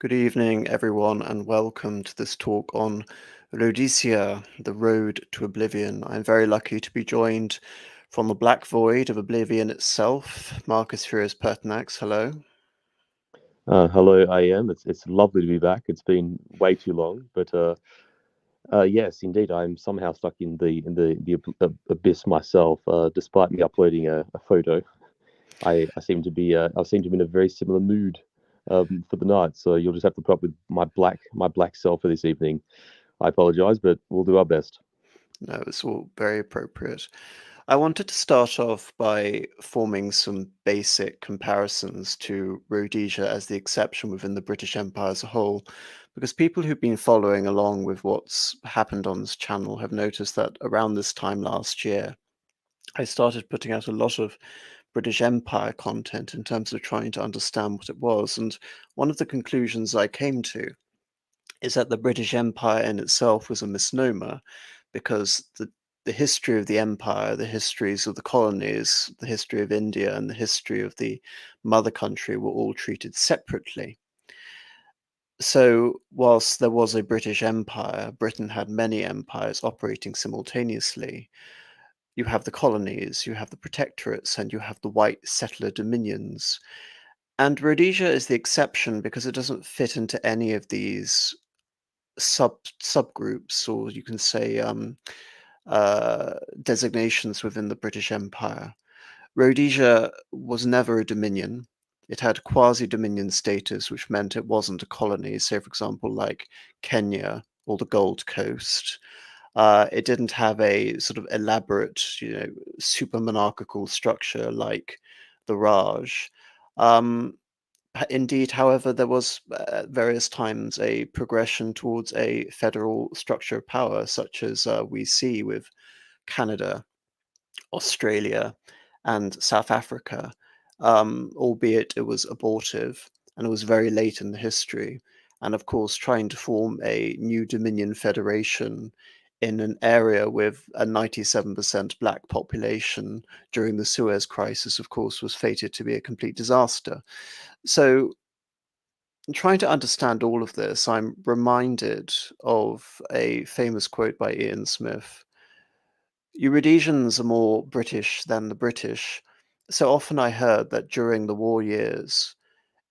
Good evening, everyone, and welcome to this talk on Rhodesia, the road to Oblivion. I'm very lucky to be joined from the black void of Oblivion itself, Marcus Furious Pertinax. Hello. Hello, I am. It's lovely to be back. It's been way too long, but yes, indeed, I'm somehow stuck in the abyss myself. Despite me uploading a photo, I seem to be I seem to be in a very similar mood for the night. So you'll just have to put up with my black self for this evening. I apologize, but we'll do our best. No, it's all very appropriate. I wanted to start off by forming some basic comparisons to Rhodesia as the exception within the British Empire as a whole, because people who've been following along with what's happened on this channel have noticed that around this time last year, I started putting out a lot of British Empire content in terms of trying to understand what it was. And one of the conclusions I came to is that the British Empire in itself was a misnomer because the history of the empire, the histories of the colonies, the history of India, and the history of the mother country were all treated separately. So, whilst there was a British Empire, Britain had many empires operating simultaneously. You have the colonies, you have the protectorates, and you have the white settler dominions. And Rhodesia is the exception because it doesn't fit into any of these subgroups, or you can say designations within the British Empire. Rhodesia was never a dominion. It had quasi-dominion status, which meant it wasn't a colony. Say, for example, like Kenya or the Gold Coast. It didn't have a sort of elaborate, super monarchical structure like the Raj. Um, Indeed, however, there was at various times a progression towards a federal structure of power, such as we see with Canada, Australia, and South Africa, albeit it was abortive and it was very late in the history. And of course, trying to form a new Dominion federation in an area with a 97% black population during the Suez Crisis, of course, was fated to be a complete disaster. So, trying to understand all of this, I'm reminded of a famous quote by Ian Smith. "You Rhodesians are more British than the British." So often I heard that during the war years,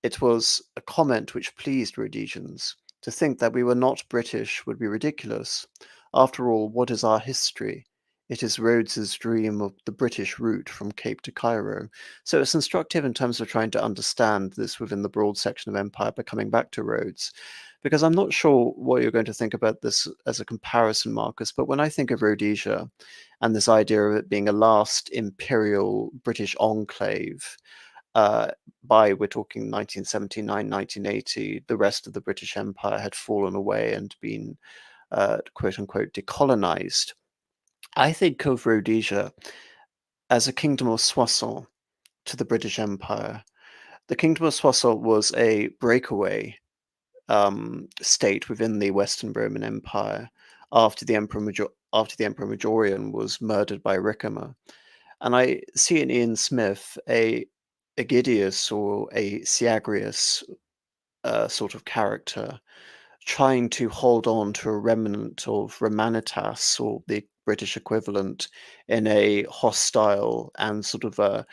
it was a comment which pleased Rhodesians. To think that we were not British would be ridiculous. After all, what is our history? It is Rhodes's dream of the British route from Cape to Cairo. So it's instructive in terms of trying to understand this within the broad section of empire, but coming back to Rhodes, because I'm not sure what you're going to think about this as a comparison, Marcus, but when I think of Rhodesia and this idea of it being a last imperial British enclave, uh, by we're talking 1979, 1980, the rest of the British Empire had fallen away and been quote unquote decolonized. I think of Rhodesia as a kingdom of Soissons to the British Empire. The kingdom of Soissons was a breakaway state within the Western Roman Empire after the Emperor Majorian was murdered by Ricimer. And I see in Ian Smith a Aegidius or a Syagrius sort of character trying to hold on to a remnant of Romanitas or the British equivalent in a hostile and sort of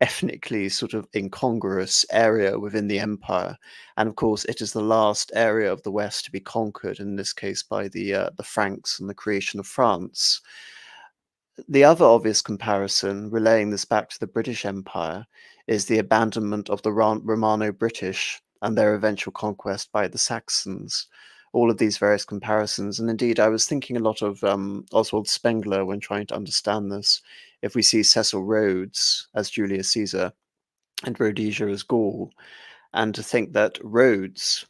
ethnically sort of incongruous area within the empire. And of course, it is the last area of the West to be conquered, in this case by the Franks and the creation of France. The other obvious comparison, relaying this back to the British Empire, is the abandonment of the Romano-British and their eventual conquest by the Saxons. All of these various comparisons, and indeed, I was thinking a lot of Oswald Spengler when trying to understand this. If we see Cecil Rhodes as Julius Caesar and Rhodesia as Gaul, and to think that Rhodes,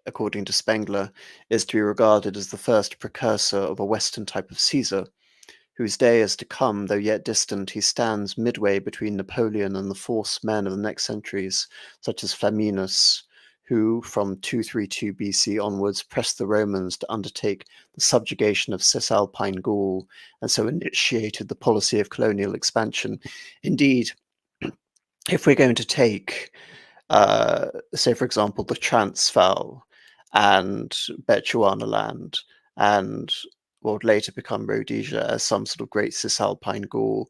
according to Spengler, is to be regarded as the first precursor of a Western type of Caesar, whose day is to come, though yet distant, he stands midway between Napoleon and the force men of the next centuries, such as Flaminus, who, from 232 BC onwards, pressed the Romans to undertake the subjugation of Cisalpine Gaul, and so initiated the policy of colonial expansion. Indeed, if we're going to take Say, for example, the Transvaal and Bechuanaland and what would later become Rhodesia as some sort of great Cisalpine Gaul,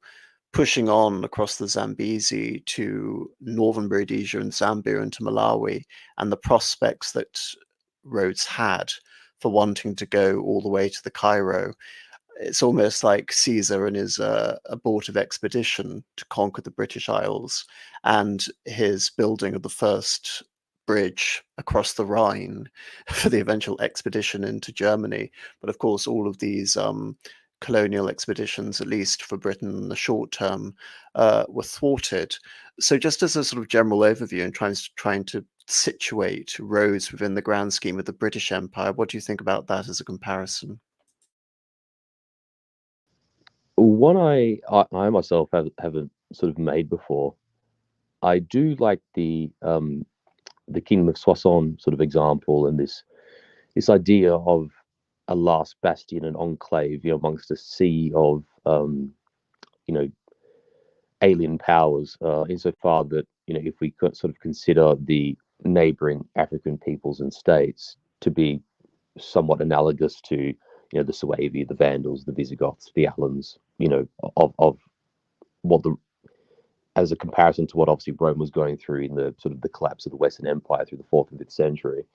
pushing on across the Zambezi to northern Rhodesia and Zambia into Malawi, and the prospects that Rhodes had for wanting to go all the way to the Cairo. It's almost like Caesar and his abortive expedition to conquer the British Isles and his building of the first bridge across the Rhine for the eventual expedition into Germany. But of course, all of these colonial expeditions, at least for Britain in the short term, were thwarted. So just as a sort of general overview and trying to situate Rhodes within the grand scheme of the British Empire, what do you think about that as a comparison? One I myself haven't sort of made before. I do like the Kingdom of Soissons sort of example, and this idea of a last bastion and enclave, amongst a sea of you know alien powers, insofar that if we could sort of consider the neighboring African peoples and states to be somewhat analogous to the Suevi, the Vandals, the Visigoths, the Alans, of what the as a comparison to what obviously Rome was going through in the sort of the collapse of the Western Empire through the fourth and fifth century.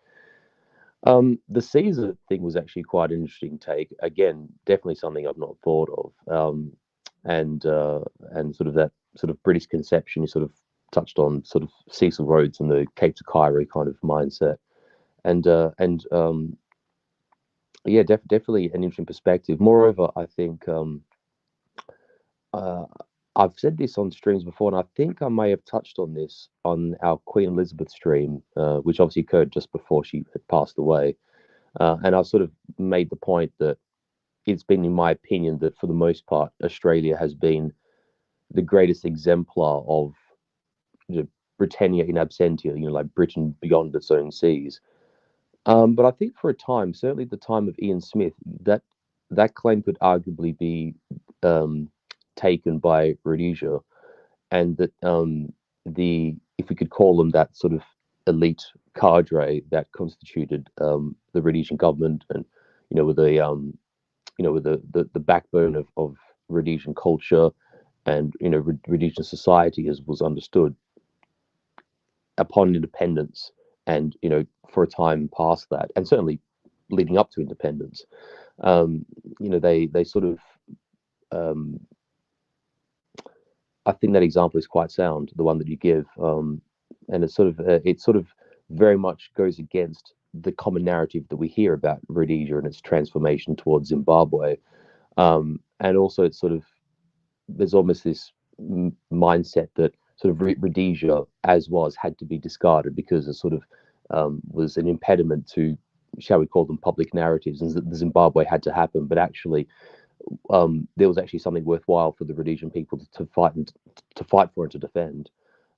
The Caesar thing was actually quite an interesting take. Again, definitely something I've not thought of, and sort of that sort of British conception. You sort of touched on sort of Cecil Rhodes and the Cape to Cairo kind of mindset, and yeah, definitely an interesting perspective. Moreover, I think uh, I've said this on streams before, and I think I may have touched on this on our Queen Elizabeth stream, which obviously occurred just before she had passed away. And I've sort of made the point that it's been, in my opinion, that for the most part, Australia has been the greatest exemplar of Britannia in absentia, like Britain beyond its own seas. But I think for a time, certainly the time of Ian Smith, that claim could arguably be um, taken by Rhodesia, and that the if we could call them that sort of elite cadre that constituted the Rhodesian government, and with the backbone of Rhodesian culture, and Rhodesian society as was understood upon independence, and for a time past that, and certainly leading up to independence, they sort of um, I think that example is quite sound, the one that you give, and it sort of very much goes against the common narrative that we hear about Rhodesia and its transformation towards Zimbabwe, and also it's sort of there's almost this mindset that sort of Rhodesia as was had to be discarded because it sort of was an impediment to, shall we call them, public narratives, and that the Zimbabwe had to happen, but actually there was actually something worthwhile for the Rhodesian people to fight and to fight for and to defend,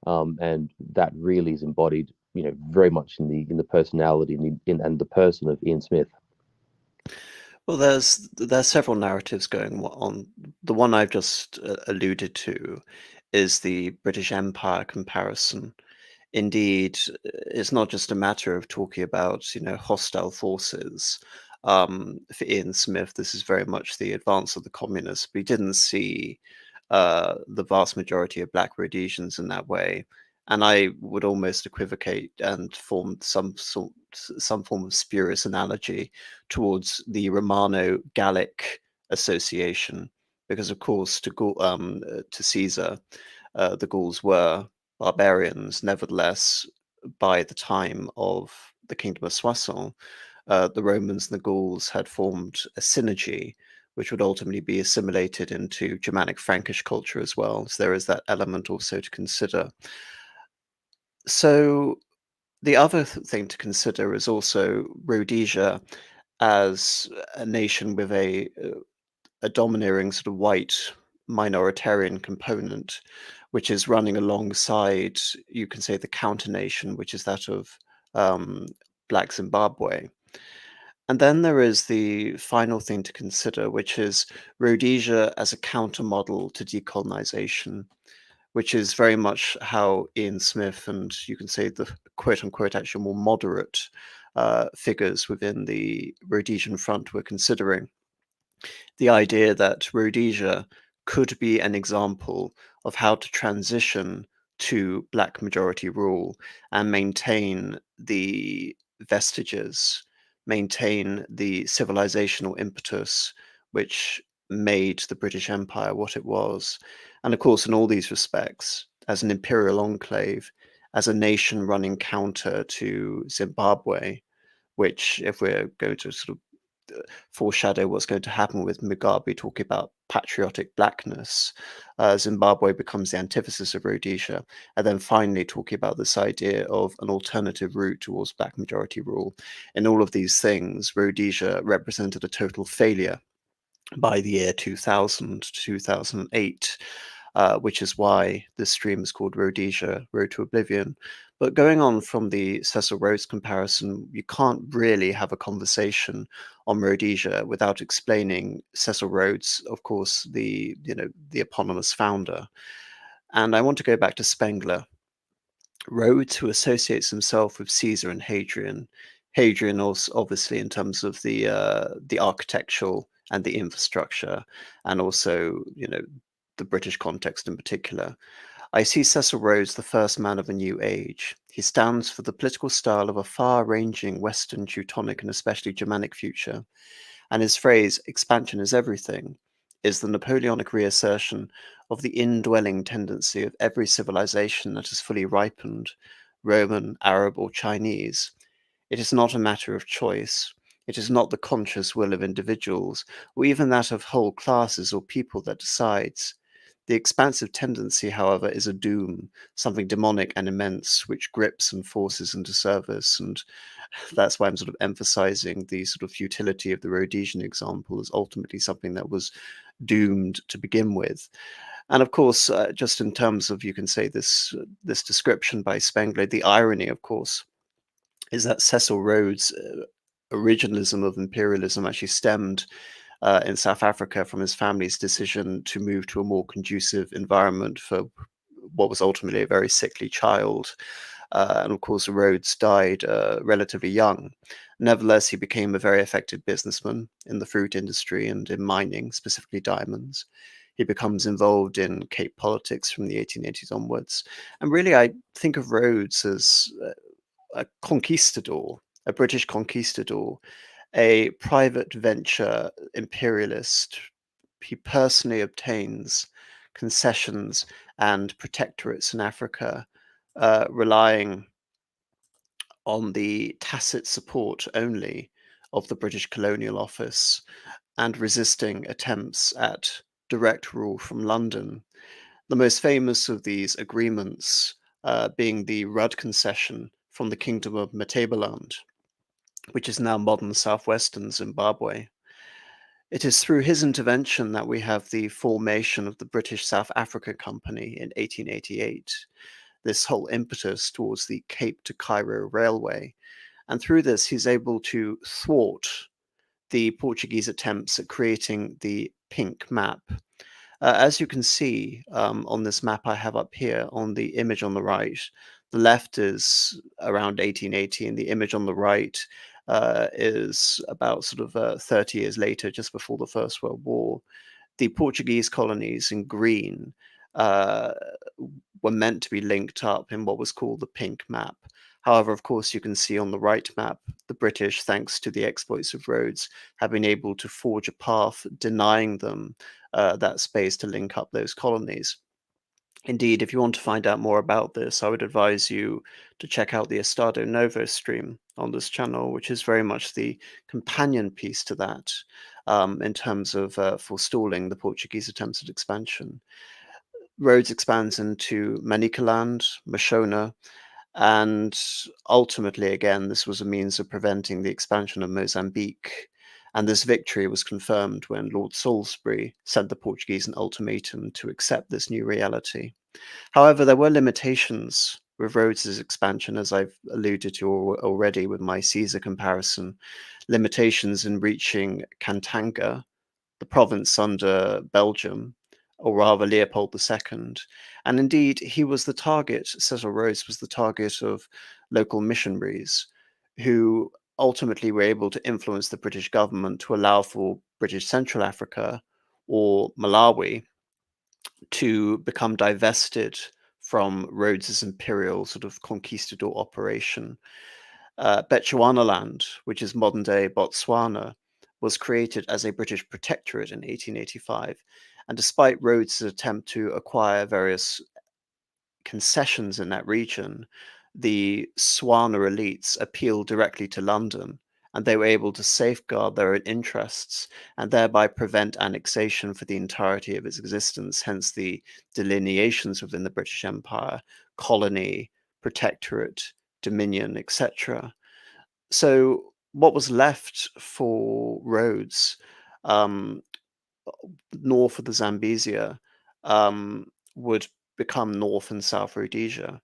and that really is embodied, very much in the personality and the person of Ian Smith. Well, there's several narratives going on. The one I've just alluded to is the British Empire comparison. Indeed, it's not just a matter of talking about, hostile forces. For Ian Smith, this is very much the advance of the communists. But he didn't see the vast majority of Black Rhodesians in that way. And I would almost equivocate and form some form of spurious analogy towards the Romano-Gallic association, because of course to Caesar, the Gauls were barbarians. Nevertheless, by the time of the Kingdom of Soissons, the Romans and the Gauls had formed a synergy, which would ultimately be assimilated into Germanic Frankish culture as well. So there is that element also to consider. So the other thing to consider is also Rhodesia as a nation with a domineering sort of white minoritarian component, which is running alongside, you can say, the counter nation, which is that of Black Zimbabwe. And then there is the final thing to consider, which is Rhodesia as a counter model to decolonization, which is very much how Ian Smith and you can say the quote unquote actual more moderate figures within the Rhodesian front were considering. The idea that Rhodesia could be an example of how to transition to black majority rule and maintain the vestiges, maintain the civilizational impetus which made the British Empire what it was. And of course, in all these respects, as an imperial enclave, as a nation running counter to Zimbabwe, which, if we're going to sort of foreshadow what's going to happen with Mugabe talking about patriotic blackness, Zimbabwe becomes the antithesis of Rhodesia, and then finally talking about this idea of an alternative route towards black majority rule. In all of these things, Rhodesia represented a total failure by the year 2000, 2008, which is why this stream is called Rhodesia, Road to Oblivion. But going on from the Cecil Rhodes comparison, you can't really have a conversation on Rhodesia without explaining Cecil Rhodes, of course, the eponymous founder. And I want to go back to Spengler. Rhodes, who associates himself with Caesar and Hadrian. Hadrian also obviously in terms of the architectural and the infrastructure, and also the British context in particular. I see Cecil Rhodes the first man of a new age. He stands for the political style of a far-ranging Western, Teutonic, and especially Germanic future. And his phrase, expansion is everything, is the Napoleonic reassertion of the indwelling tendency of every civilization that is fully ripened, Roman, Arab, or Chinese. It is not a matter of choice. It is not the conscious will of individuals, or even that of whole classes or people that decides. The expansive tendency, however, is a doom, something demonic and immense, which grips and forces into service. And that's why I'm sort of emphasizing the sort of futility of the Rhodesian example as ultimately something that was doomed to begin with. And of course, just in terms of, you can say, this description by Spengler, the irony, of course, is that Cecil Rhodes' originalism of imperialism actually stemmed in South Africa from his family's decision to move to a more conducive environment for what was ultimately a very sickly child. And of course, Rhodes died relatively young. Nevertheless, he became a very effective businessman in the fruit industry and in mining, specifically diamonds. He becomes involved in Cape politics from the 1880s onwards. And really, I think of Rhodes as a conquistador, a British conquistador, a private venture imperialist. He personally obtains concessions and protectorates in Africa, relying on the tacit support only of the British Colonial Office and resisting attempts at direct rule from London. The most famous of these agreements being the Rudd concession from the Kingdom of Matabeland, which is now modern southwestern Zimbabwe. It is through his intervention that we have the formation of the British South Africa Company in 1888, this whole impetus towards the Cape to Cairo Railway. And through this, he's able to thwart the Portuguese attempts at creating the pink map. As you can see on this map I have up here on the image on the right, the left is around 1880 and the image on the right is about sort of 30 years later, just before the First World War. The Portuguese colonies in green uh, were meant to be linked up in what was called the pink map. However, of course, you can see on the right map, the British, thanks to the exploits of Rhodes, have been able to forge a path denying them that space to link up those colonies. Indeed, if you want to find out more about this, I would advise you to check out the Estado Novo stream on this channel, which is very much the companion piece to that in terms of forestalling the Portuguese attempts at expansion. Rhodes expands into Manicaland, Mashona, and ultimately, again, this was a means of preventing the expansion of Mozambique. And this victory was confirmed when Lord Salisbury sent the Portuguese an ultimatum to accept this new reality. However, there were limitations with Rhodes's expansion, as I've alluded to already with my Caesar comparison, limitations in reaching Katanga, the province under Belgium, or rather Leopold II. And indeed, he was the target, Cecil Rhodes was the target of local missionaries who ultimately were able to influence the British government to allow for British Central Africa or Malawi to become divested from Rhodes's imperial sort of conquistador operation. Bechuanaland, which is modern day Botswana, was created as a British protectorate in 1885. And despite Rhodes's attempt to acquire various concessions in that region, the Swana elites appealed directly to London, and they were able to safeguard their own interests and thereby prevent annexation for the entirety of its existence, hence the delineations within the British Empire, colony, protectorate, dominion, etc. So what was left for Rhodes, um, north of the Zambezia, would become North and South Rhodesia.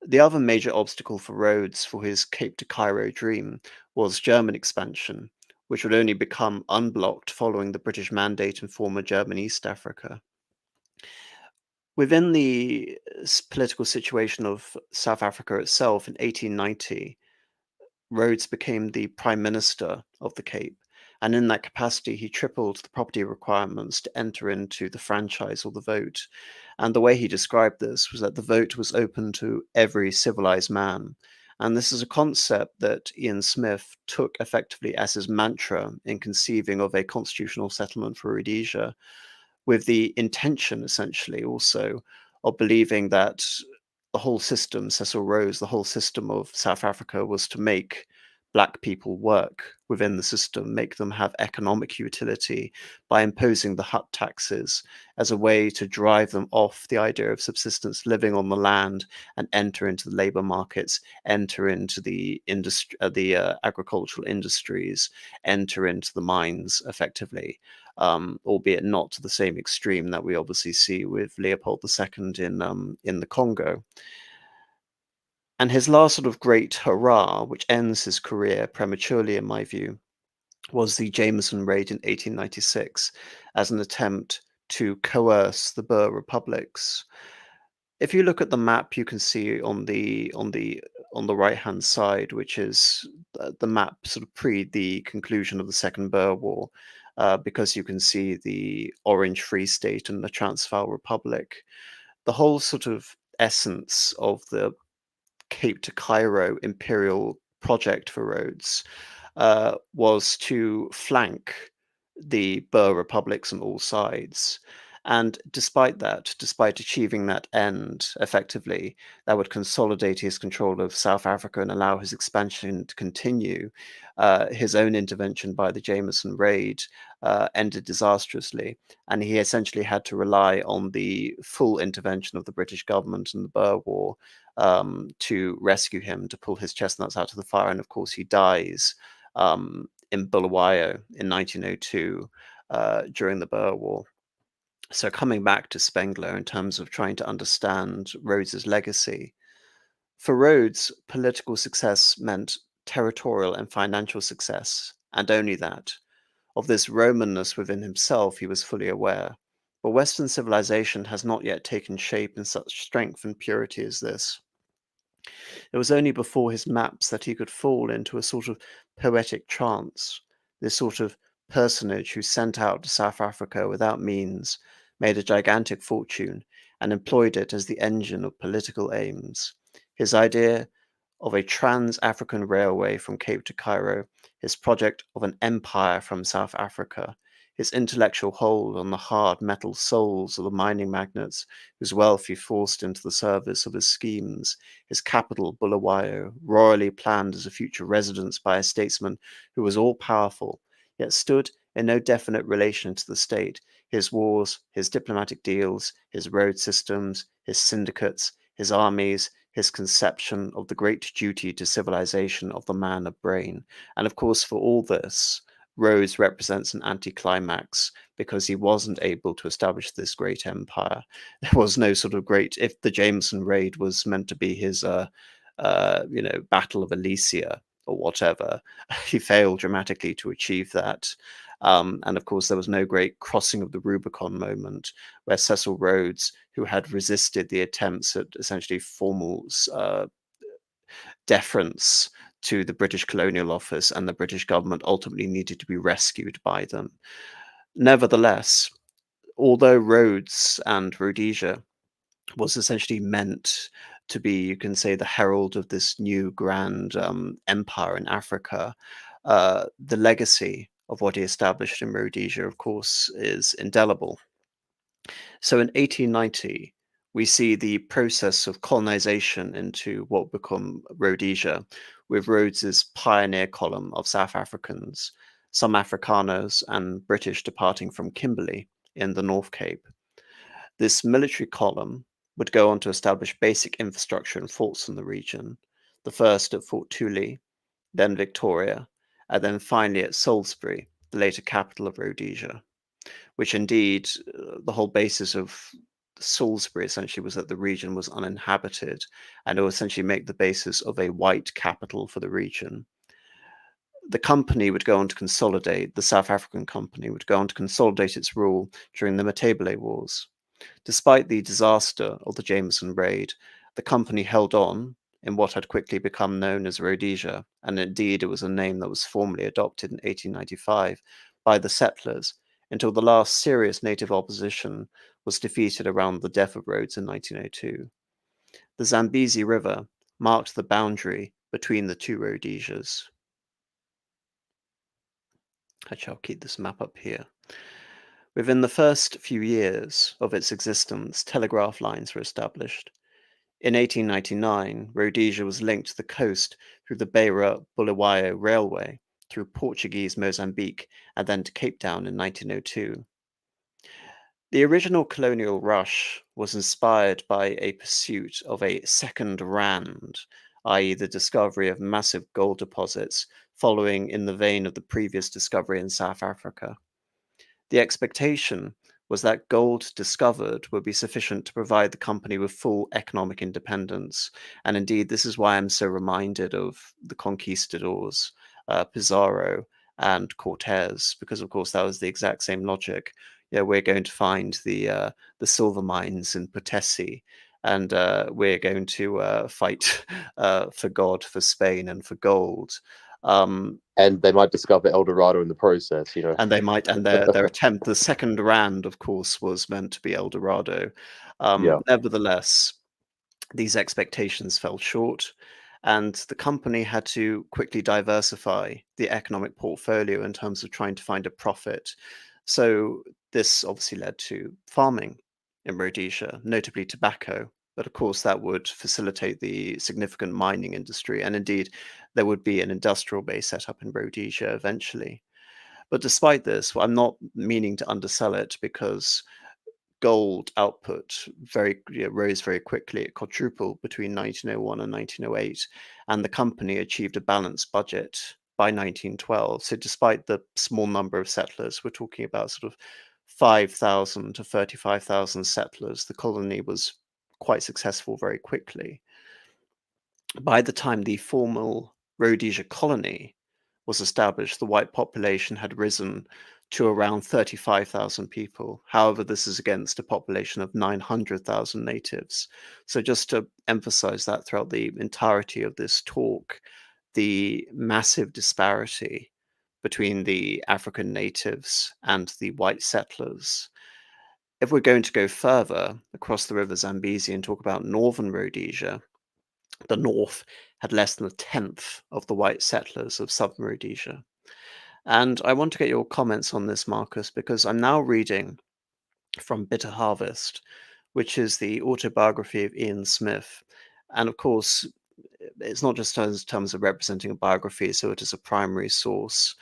The other major obstacle for Rhodes for his Cape to Cairo dream was German expansion, which would only become unblocked following the British mandate in former German East Africa. Within the political situation of South Africa itself in 1890, Rhodes became the Prime Minister of the Cape, and in that capacity, he tripled the property requirements to enter into the franchise or the vote. And the way he described this was that the vote was open to every civilized man. And this is a concept that Ian Smith took effectively as his mantra in conceiving of a constitutional settlement for Rhodesia, with the intention, essentially, also of believing that the whole system, Cecil Rhodes, the whole system of South Africa was to make Black people work within the system, make them have economic utility by imposing the hut taxes as a way to drive them off the idea of subsistence living on the land and enter into the labor markets, enter into the industry, agricultural industries, enter into the mines effectively. Albeit not to the same extreme that we obviously see with Leopold II in the Congo. And his last sort of great hurrah, which ends his career prematurely, in my view, was the Jameson Raid in 1896 as an attempt to coerce the Boer republics. If you look at the map, you can see on the right hand side, which is the map sort of pre the conclusion of the Second Boer War, because you can see the Orange Free State and the Transvaal Republic. The whole sort of essence of the Cape to Cairo imperial project for Rhodes was to flank the Boer republics on all sides. And despite that, despite achieving that end effectively, that would consolidate his control of South Africa and allow his expansion to continue, his own intervention by the Jameson Raid ended disastrously. And he essentially had to rely on the full intervention of the British government in the Boer War to rescue him, to pull his chestnuts out of the fire. And of course, he dies in Bulawayo in 1902 during the Boer War. So coming back to Spengler in terms of trying to understand Rhodes's legacy, for Rhodes, political success meant territorial and financial success, and only that. Of this Romanness within himself he was fully aware, but Western civilization has not yet taken shape in such strength and purity as this. It was only before his maps that he could fall into a sort of poetic trance, this sort of personage who sent out to South Africa without means, made a gigantic fortune, and employed it as the engine of political aims. His idea of a trans-African railway from Cape to Cairo, his project of an empire from South Africa, his intellectual hold on the hard metal souls of the mining magnates whose wealth he forced into the service of his schemes, his capital, Bulawayo, royally planned as a future residence by a statesman who was all-powerful, yet stood in no definite relation to the state, his wars, his diplomatic deals, his road systems, his syndicates, his armies, his conception of the great duty to civilization of the man of brain. And of course, for all this, Rhodes represents an anticlimax because he wasn't able to establish this great empire. There was no sort of great, if the Jameson Raid was meant to be his, Battle of Alesia or whatever, he failed dramatically to achieve that. And of course, there was no great crossing of the Rubicon moment where Cecil Rhodes, who had resisted the attempts at essentially formal deference to the British Colonial Office and the British government, ultimately needed to be rescued by them. Nevertheless, although Rhodes and Rhodesia was essentially meant to be, you can say, the herald of this new grand empire in Africa, the legacy of what he established in Rhodesia, of course, is indelible. So in 1890, we see the process of colonization into what would become Rhodesia, with Rhodes's pioneer column of South Africans, some Afrikaners, and British departing from Kimberley in the North Cape. This military column would go on to establish basic infrastructure and forts in the region, the first at Fort Tule, then Victoria, and then finally at Salisbury, the later capital of Rhodesia, which indeed the whole basis of Salisbury essentially was that the region was uninhabited, and it would essentially make the basis of a white capital for the region. The company would go on to consolidate, the South African company would go on to consolidate its rule during the Matabele Wars. Despite the disaster of the Jameson raid, the company held on in what had quickly become known as Rhodesia, and indeed it was a name that was formally adopted in 1895 by the settlers until the last serious native opposition was defeated around the death of Rhodes in 1902. The Zambezi River marked the boundary between the two Rhodesias. Actually, I'll keep this map up here. Within the first few years of its existence, telegraph lines were established. In 1899, Rhodesia was linked to the coast through the Beira-Bulawayo Railway, through Portuguese Mozambique, and then to Cape Town in 1902. The original colonial rush was inspired by a pursuit of a second rand, i.e., the discovery of massive gold deposits following in the vein of the previous discovery in South Africa. The expectation was that gold discovered would be sufficient to provide the company with full economic independence. And indeed, this is why I'm so reminded of the conquistadors, Pizarro and Cortez, because of course that was the exact same logic. Yeah, we're going to find the silver mines in Potosi, and we're going to fight for God, for Spain, and for gold. And they might discover El Dorado in the process, And they might, and their attempt, the second rand, of course, was meant to be El Dorado. Yeah. Nevertheless, these expectations fell short, and the company had to quickly diversify the economic portfolio in terms of trying to find a profit. So this obviously led to farming in Rhodesia, notably tobacco. But of course, that would facilitate the significant mining industry, and indeed, there would be an industrial base set up in Rhodesia eventually. But despite this, I'm not meaning to undersell it, because gold output rose very quickly. It quadrupled between 1901 and 1908, and the company achieved a balanced budget by 1912. So despite the small number of settlers, we're talking about sort of 5,000 to 35,000 settlers, the colony was quite successful very quickly. By the time the formal Rhodesia colony was established, the white population had risen to around 35,000 people. However, this is against a population of 900,000 natives. So just to emphasize that throughout the entirety of this talk, the massive disparity between the African natives and the white settlers. If we're going to go further across the river Zambezi and talk about northern Rhodesia, the north had less than a tenth of the white settlers of southern Rhodesia. And I want to get your comments on this, Marcus, because I'm now reading from Bitter Harvest, which is the autobiography of Ian Smith. And of course, it's not just in terms of representing a biography, so it is a primary source.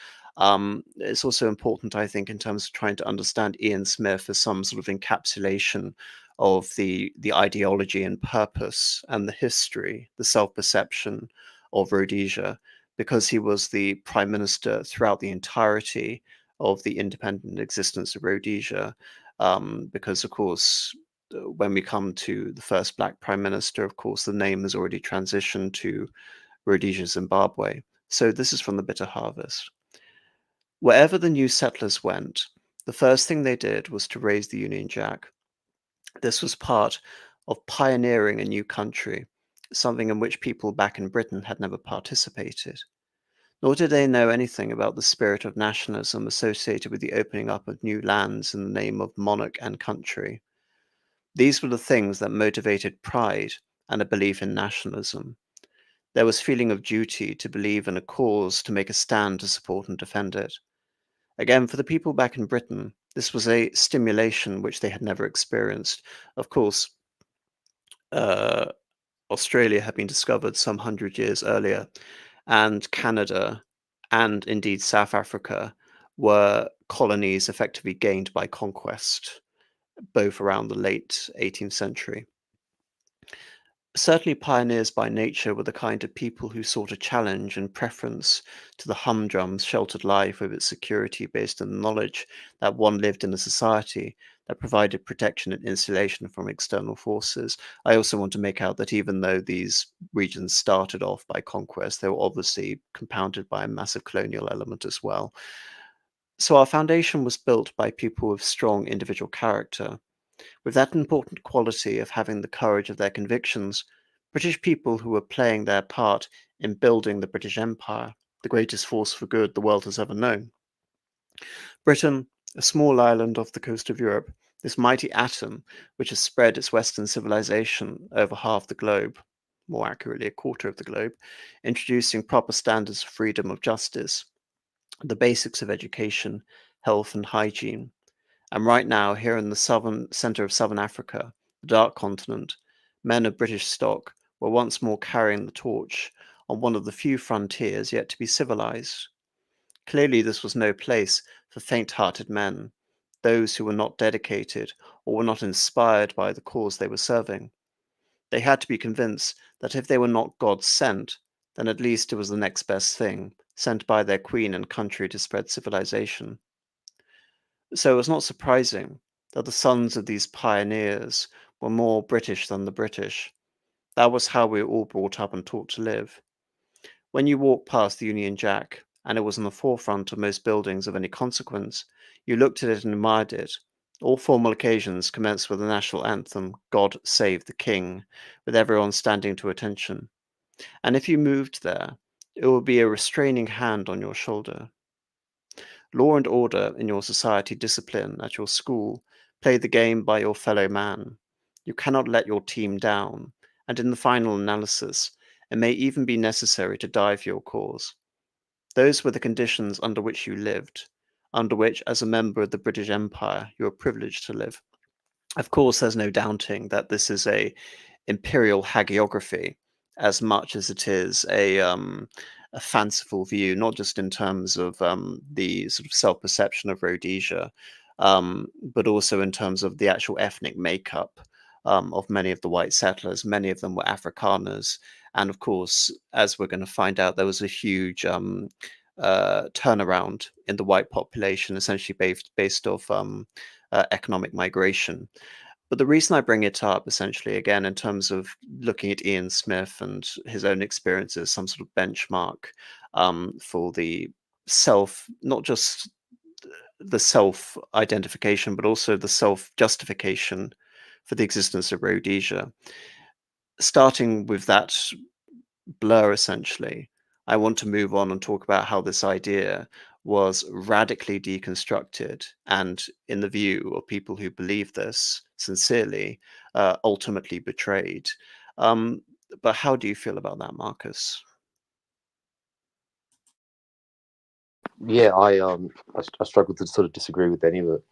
It's also important, I think, in terms of trying to understand Ian Smith as some sort of encapsulation of the ideology and purpose and the history, the self-perception of Rhodesia, because he was the prime minister throughout the entirety of the independent existence of Rhodesia. Because, of course, when we come to the first black prime minister, of course, the name has already transitioned to Rhodesia, Zimbabwe. So this is from the Bitter Harvest. Wherever the new settlers went, the first thing they did was to raise the Union Jack. This was part of pioneering a new country, something in which people back in Britain had never participated. Nor did they know anything about the spirit of nationalism associated with the opening up of new lands in the name of monarch and country. These were the things that motivated pride and a belief in nationalism. There was feeling of duty to believe in a cause, to make a stand to support and defend it. Again, for the people back in Britain, this was a stimulation which they had never experienced. Of course, uh, Australia had been discovered some 100 years earlier, and Canada and indeed South Africa were colonies effectively gained by conquest, both around the late 18th century. Certainly, pioneers by nature were the kind of people who sought a challenge and preference to the humdrum, sheltered life with its security based on the knowledge that one lived in a society that provided protection and insulation from external forces. I also want to make out that even though these regions started off by conquest, they were obviously compounded by a massive colonial element as well. So our foundation was built by people with strong individual character. With that important quality of having the courage of their convictions, British people who were playing their part in building the British Empire, the greatest force for good the world has ever known. Britain, a small island off the coast of Europe, this mighty atom which has spread its Western civilization over half the globe, more accurately, a quarter of the globe, introducing proper standards of freedom, of justice, the basics of education, health, and hygiene. And right now, here in the southern center of southern Africa, the dark continent, men of British stock were once more carrying the torch on one of the few frontiers yet to be civilized. Clearly, this was no place for faint-hearted men, those who were not dedicated or were not inspired by the cause they were serving. They had to be convinced that if they were not God sent, then at least it was the next best thing, sent by their queen and country to spread civilization. So it was not surprising that the sons of these pioneers were more British than the British. That was how we were all brought up and taught to live. When you walked past the Union Jack, and it was in the forefront of most buildings of any consequence, you looked at it and admired it. All formal occasions commenced with the national anthem, God Save the King, with everyone standing to attention. And if you moved there, it would be a restraining hand on your shoulder. Law and order in your society, discipline at your school, play the game by your fellow man. You cannot let your team down, and in the final analysis, it may even be necessary to die for your cause. Those were the conditions under which you lived, under which, as a member of the British Empire, you were privileged to live. Of course, there's no doubting that this is a imperial hagiography as much as it is a fanciful view, not just in terms of the sort of self-perception of Rhodesia, but also in terms of the actual ethnic makeup of many of the white settlers. Many of them were Afrikaners. And of course, as we're going to find out, there was a huge turnaround in the white population, essentially based off economic migration. But the reason I bring it up, essentially, again, in terms of looking at Ian Smith and his own experiences, some sort of benchmark for the self, not just the self identification, but also the self justification for the existence of Rhodesia. Starting with that blur, essentially, I want to move on and talk about how this idea was radically deconstructed and, in the view of people who believe this sincerely, ultimately betrayed. Um, but how do you feel about that, Marcus? Yeah, I struggle to sort of disagree with any of it.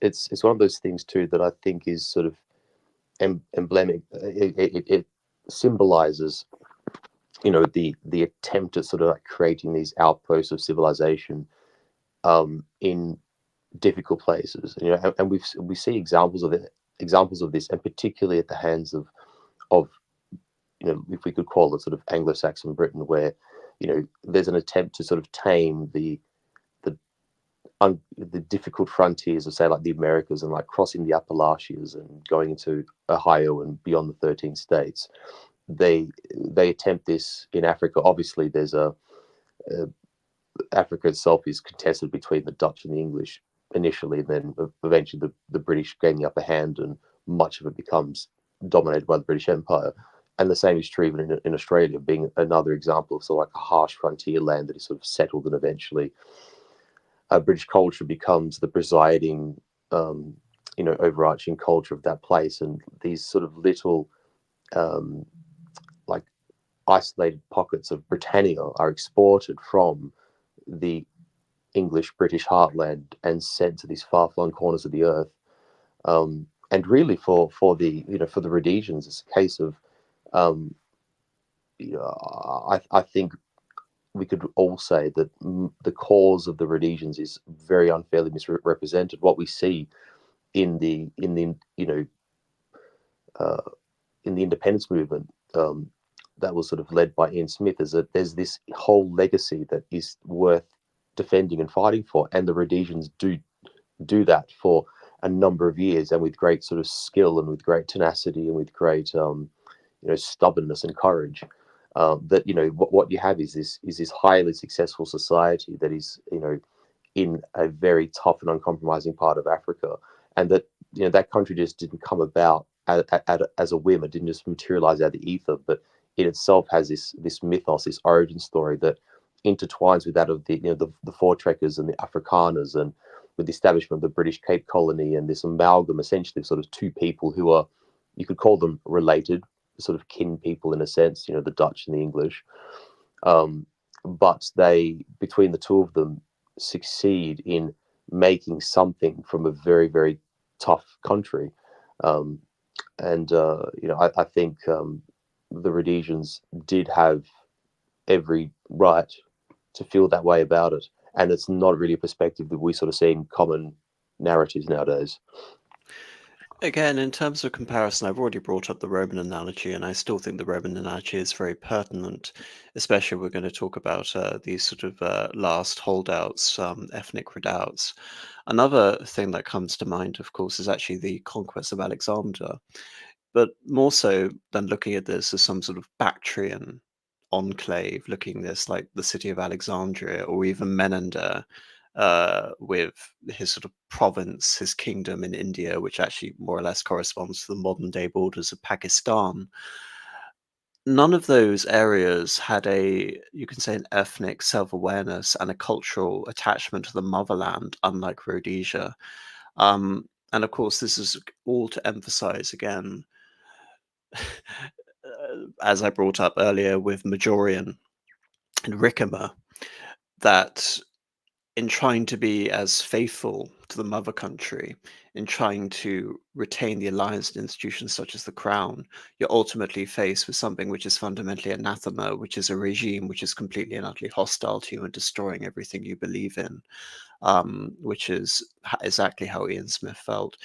It's one of those things too that I think is sort of emblematic. It symbolizes, the attempt at sort of like creating these outposts of civilization in difficult places. And we see examples of this, and particularly at the hands of if we could call it sort of Anglo-Saxon Britain, where there's an attempt to sort of tame the the difficult frontiers of, say, like the Americas, and like crossing the Appalachians and going into Ohio and beyond the 13 states. They attempt this in Africa. Obviously, there's a Africa itself is contested between the Dutch and the English initially, and then eventually the British gain the upper hand, and much of it becomes dominated by the British Empire. And the same is true even in Australia, being another example of sort of like a harsh frontier land that is sort of settled, and eventually British culture becomes the presiding, overarching culture of that place. And these sort of little, like isolated pockets of Britannia are exported from the English British heartland and sent to these far flung corners of the earth. And really, for the Rhodesians, it's a case of, um, I think we could all say that the cause of the Rhodesians is very unfairly misrepresented. What we see uh, in the independence movement, that was sort of led by Ian Smith, is that there's this whole legacy that is worth defending and fighting for, and the Rhodesians do that for a number of years, and with great sort of skill and with great tenacity and with great stubbornness and courage. That what you have is this highly successful society that is in a very tough and uncompromising part of Africa, and that that country just didn't come about as a whim. It didn't just materialize out of the ether, but it itself has this mythos, this origin story that intertwines with that of the Voortrekkers and the Afrikaners, and with the establishment of the British Cape Colony, and this amalgam essentially of sort of two people who are, you could call them related, sort of kin people in a sense, the Dutch and the English. But they, between the two of them, succeed in making something from a very, very tough country. Um, I think the Rhodesians did have every right to feel that way about it. And it's not really a perspective that we sort of see in common narratives nowadays. Again, in terms of comparison, I've already brought up the Roman analogy, and I still think the Roman analogy is very pertinent, especially if we're going to talk about these sort of last holdouts, ethnic redoubts. Another thing that comes to mind, of course, is actually the conquest of Alexander, but more so than looking at this as some sort of Bactrian enclave, looking at this like the city of Alexandria, or even Menander, with his sort of province, his kingdom in India, which actually more or less corresponds to the modern day borders of Pakistan. None of those areas had you can say, an ethnic self awareness and a cultural attachment to the motherland, unlike Rhodesia. And of course, this is all to emphasize again, as I brought up earlier with Majorian and Ricimer, that in trying to be as faithful to the mother country, in trying to retain the alliance and institutions such as the crown, you're ultimately faced with something which is fundamentally anathema, which is a regime which is completely and utterly hostile to you and destroying everything you believe in, which is exactly how Ian Smith felt.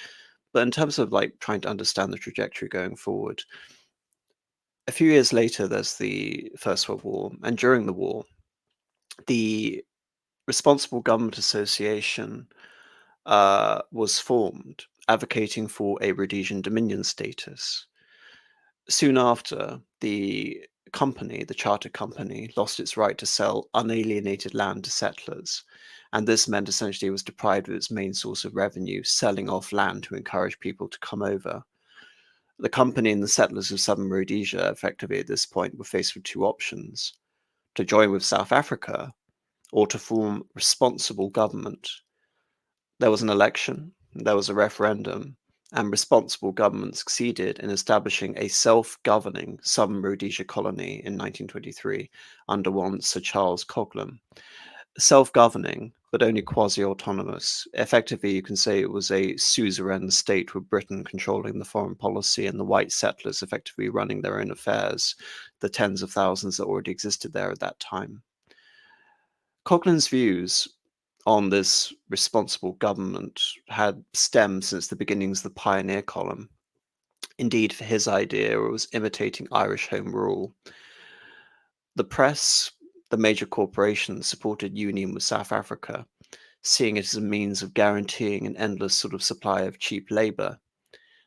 But in terms of like trying to understand the trajectory going forward, a few years later, there's the First World War, and during the war, the Responsible Government Association was formed, advocating for a Rhodesian Dominion status. Soon after, the company, the charter company, lost its right to sell unalienated land to settlers, and this meant essentially it was deprived of its main source of revenue, selling off land to encourage people to come over. The company and the settlers of southern Rhodesia, effectively at this point, were faced with two options: to join with South Africa or to form responsible government. There was an election, there was a referendum, and responsible government succeeded in establishing a self-governing Southern Rhodesia colony in 1923 under one Sir Charles Coghlan. Self-governing, but only quasi-autonomous. Effectively, you can say it was a suzerain state with Britain controlling the foreign policy and the white settlers effectively running their own affairs, the tens of thousands that already existed there at that time. Coghlan's views on this responsible government had stemmed since the beginnings of the pioneer column. Indeed, for his idea, it was imitating Irish Home Rule. The press, the major corporations supported union with South Africa, seeing it as a means of guaranteeing an endless sort of supply of cheap labour.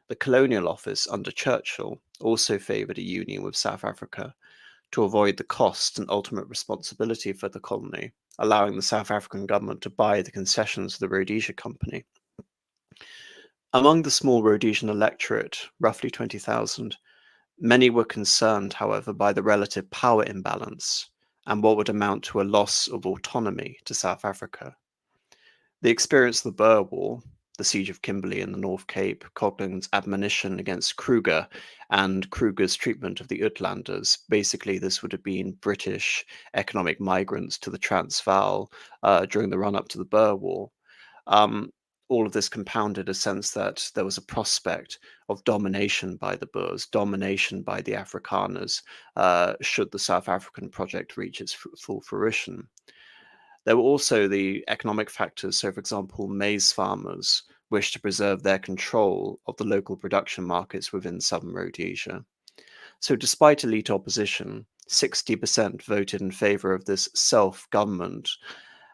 The Colonial Office under Churchill also favoured a union with South Africa to avoid the cost and ultimate responsibility for the colony, allowing the South African government to buy the concessions of the Rhodesia Company. Among the small Rhodesian electorate, roughly 20,000, many were concerned, however, by the relative power imbalance and what would amount to a loss of autonomy to South Africa. They experienced the Boer War, the Siege of Kimberley in the North Cape, Coglan's admonition against Kruger, and Kruger's treatment of the Uitlanders. Basically, this would have been British economic migrants to the Transvaal during the run-up to the Boer War. All of this compounded a sense that there was a prospect of domination by the Boers, domination by the Afrikaners, should the South African project reach its full fruition. There were also the economic factors. So, for example, maize farmers wished to preserve their control of the local production markets within southern Rhodesia. So, despite elite opposition, 60% voted in favor of this self-government.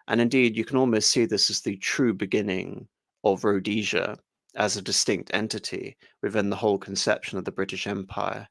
And indeed, you can almost see this as the true beginning of Rhodesia as a distinct entity within the whole conception of the British Empire.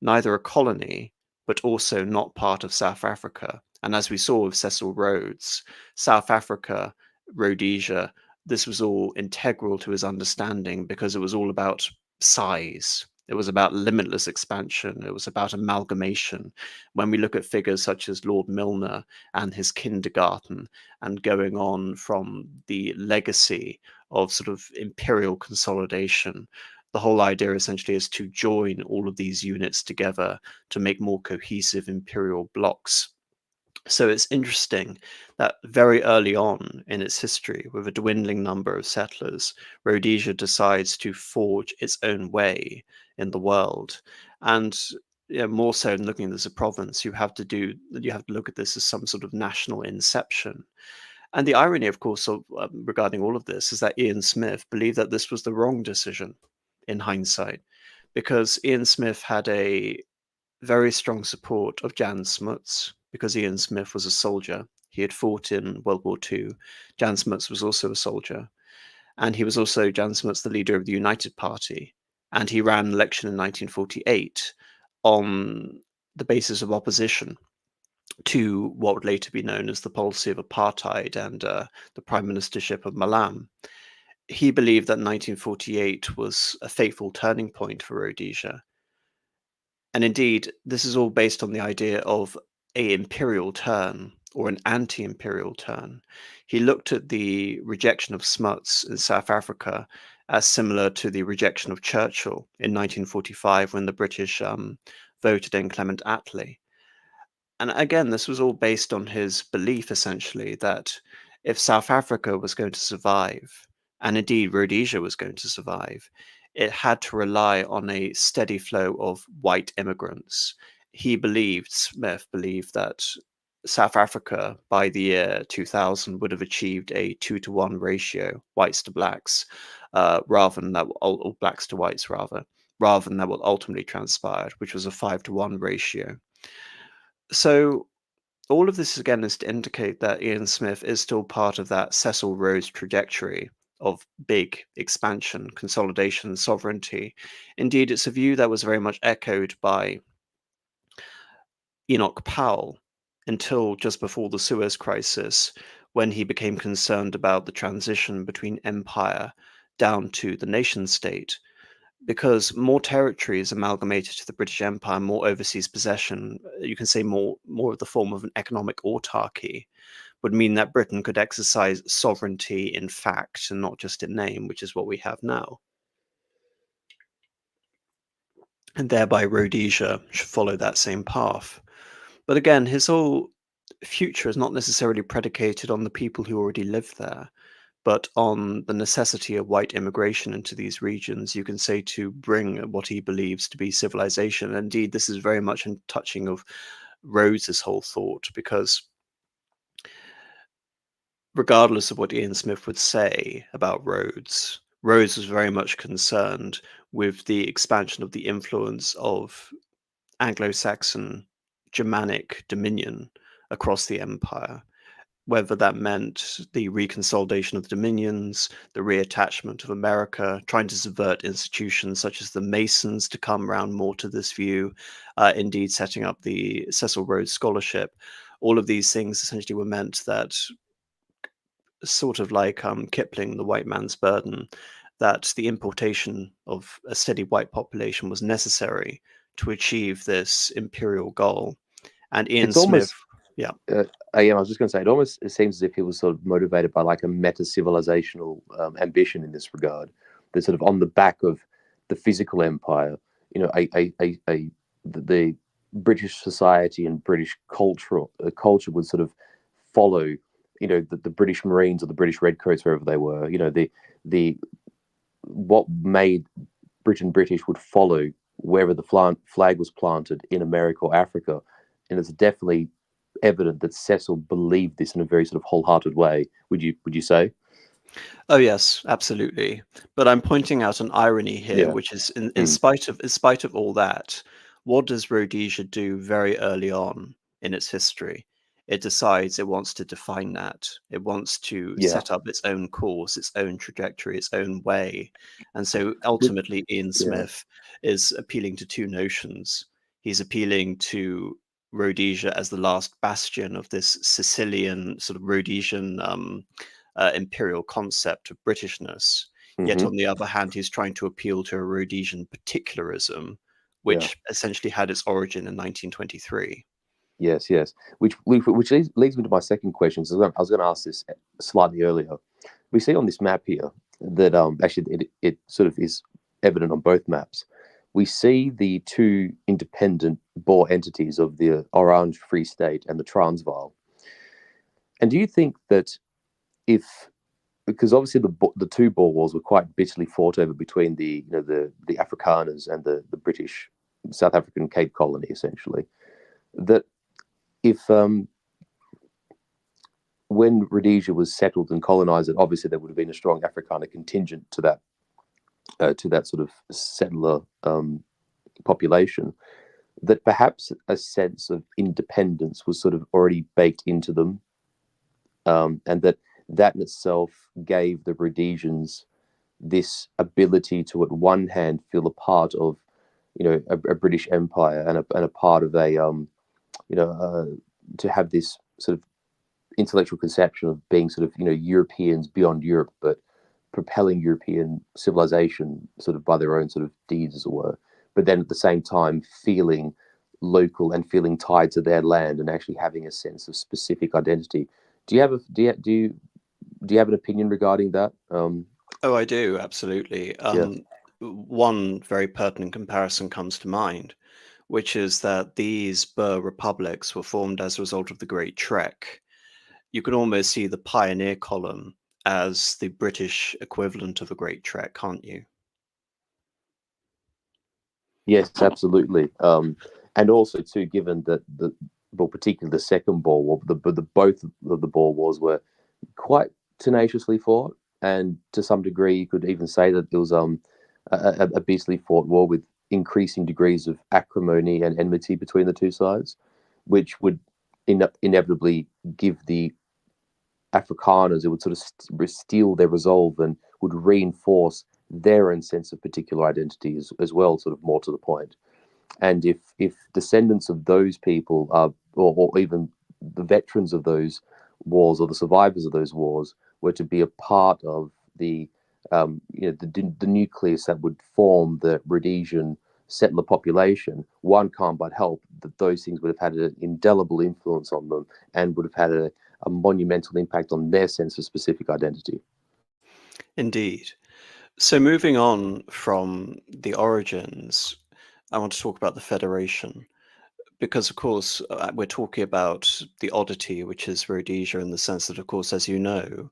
Neither a colony, but also not part of South Africa. And as we saw with Cecil Rhodes, South Africa, Rhodesia, this was all integral to his understanding because it was all about size. It was about limitless expansion. It was about amalgamation. When we look at figures such as Lord Milner and his kindergarten, and going on from the legacy of sort of imperial consolidation, the whole idea essentially is to join all of these units together to make more cohesive imperial blocks. So it's interesting that very early on in its history, with a dwindling number of settlers, Rhodesia decides to forge its own way in the world. And more so than looking at this as a province, you have to look at this as some sort of national inception. And the irony, of course, regarding all of this is that Ian Smith believed that this was the wrong decision in hindsight, because Ian Smith had a very strong support of Jan Smuts, because Ian Smith was a soldier. He had fought in World War II. Jan Smuts was also a soldier. And he was also, Jan Smuts, the leader of the United Party. And he ran an election in 1948 on the basis of opposition to what would later be known as the policy of apartheid and the prime ministership of Malam. He believed that 1948 was a fateful turning point for Rhodesia. And indeed, this is all based on the idea of an imperial turn or an anti-imperial turn. He looked at the rejection of Smuts in South Africa as similar to the rejection of Churchill in 1945 when the British voted in Clement Attlee. And again, this was all based on his belief, essentially, that if South Africa was going to survive, and indeed Rhodesia was going to survive, it had to rely on a steady flow of white immigrants. Smith believed that South Africa by the year 2000 would have achieved a 2-to-1 ratio, whites to blacks, rather than that, or blacks to whites, rather than that what ultimately transpired, which was a 5-to-1 ratio. So all of this again is to indicate that Ian Smith is still part of that Cecil Rhodes trajectory of big expansion, consolidation, sovereignty. Indeed, it's a view that was very much echoed by Enoch Powell until just before the Suez Crisis, when he became concerned about the transition between empire down to the nation state. Because more territories amalgamated to the British Empire, more overseas possession, you can say more of the form of an economic autarky, would mean that Britain could exercise sovereignty in fact and not just in name, which is what we have now. And thereby Rhodesia should follow that same path. But again, his whole future is not necessarily predicated on the people who already live there, but on the necessity of white immigration into these regions, you can say, to bring what he believes to be civilization. Indeed, this is very much in touching of Rhodes's whole thought, because regardless of what Ian Smith would say about Rhodes, Rhodes was very much concerned with the expansion of the influence of Anglo-Saxon Germanic dominion across the empire, whether that meant the reconsolidation of the dominions, the reattachment of America, trying to subvert institutions such as the Masons to come round more to this view, indeed setting up the Cecil Rhodes Scholarship, all of these things essentially were meant that, sort of like Kipling, The White Man's Burden, that the importation of a steady white population was necessary to achieve this imperial goal. And Ian It's Smith, almost yeah, I was just going to say, it seems as if he was sort of motivated by like a meta civilizational ambition in this regard. That sort of on the back of the physical empire, you know, the British society and British culture would sort of follow, you know, the British Marines or the British Redcoats wherever they were. You know, the what made Britain British would follow wherever the flag was planted in America or Africa, and it's definitely evident that Cecil believed this in a very sort of wholehearted way. Would you say? oh yes, absolutely. But I'm pointing out an irony here, Yeah. which is Mm. in spite of all that, what does Rhodesia do very early on in its history? It decides it wants to define that. It wants to Yeah. set up its own course, its own trajectory, its own way. And so With, ultimately, Ian yeah. Smith is appealing to two notions. He's appealing to Rhodesia as the last bastion of this Sicilian sort of Rhodesian imperial concept of Britishness. Yet Hmm. on the other hand, he's trying to appeal to a Rhodesian particularism, Yeah. which essentially had its origin in 1923. Yes. Yes. Which leads me to my second question. So I was going to ask this slightly earlier. We see on this map here that actually it sort of is evident on both maps. We see the two independent Boer entities of the Orange Free State and the Transvaal. And do you think that if, because obviously the two Boer wars were quite bitterly fought over between the Afrikaners and the British South African Cape Colony essentially, that if when Rhodesia was settled and colonized, that obviously there would have been a strong Afrikaner contingent to that sort of settler population, that perhaps a sense of independence was sort of already baked into them, and that in itself gave the Rhodesians this ability to, at one hand, feel a part of, a British Empire and a part of you know, to have this sort of intellectual conception of being sort of, Europeans beyond Europe, but propelling European civilization sort of by their own sort of deeds, as it were. But then at the same time, feeling local and feeling tied to their land and actually having a sense of specific identity. Do you have a do you have an opinion regarding that? Oh, I do, absolutely. Yeah. One very pertinent comparison comes to mind, which is that these Boer republics were formed as a result of the Great Trek. You can almost see the pioneer column as the British equivalent of a Great Trek, can't you? Yes, absolutely. And also too, given that well, particularly the second Boer War, the both of the Boer Wars were quite tenaciously fought, and to some degree, you could even say that there was a bitterly fought war with increasing degrees of acrimony and enmity between the two sides, which would inevitably give the Afrikaners, it would sort of steal their resolve and would reinforce their own sense of particular identity as well, sort of more to the point. And if descendants of those people are, or even the veterans of those wars or the survivors of those wars were to be a part of the nucleus that would form the Rhodesian settler population, one can't but help that those things would have had an indelible influence on them and would have had a monumental impact on their sense of specific identity. Indeed. So moving on from the origins, I want to talk about the Federation. Because, of course, we're talking about the oddity, which is Rhodesia, in the sense that, of course, as you know,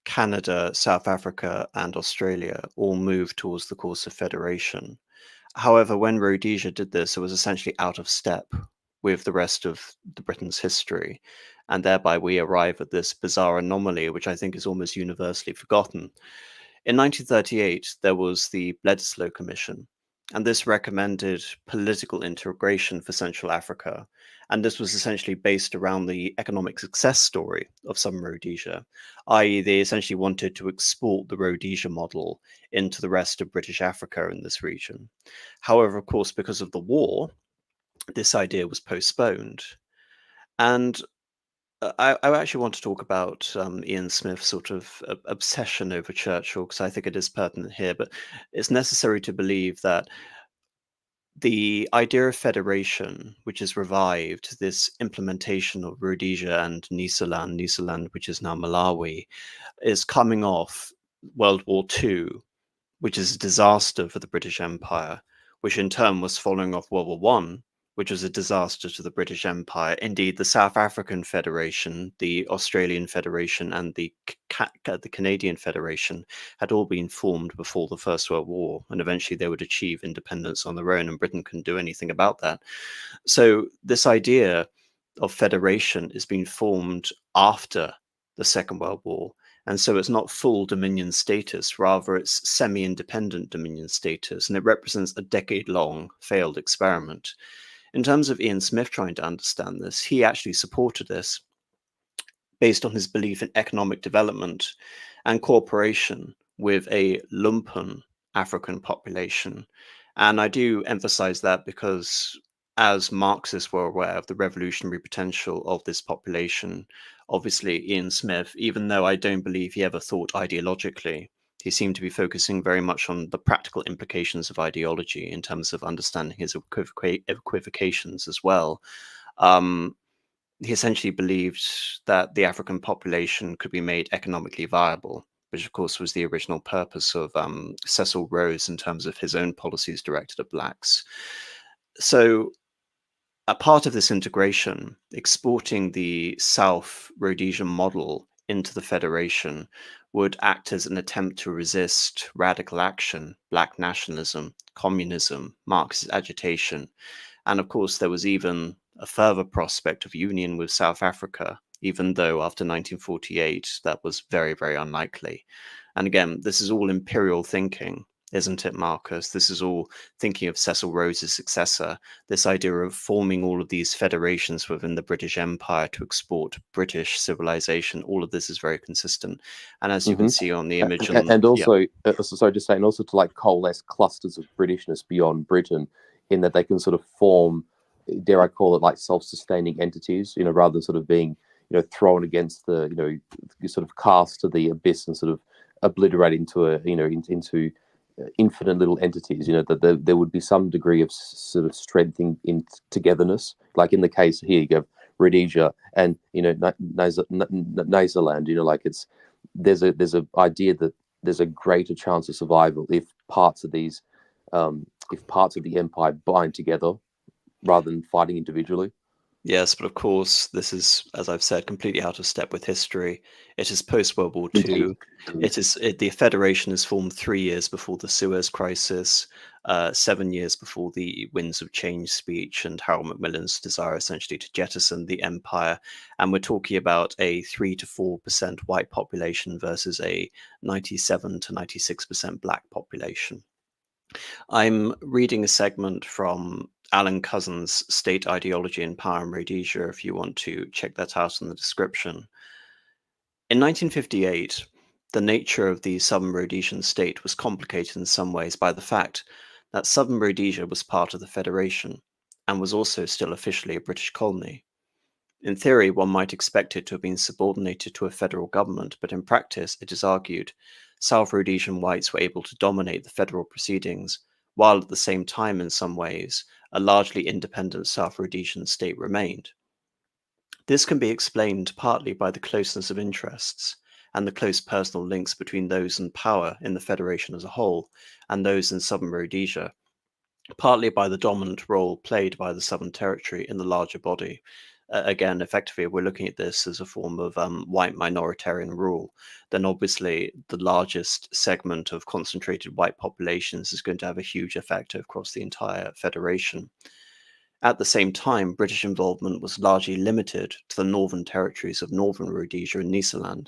Canada, South Africa, and Australia all moved towards the course of federation. However, when Rhodesia did this, it was essentially out of step with the rest of the Britain's history. And thereby we arrive at this bizarre anomaly, which I think is almost universally forgotten. In 1938, there was the Bledisloe Commission, and this recommended political integration for Central Africa. And this was essentially based around the economic success story of some Rhodesia, i.e., they essentially wanted to export the Rhodesia model into the rest of British Africa in this region. However, of course, because of the war, this idea was postponed. And I actually want to talk about Ian Smith's sort of obsession over Churchill, because I think it is pertinent here. But it's necessary to believe that the idea of federation, which is revived, this implementation of Rhodesia and Nyasaland, which is now Malawi, is coming off World War II, which is a disaster for the British Empire, which in turn was following off World War One, which was a disaster to the British Empire. Indeed, the South African Federation, the Australian Federation, and the Canadian Federation had all been formed before the First World War, and eventually they would achieve independence on their own, and Britain couldn't do anything about that. So this idea of federation is being formed after the Second World War. And so it's not full dominion status, rather it's semi-independent dominion status, and it represents a decade-long failed experiment. In terms of Ian Smith trying to understand this, he actually supported this based on his belief in economic development and cooperation with a lumpen African population. And I do emphasize that because, as Marxists were aware of the revolutionary potential of this population, obviously Ian Smith, even though I don't believe he ever thought ideologically, he seemed to be focusing very much on the practical implications of ideology in terms of understanding his equivocations as well. Um, he essentially believed that the African population could be made economically viable, which of course was the original purpose of Cecil Rhodes in terms of his own policies directed at blacks. So a part of this integration, exporting the South Rhodesian model into the Federation, would act as an attempt to resist radical action, black nationalism, communism, Marxist agitation. And of course, there was even a further prospect of union with South Africa, even though after 1948, that was very, very unlikely. And again, this is all imperial thinking, isn't it, Marcus? This is all thinking of Cecil Rhodes' successor, this idea of forming all of these federations within the British Empire to export British civilization. All of this is very consistent. And as you can see on the image on, and also, sorry, just saying, also to like coalesce clusters of Britishness beyond Britain, in that they can sort of form, dare I call it, like self-sustaining entities, rather than sort of being, thrown against the, sort of cast to the abyss and sort of obliterate into into infinite little entities. That there would be some degree of sort of strength in togetherness. Like in the case here, you have Rhodesia and Nyasaland. Like there's a idea that there's a greater chance of survival if parts of the empire bind together rather than fighting individually. Yes, but of course, this is, as I've said, completely out of step with history. It is post-World War II. The Federation is formed 3 years before the Suez Crisis, 7 years before the Winds of Change speech and Harold Macmillan's desire essentially to jettison the empire. And we're talking about a 3 to 4% white population versus a 97 to 96% black population. I'm reading a segment from Alan Cousins' State Ideology and Power in Rhodesia, if you want to check that out in the description. In 1958, the nature of the Southern Rhodesian state was complicated in some ways by the fact that Southern Rhodesia was part of the Federation and was also still officially a British colony. In theory, one might expect it to have been subordinated to a federal government, but in practice, it is argued, South Rhodesian whites were able to dominate the federal proceedings, while at the same time, in some ways, a largely independent South Rhodesian state remained. This can be explained partly by the closeness of interests and the close personal links between those in power in the Federation as a whole and those in Southern Rhodesia, partly by the dominant role played by the Southern Territory in the larger body. Again, effectively, we're looking at this as a form of white minoritarian rule, then obviously the largest segment of concentrated white populations is going to have a huge effect across the entire federation. At the same time, British involvement was largely limited to the northern territories of northern Rhodesia and Nyasaland.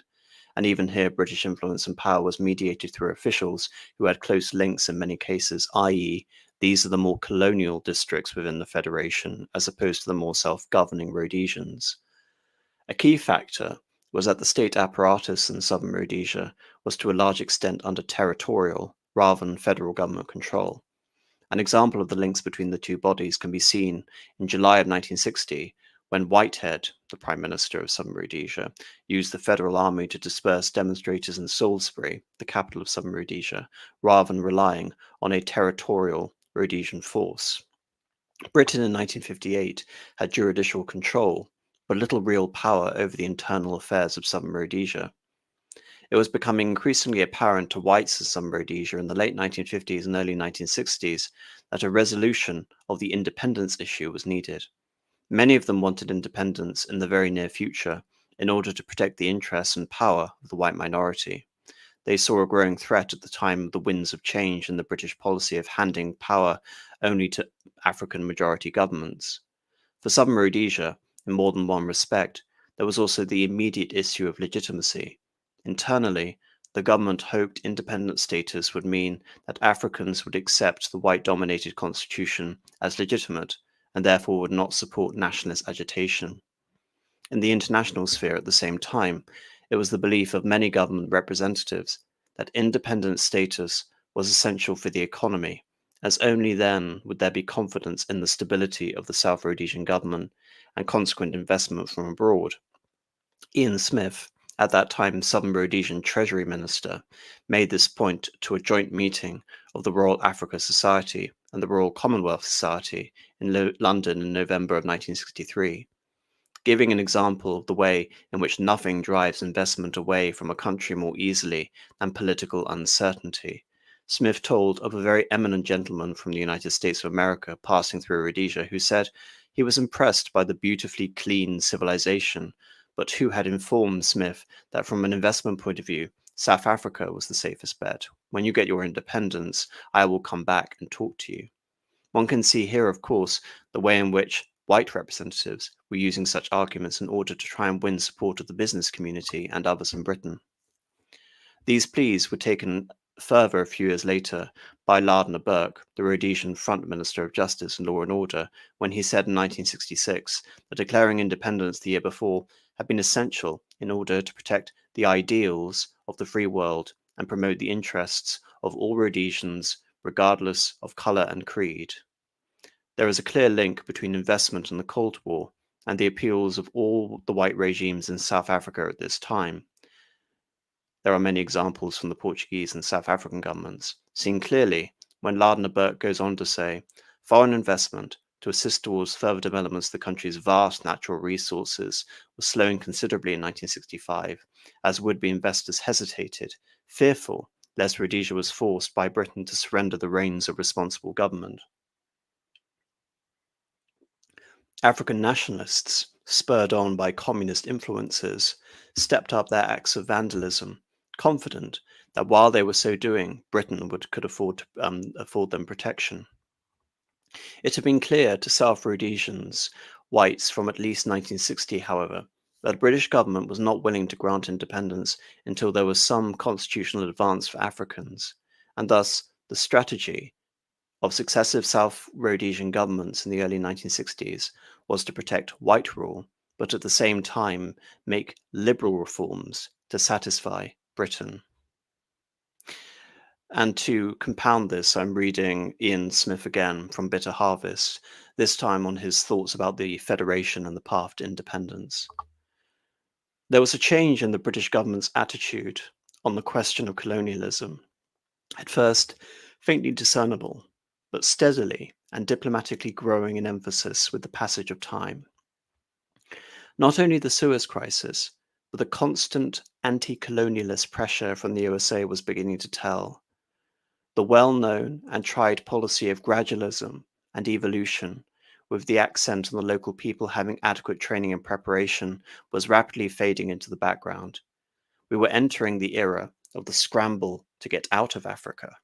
And even here, British influence and power was mediated through officials who had close links in many cases, i.e., these are the more colonial districts within the Federation, as opposed to the more self-governing Rhodesians. A key factor was that the state apparatus in southern Rhodesia was to a large extent under territorial rather than federal government control. An example of the links between the two bodies can be seen in July of 1960, when Whitehead, the Prime Minister of Southern Rhodesia, used the Federal Army to disperse demonstrators in Salisbury, the capital of Southern Rhodesia, rather than relying on a territorial Rhodesian force. Britain in 1958 had judicial control, but little real power over the internal affairs of Southern Rhodesia. It was becoming increasingly apparent to whites in Southern Rhodesia in the late 1950s and early 1960s that a resolution of the independence issue was needed. Many of them wanted independence in the very near future in order to protect the interests and power of the white minority. They saw a growing threat at the time of the winds of change in the British policy of handing power only to African majority governments. For Southern Rhodesia, in more than one respect, there was also the immediate issue of legitimacy. Internally, the government hoped independent status would mean that Africans would accept the white-dominated constitution as legitimate and therefore would not support nationalist agitation. In the international sphere at the same time, it was the belief of many government representatives that independent status was essential for the economy, as only then would there be confidence in the stability of the South Rhodesian government and consequent investment from abroad. Ian Smith, at that time Southern Rhodesian Treasury Minister, made this point to a joint meeting of the Royal Africa Society and the Royal Commonwealth Society in London in November of 1963. Giving an example of the way in which nothing drives investment away from a country more easily than political uncertainty, Smith told of a very eminent gentleman from the United States of America passing through Rhodesia who said he was impressed by the beautifully clean civilization, but who had informed Smith that from an investment point of view, South Africa was the safest bet. When you get your independence, I will come back and talk to you. One can see here, of course, the way in which white representatives were using such arguments in order to try and win support of the business community and others in Britain. These pleas were taken further a few years later by Lardner Burke, the Rhodesian Front Minister of Justice and Law and Order, when he said in 1966 that declaring independence the year before had been essential in order to protect the ideals of the free world and promote the interests of all Rhodesians, regardless of colour and creed. There is a clear link between investment in the Cold War and the appeals of all the white regimes in South Africa at this time. There are many examples from the Portuguese and South African governments, seen clearly when Lardner Burke goes on to say, foreign investment to assist towards further developments of the country's vast natural resources was slowing considerably in 1965, as would-be investors hesitated, fearful lest Rhodesia was forced by Britain to surrender the reins of responsible government. African nationalists, spurred on by communist influences, stepped up their acts of vandalism, confident that while they were so doing, Britain could afford them protection. It had been clear to South Rhodesians, whites from at least 1960, however, that the British government was not willing to grant independence until there was some constitutional advance for Africans, and thus the strategy of successive South Rhodesian governments in the early 1960s was to protect white rule, but at the same time make liberal reforms to satisfy Britain. And to compound this, I'm reading Ian Smith again from Bitter Harvest, this time on his thoughts about the Federation and the path to independence. There was a change in the British government's attitude on the question of colonialism, at first faintly discernible, but steadily and diplomatically growing in emphasis with the passage of time. Not only the Suez Crisis, but the constant anti-colonialist pressure from the USA was beginning to tell. The well-known and tried policy of gradualism and evolution, with the accent on the local people having adequate training and preparation, was rapidly fading into the background. We were entering the era of the scramble to get out of Africa.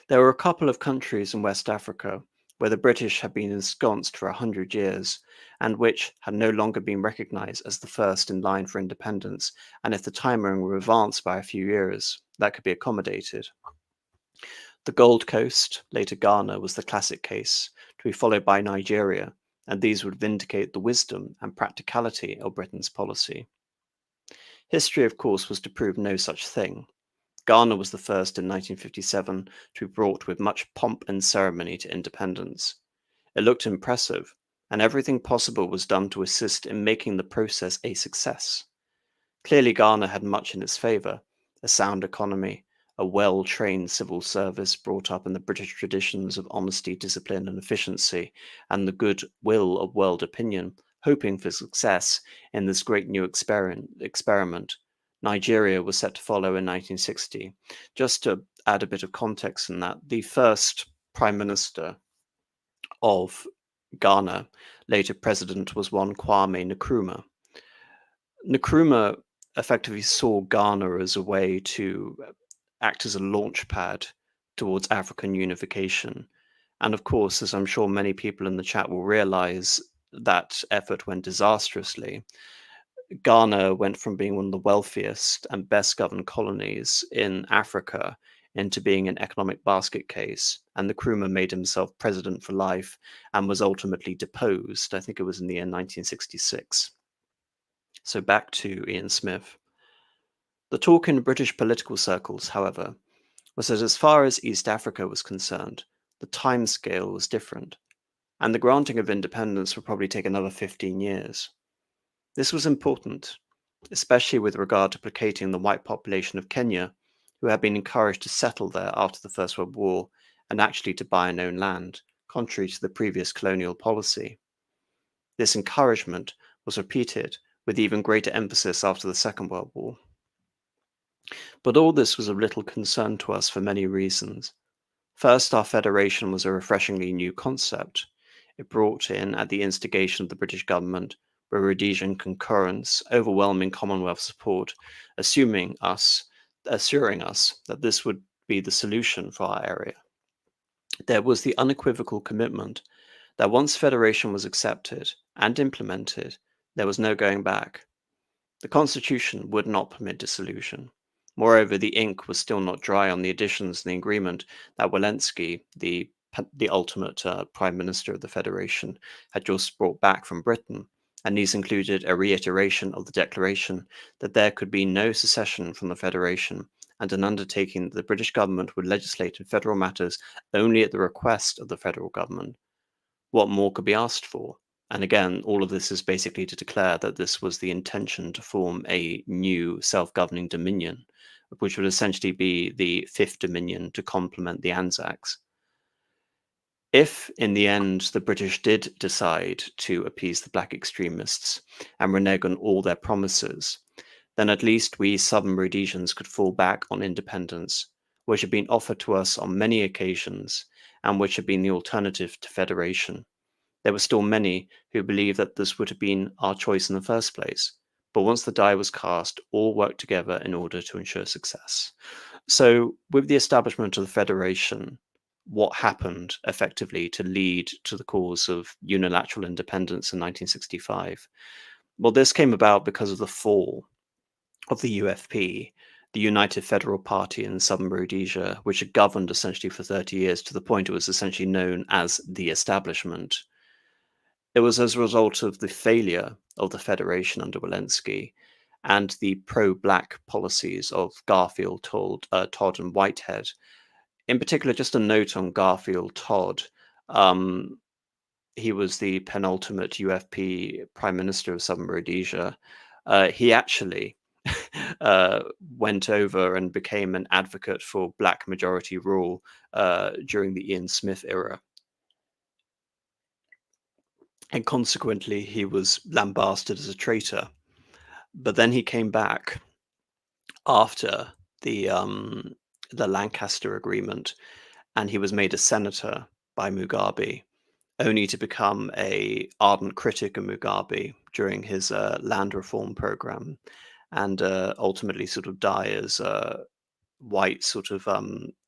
There were a couple of countries in West Africa where the British had been ensconced for 100 years, and which had no longer been recognized as the first in line for independence, and if the timing were advanced by a few years, that could be accommodated. The Gold Coast, later Ghana, was the classic case, to be followed by Nigeria, and these would vindicate the wisdom and practicality of Britain's policy. History, of course, was to prove no such thing. Ghana was the first in 1957 to be brought with much pomp and ceremony to independence. It looked impressive, and everything possible was done to assist in making the process a success. Clearly, Ghana had much in its favour: a sound economy, a well-trained civil service brought up in the British traditions of honesty, discipline, and efficiency, and the good will of world opinion, hoping for success in this great new experiment. Nigeria was set to follow in 1960. Just to add a bit of context in that, the first Prime Minister of Ghana, later President, was one Kwame Nkrumah. Nkrumah effectively saw Ghana as a way to act as a launch pad towards African unification. And of course, as I'm sure many people in the chat will realize, that effort went disastrously. Ghana went from being one of the wealthiest and best governed colonies in Africa into being an economic basket case. And Nkrumah made himself president for life and was ultimately deposed. I think it was in the year 1966. So back to Ian Smith. The talk in British political circles, however, was that as far as East Africa was concerned, the timescale was different, and the granting of independence would probably take another 15 years. This was important, especially with regard to placating the white population of Kenya, who had been encouraged to settle there after the First World War and actually to buy and own land, contrary to the previous colonial policy. This encouragement was repeated with even greater emphasis after the Second World War. But all this was of little concern to us for many reasons. First, our federation was a refreshingly new concept. It brought in, at the instigation of the British government, Rhodesian concurrence, overwhelming Commonwealth support, assuring us that this would be the solution for our area. There was the unequivocal commitment that once federation was accepted and implemented, there was no going back. The Constitution would not permit dissolution. Moreover, the ink was still not dry on the additions in the agreement that Walensky, the ultimate Prime Minister of the Federation, had just brought back from Britain, and these included a reiteration of the declaration that there could be no secession from the Federation, and an undertaking that the British government would legislate in federal matters only at the request of the federal government. What more could be asked for? And again, all of this is basically to declare that this was the intention to form a new self-governing dominion, which would essentially be the fifth dominion to complement the Anzacs. If, in the end, the British did decide to appease the black extremists and renege on all their promises, then at least we Southern Rhodesians could fall back on independence, which had been offered to us on many occasions and which had been the alternative to federation. There were still many who believed that this would have been our choice in the first place, but once the die was cast, all worked together in order to ensure success. So, with the establishment of the Federation, what happened effectively to lead to the cause of unilateral independence in 1965? Well, this came about because of the fall of the UFP, the United Federal Party in Southern Rhodesia, which had governed essentially for 30 years to the point it was essentially known as the establishment. It was as a result of the failure of the Federation under Walensky and the pro-black policies of Garfield, Todd, and Whitehead. In particular, just a note on Garfield Todd. He was the penultimate UFP Prime Minister of Southern Rhodesia. He actually went over and became an advocate for black majority rule during the Ian Smith era. And consequently, he was lambasted as a traitor. But then he came back after the Lancaster agreement, and he was made a senator by Mugabe, only to become a ardent critic of Mugabe during his land reform program, and ultimately sort of die as white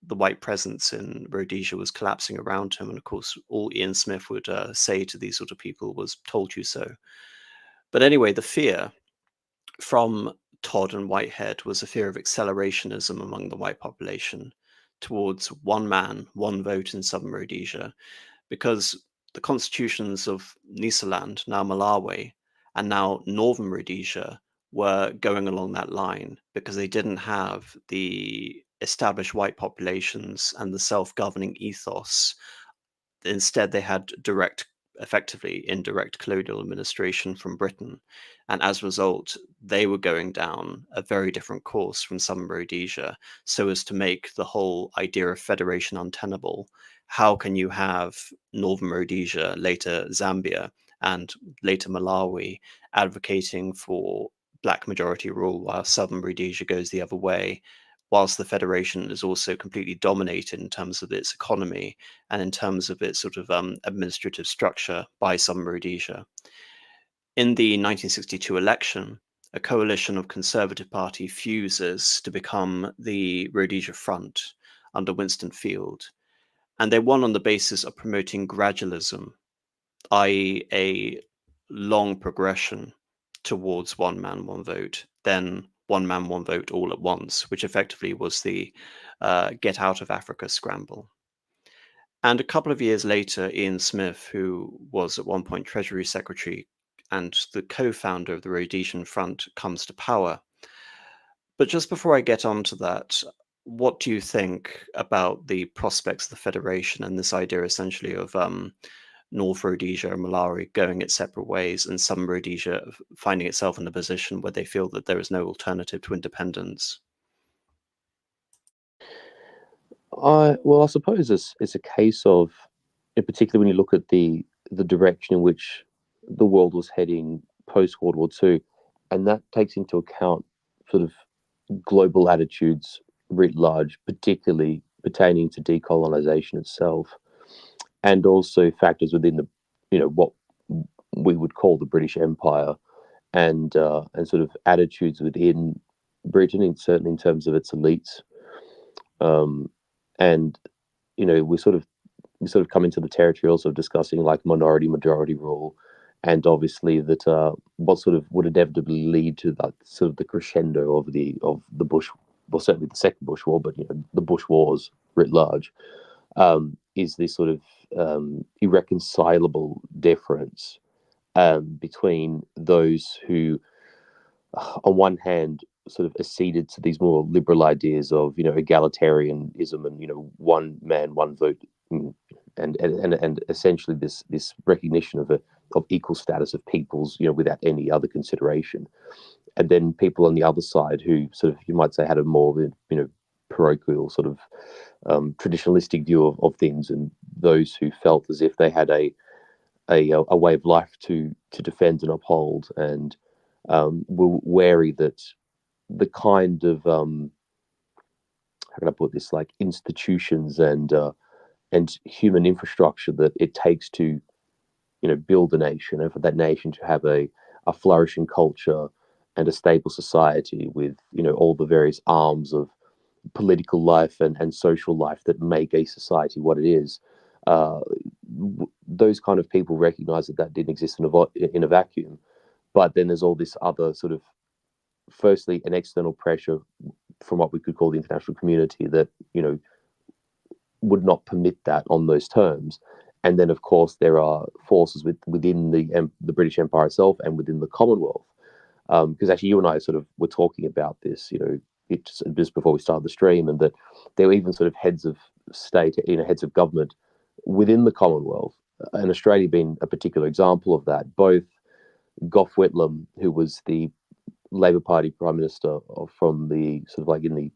the white presence in Rhodesia was collapsing around him. And of course, all Ian Smith would say to these sort of people was "told you so." But anyway, the fear from Todd and Whitehead was a fear of accelerationism among the white population towards one man, one vote in Southern Rhodesia, because the constitutions of Nyasaland, now Malawi, and now Northern Rhodesia were going along that line because they didn't have the established white populations and the self-governing ethos. Instead, they had direct effectively indirect colonial administration from Britain. And as a result, they were going down a very different course from Southern Rhodesia, so as to make the whole idea of federation untenable. How can you have Northern Rhodesia, later Zambia, and later Malawi advocating for black majority rule while Southern Rhodesia goes the other way, whilst the Federation is also completely dominated in terms of its economy and in terms of its sort of administrative structure by Southern Rhodesia. In the 1962 election, a coalition of Conservative Party fuses to become the Rhodesia Front under Winston Field, and they won on the basis of promoting gradualism, i.e., a long progression towards one man, one vote, then one man, one vote all at once, which effectively was the get out of Africa scramble. And a couple of years later, Ian Smith, who was at one point Treasury Secretary and the co-founder of the Rhodesian Front, comes to power. But just before I get on to that, what do you think about the prospects of the Federation and this idea essentially of North Rhodesia and Malawi going its separate ways, and Southern Rhodesia finding itself in a position where they feel that there is no alternative to independence? Well, I suppose it's a case of, in particular, when you look at the direction in which the world was heading post World War II, and that takes into account sort of global attitudes writ large, particularly pertaining to decolonization itself, and also factors within the, what we would call the British Empire, and sort of attitudes within Britain, certainly in terms of its elites, and we sort of come into the territory also of discussing like minority majority rule, and obviously that what sort of would inevitably lead to that sort of the crescendo of the Bush, well, certainly the Second Bush War, but the Bush Wars writ large, is this sort of irreconcilable difference between those who, on one hand, sort of acceded to these more liberal ideas of egalitarianism and one man one vote, and essentially this recognition of equal status of peoples without any other consideration, and then people on the other side who sort of, you might say, had a more parochial sort of traditionalistic view of things, and those who felt as if they had a way of life to defend and uphold, and were wary that the kind of how can I put this, like institutions and human infrastructure that it takes to build a nation, and for that nation to have a flourishing culture and a stable society with all the various arms of political life and social life that make a society what it is. Uh, those kind of people recognize that didn't exist in a vacuum. But then there's all this other sort of, firstly, an external pressure from what we could call the international community that would not permit that on those terms. And then, of course, there are forces within the British Empire itself and within the Commonwealth. Because actually, you and I sort of were talking about this, just before we started the stream, and that there were even sort of heads of state, heads of government within the Commonwealth, and Australia being a particular example of that. Both Gough Whitlam, who was the Labor Party Prime Minister from the sort of like in the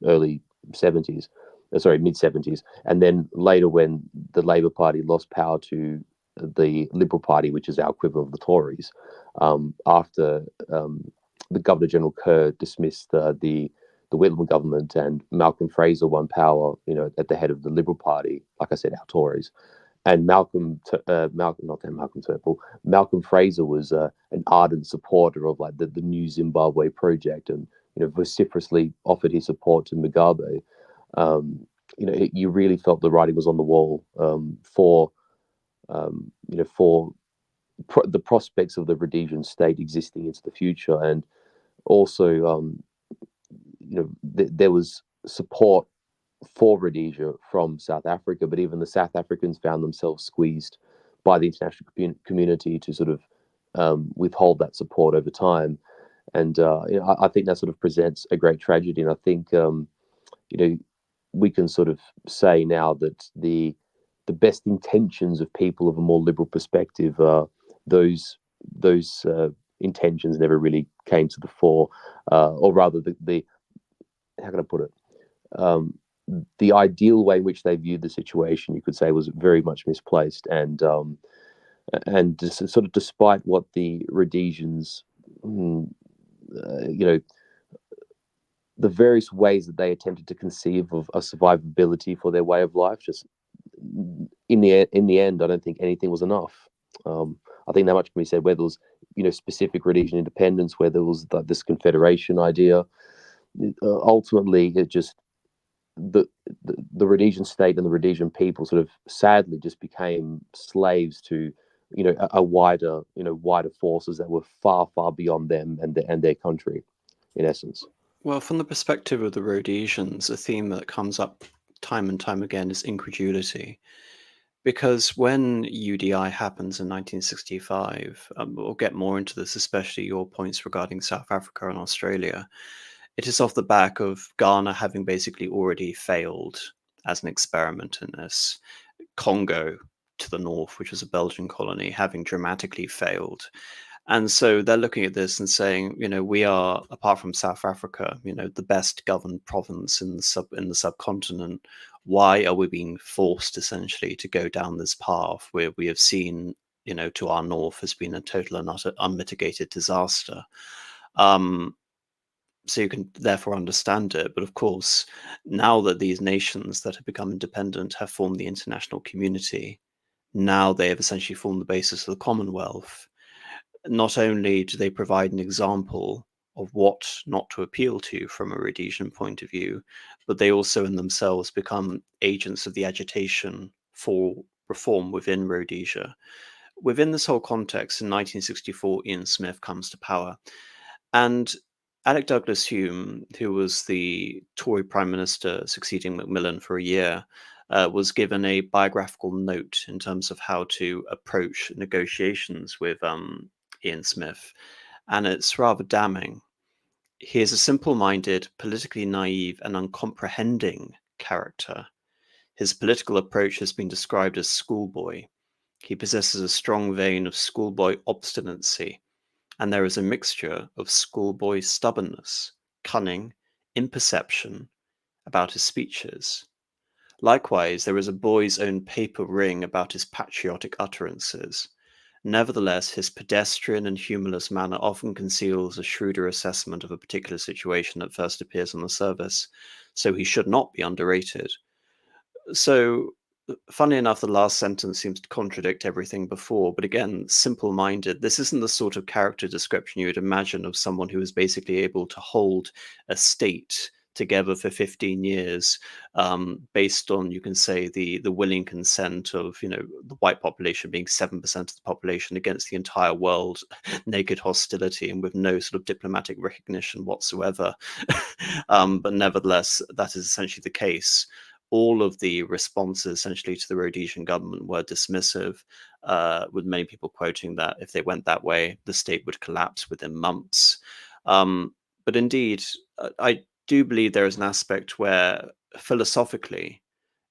early 70s, mid 70s, and then later when the Labor Party lost power to the Liberal Party, which is our equivalent of the Tories, after the Governor General Kerr dismissed the Whitlam government, and Malcolm Fraser won power, at the head of the Liberal Party, like I said, our Tories. And Malcolm Turnbull, Malcolm Fraser was an ardent supporter of like the new Zimbabwe project, and vociferously offered his support to Mugabe. You really felt the writing was on the wall for the prospects of the Rhodesian state existing into the future, and also there was support for Rhodesia from South Africa, but even the South Africans found themselves squeezed by the international community to sort of withhold that support over time. And I think that sort of presents a great tragedy. And I think we can sort of say now that the the best intentions of people of a more liberal perspective, those intentions never really came to the fore, or rather, the how can I put it? The ideal way in which they viewed the situation, you could say, was very much misplaced, and sort of despite what the Rhodesians, the various ways that they attempted to conceive of a survivability for their way of life, just in the end, I don't think anything was enough. I think that much can be said. Where there was, specific Rhodesian independence, where there was this confederation idea, ultimately, it just the Rhodesian state and the Rhodesian people sort of sadly just became slaves to, a wider forces that were far, far beyond them and their country, in essence. Well, from the perspective of the Rhodesians, a theme that comes up time and time again is incredulity. Because when UDI happens in 1965, we'll get more into this, especially your points regarding South Africa and Australia. It is off the back of Ghana having basically already failed as an experiment in this. Congo to the north, which was a Belgian colony, having dramatically failed. And so they're looking at this and saying, we are, apart from South Africa, the best governed province in the subcontinent. Why are we being forced essentially to go down this path where we have seen, to our north has been a total and utter unmitigated disaster? So you can therefore understand it. But of course, now that these nations that have become independent have formed the international community, now they have essentially formed the basis of the Commonwealth. Not only do they provide an example of what not to appeal to from a Rhodesian point of view, but they also in themselves become agents of the agitation for reform within Rhodesia. Within this whole context, in 1964, Ian Smith comes to power. And Alec Douglas Hume, who was the Tory Prime Minister succeeding Macmillan for a year, was given a biographical note in terms of how to approach negotiations with Ian Smith, and it's rather damning. He is a simple-minded, politically naive, and uncomprehending character. His political approach has been described as schoolboy. He possesses a strong vein of schoolboy obstinacy, and there is a mixture of schoolboy stubbornness, cunning, imperception about his speeches. Likewise, there is a boy's own paper ring about his patriotic utterances. Nevertheless, his pedestrian and humorless manner often conceals a shrewder assessment of a particular situation that first appears on the surface, so he should not be underrated. So, funny enough, the last sentence seems to contradict everything before, but again, simple-minded. This isn't the sort of character description you would imagine of someone who is basically able to hold a state together for 15 years, based on, you can say, the willing consent of, the white population being 7% of the population against the entire world, naked hostility and with no sort of diplomatic recognition whatsoever. But nevertheless, that is essentially the case. All of the responses essentially to the Rhodesian government were dismissive, with many people quoting that if they went that way, the state would collapse within months. But indeed, I do believe there is an aspect where philosophically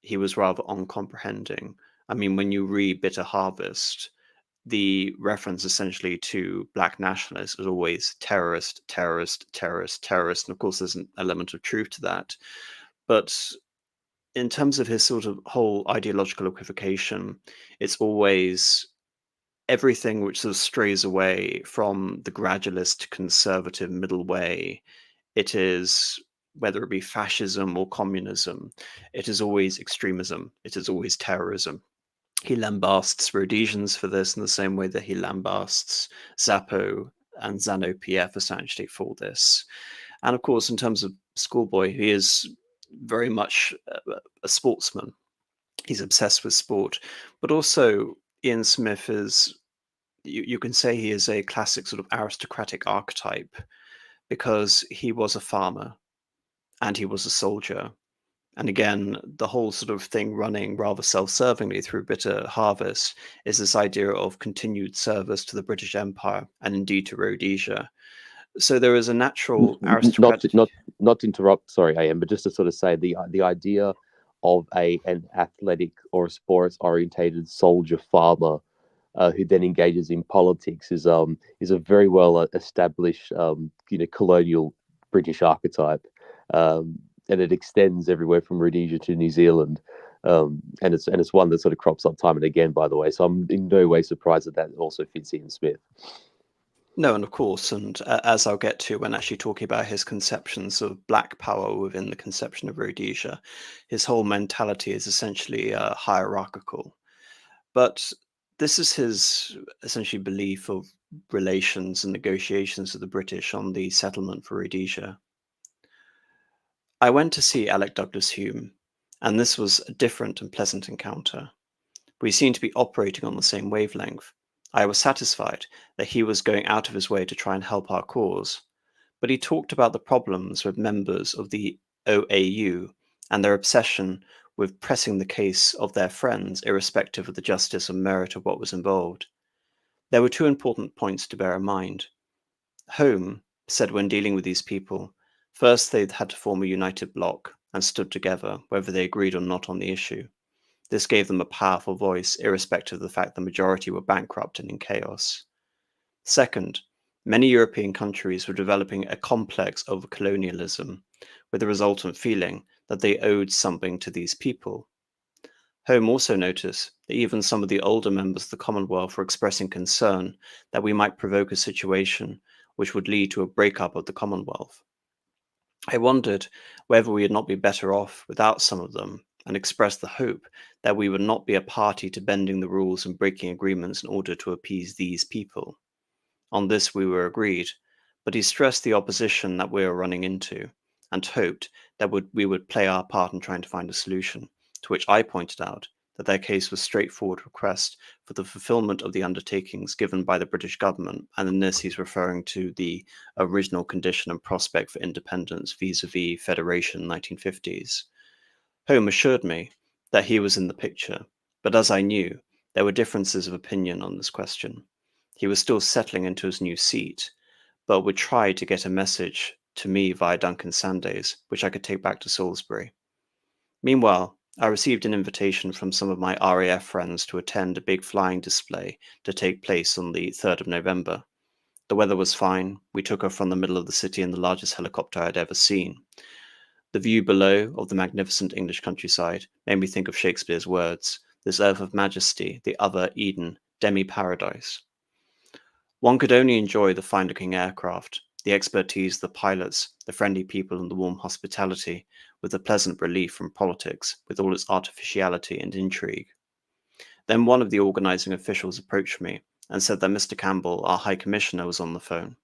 he was rather uncomprehending. I mean, when you read Bitter Harvest, the reference essentially to black nationalists is always terrorist, terrorist, terrorist, terrorist. And of course, there's an element of truth to that. But in terms of his sort of whole ideological equivocation, it's always everything which sort of strays away from the gradualist conservative middle way. It is, whether it be fascism or communism, it is always extremism, it is always terrorism. He lambasts Rhodesians for this in the same way that he lambasts Zappo and ZANU-PF essentially for this. And of course, in terms of schoolboy, he is very much a sportsman. He's obsessed with sport, but also Ian Smith is, you can say he is a classic sort of aristocratic archetype because he was a farmer and he was a soldier. And again, the whole sort of thing running rather self-servingly through Bitter Harvest is this idea of continued service to the British Empire and indeed to Rhodesia. So there is a natural aristocratic. Not to interrupt, sorry, AM, but just to sort of say the idea of an athletic or a sports orientated soldier farmer who then engages in politics is a very well established colonial British archetype, and it extends everywhere from Rhodesia to New Zealand, and it's one that sort of crops up time and again. By the way, so I'm in no way surprised that also fits Ian Smith. No, and of course, and as I'll get to when actually talking about his conceptions of black power within the conception of Rhodesia, his whole mentality is essentially hierarchical. But this is his essentially belief of relations and negotiations of the British on the settlement for Rhodesia. I went to see Alec Douglas Hume, and this was a different and pleasant encounter. We seemed to be operating on the same wavelength. I was satisfied that he was going out of his way to try and help our cause, but he talked about the problems with members of the OAU and their obsession with pressing the case of their friends, irrespective of the justice and merit of what was involved. There were two important points to bear in mind. Home said when dealing with these people, first they'd had to form a united bloc and stood together, whether they agreed or not on the issue. This gave them a powerful voice, irrespective of the fact the majority were bankrupt and in chaos. Second, many European countries were developing a complex over colonialism, with the resultant feeling that they owed something to these people. Home also noticed that even some of the older members of the Commonwealth were expressing concern that we might provoke a situation which would lead to a breakup of the Commonwealth. I wondered whether we would not be better off without some of them, and expressed the hope that we would not be a party to bending the rules and breaking agreements in order to appease these people. On this we were agreed, but he stressed the opposition that we were running into, and hoped that we would play our part in trying to find a solution, to which I pointed out that their case was a straightforward request for the fulfillment of the undertakings given by the British government, and in this he's referring to the original condition and prospect for independence vis-a-vis Federation 1950s. Home assured me that he was in the picture, but as I knew, there were differences of opinion on this question. He was still settling into his new seat, but would try to get a message to me via Duncan Sandys, which I could take back to Salisbury. Meanwhile, I received an invitation from some of my RAF friends to attend a big flying display to take place on the 3rd of November. The weather was fine. We took off from the middle of the city in the largest helicopter I had ever seen. The view below of the magnificent English countryside made me think of Shakespeare's words, this earth of majesty, the other Eden, demi-paradise. One could only enjoy the fine-looking aircraft, the expertise of the pilots, the friendly people and the warm hospitality, with the pleasant relief from politics, with all its artificiality and intrigue. Then one of the organizing officials approached me and said that Mr. Campbell, our High Commissioner, was on the phone.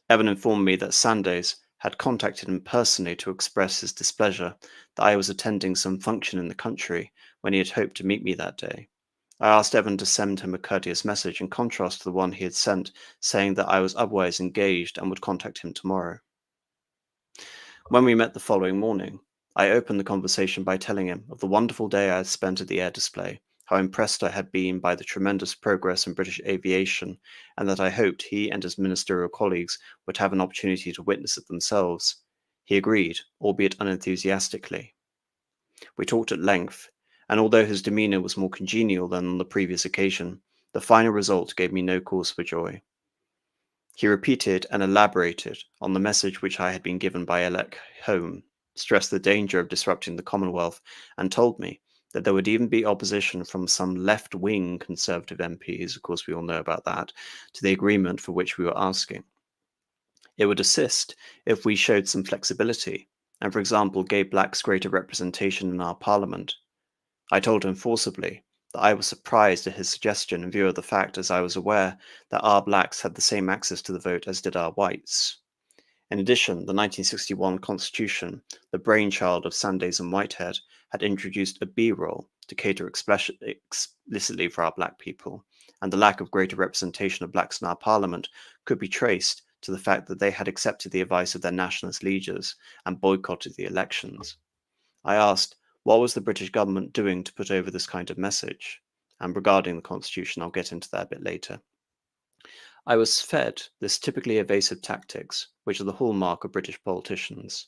Evan informed me that Sandys had contacted him personally to express his displeasure that I was attending some function in the country when he had hoped to meet me that day. I asked Evan to send him a courteous message in contrast to the one he had sent, saying that I was otherwise engaged and would contact him tomorrow. When we met the following morning, I opened the conversation by telling him of the wonderful day I had spent at the air display, how impressed I had been by the tremendous progress in British aviation, and that I hoped he and his ministerial colleagues would have an opportunity to witness it themselves. He agreed, albeit unenthusiastically. We talked at length, and although his demeanour was more congenial than on the previous occasion, the final result gave me no cause for joy. He repeated and elaborated on the message which I had been given by Alec Home, stressed the danger of disrupting the Commonwealth, and told me that there would even be opposition from some left-wing Conservative MPs, of course we all know about that, to the agreement for which we were asking. It would assist if we showed some flexibility, and for example gave blacks greater representation in our parliament. I told him forcibly that I was surprised at his suggestion in view of the fact, as I was aware, that our blacks had the same access to the vote as did our whites. In addition, the 1961 Constitution, the brainchild of Sandys and Whitehead, had introduced a B roll to cater explicitly for our black people, and the lack of greater representation of blacks in our parliament could be traced to the fact that they had accepted the advice of their nationalist leaders and boycotted the elections. I asked, what was the British government doing to put over this kind of message? And regarding the Constitution, I'll get into that a bit later. I was fed this typically evasive tactics, which are the hallmark of British politicians.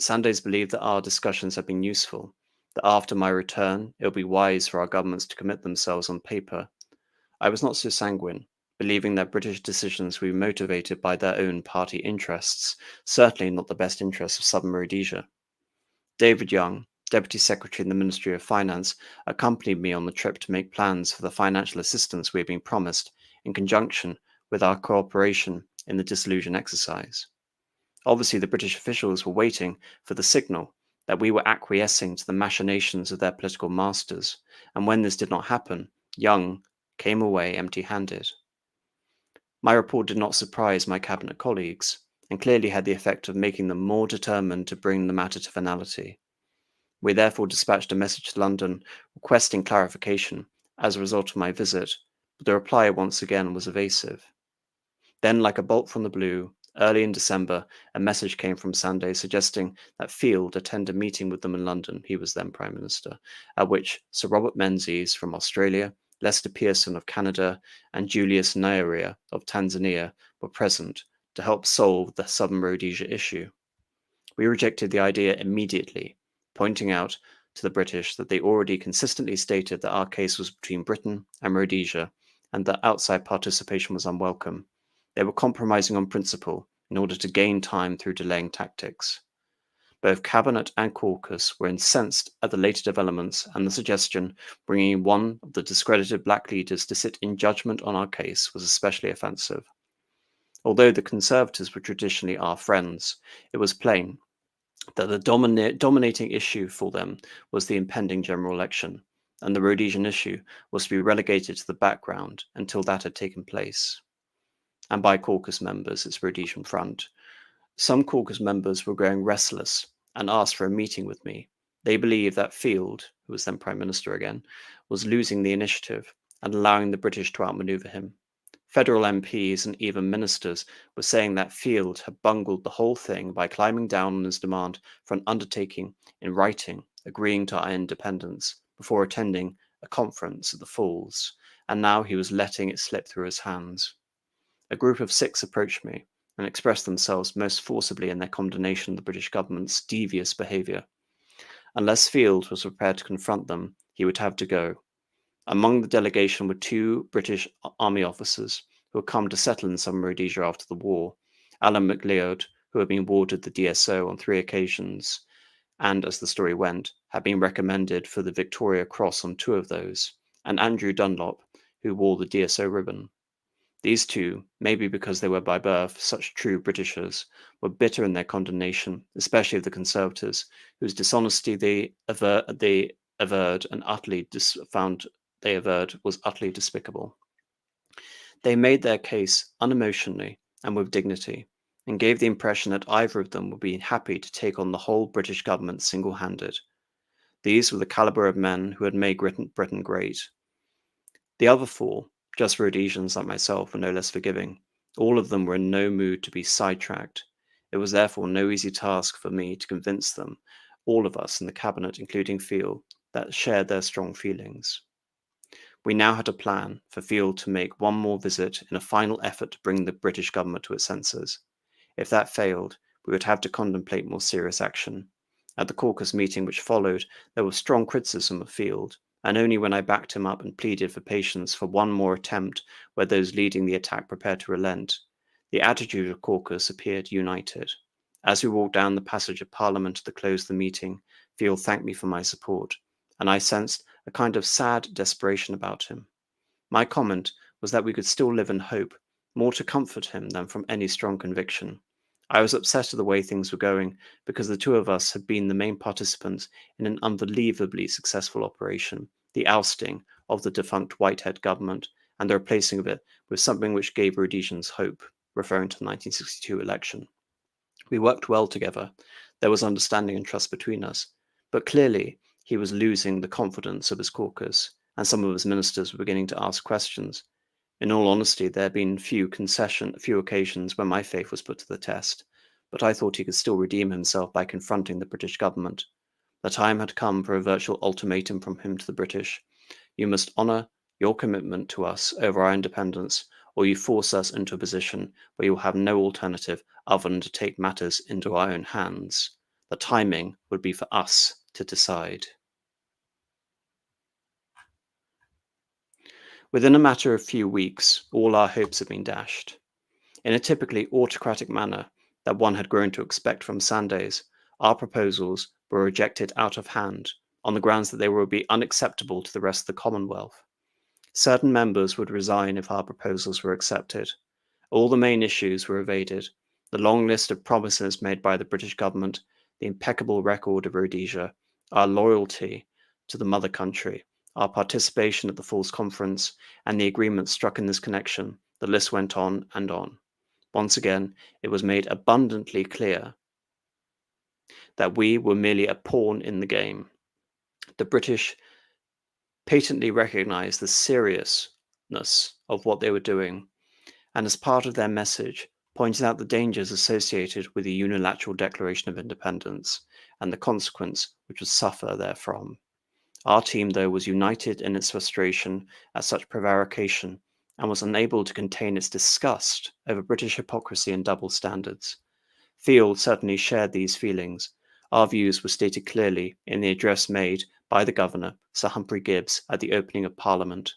Sandays believed that our discussions had been useful, that after my return it would be wise for our governments to commit themselves on paper. I was not so sanguine, believing that British decisions would be motivated by their own party interests, certainly not the best interests of Southern Rhodesia. David Young, Deputy Secretary in the Ministry of Finance, accompanied me on the trip to make plans for the financial assistance we had been promised in conjunction with our cooperation in the dissolution exercise. Obviously, the British officials were waiting for the signal that we were acquiescing to the machinations of their political masters, and when this did not happen, Young came away empty-handed. My report did not surprise my cabinet colleagues, and clearly had the effect of making them more determined to bring the matter to finality. We therefore dispatched a message to London requesting clarification as a result of my visit, but the reply once again was evasive. Then, like a bolt from the blue, early in December, a message came from Sanday suggesting that Field attend a meeting with them in London, he was then Prime Minister, at which Sir Robert Menzies from Australia, Lester Pearson of Canada, and Julius Nyerere of Tanzania were present to help solve the Southern Rhodesia issue. We rejected the idea immediately, pointing out to the British that they already consistently stated that our case was between Britain and Rhodesia, and that outside participation was unwelcome. They were compromising on principle in order to gain time through delaying tactics. Both Cabinet and Caucus were incensed at the later developments, and the suggestion bringing one of the discredited black leaders to sit in judgment on our case was especially offensive. Although the Conservatives were traditionally our friends, it was plain that the dominating issue for them was the impending general election, and the Rhodesian issue was to be relegated to the background until that had taken place. And by caucus members, its Rhodesian front. Some caucus members were growing restless and asked for a meeting with me. They believed that Field, who was then Prime Minister again, was losing the initiative and allowing the British to outmaneuver him. Federal MPs and even ministers were saying that Field had bungled the whole thing by climbing down on his demand for an undertaking in writing, agreeing to our independence, before attending a conference at the Falls, and now he was letting it slip through his hands. A group of 6 approached me and expressed themselves most forcibly in their condemnation of the British government's devious behaviour. Unless Field was prepared to confront them, he would have to go. Among the delegation were 2 British army officers who had come to settle in Southern Rhodesia after the war, Alan MacLeod, who had been awarded the DSO on 3 occasions, and, as the story went, had been recommended for the Victoria Cross on 2 of those, and Andrew Dunlop, who wore the DSO ribbon. These 2, maybe because they were by birth such true Britishers, were bitter in their condemnation, especially of the Conservatives, whose dishonesty they averred was utterly despicable. They made their case unemotionally and with dignity, and gave the impression that either of them would be happy to take on the whole British government single-handed. These were the calibre of men who had made Britain great. The other 4, just Rhodesians like myself, were no less forgiving. All of them were in no mood to be sidetracked. It was therefore no easy task for me to convince them, all of us in the cabinet, including Field, that shared their strong feelings. We now had a plan for Field to make one more visit in a final effort to bring the British government to its senses. If that failed, we would have to contemplate more serious action. At the caucus meeting which followed, there was strong criticism of Field, and only when I backed him up and pleaded for patience for one more attempt were those leading the attack prepared to relent. The attitude of caucus appeared united. As we walked down the passage of Parliament to the close of the meeting, Field thanked me for my support, and I sensed a kind of sad desperation about him. My comment was that we could still live in hope, more to comfort him than from any strong conviction. I was upset at the way things were going, because the 2 of us had been the main participants in an unbelievably successful operation, the ousting of the defunct Whitehead government and the replacing of it with something which gave Rhodesians hope, referring to the 1962 election. We worked well together. There was understanding and trust between us. But clearly, he was losing the confidence of his caucus, and some of his ministers were beginning to ask questions. In all honesty, there had been few occasions when my faith was put to the test, but I thought he could still redeem himself by confronting the British government. The time had come for a virtual ultimatum from him to the British. You must honour your commitment to us over our independence, or you force us into a position where you will have no alternative other than to take matters into our own hands. The timing would be for us to decide. Within a matter of few weeks, all our hopes had been dashed. In a typically autocratic manner that one had grown to expect from Sandays, our proposals were rejected out of hand on the grounds that they would be unacceptable to the rest of the Commonwealth. Certain members would resign if our proposals were accepted. All the main issues were evaded. The long list of promises made by the British government, the impeccable record of Rhodesia, our loyalty to the mother country, our participation at the Falls Conference, and the agreements struck in this connection, the list went on and on. Once again, it was made abundantly clear that we were merely a pawn in the game. The British patently recognized the seriousness of what they were doing, and as part of their message, pointed out the dangers associated with the unilateral Declaration of Independence and the consequence which would suffer therefrom. Our team, though, was united in its frustration at such prevarication and was unable to contain its disgust over British hypocrisy and double standards. Field certainly shared these feelings. Our views were stated clearly in the address made by the Governor, Sir Humphrey Gibbs, at the opening of Parliament.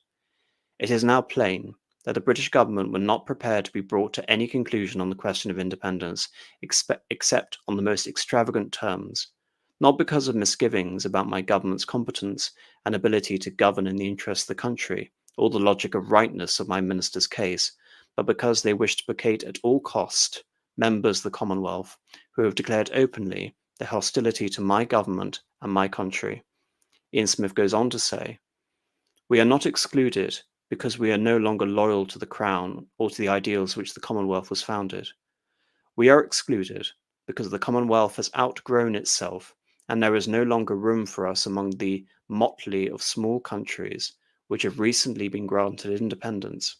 It is now plain that the British government were not prepared to be brought to any conclusion on the question of independence, except on the most extravagant terms, not because of misgivings about my government's competence and ability to govern in the interests of the country, or the logic of rightness of my minister's case, but because they wished to placate at all cost members of the Commonwealth who have declared openly their hostility to my government and my country. Ian Smith goes on to say, "We are not excluded because we are no longer loyal to the Crown or to the ideals which the Commonwealth was founded. We are excluded because the Commonwealth has outgrown itself and there is no longer room for us among the motley of small countries which have recently been granted independence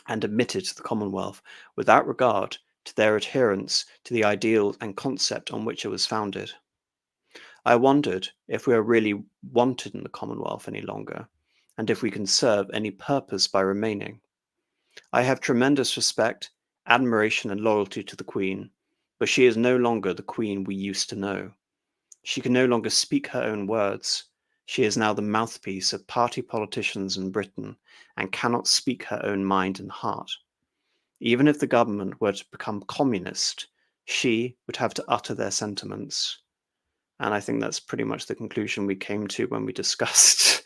and admitted to the Commonwealth without regard to their adherence to the ideals and concept on which it was founded. I wondered if we are really wanted in the Commonwealth any longer, and if we can serve any purpose by remaining. I have tremendous respect, admiration, and loyalty to the Queen, but she is no longer the Queen we used to know. She can no longer speak her own words. She is now the mouthpiece of party politicians in Britain and cannot speak her own mind and heart. Even if the government were to become communist, she would have to utter their sentiments." And I think that's pretty much the conclusion we came to when we discussed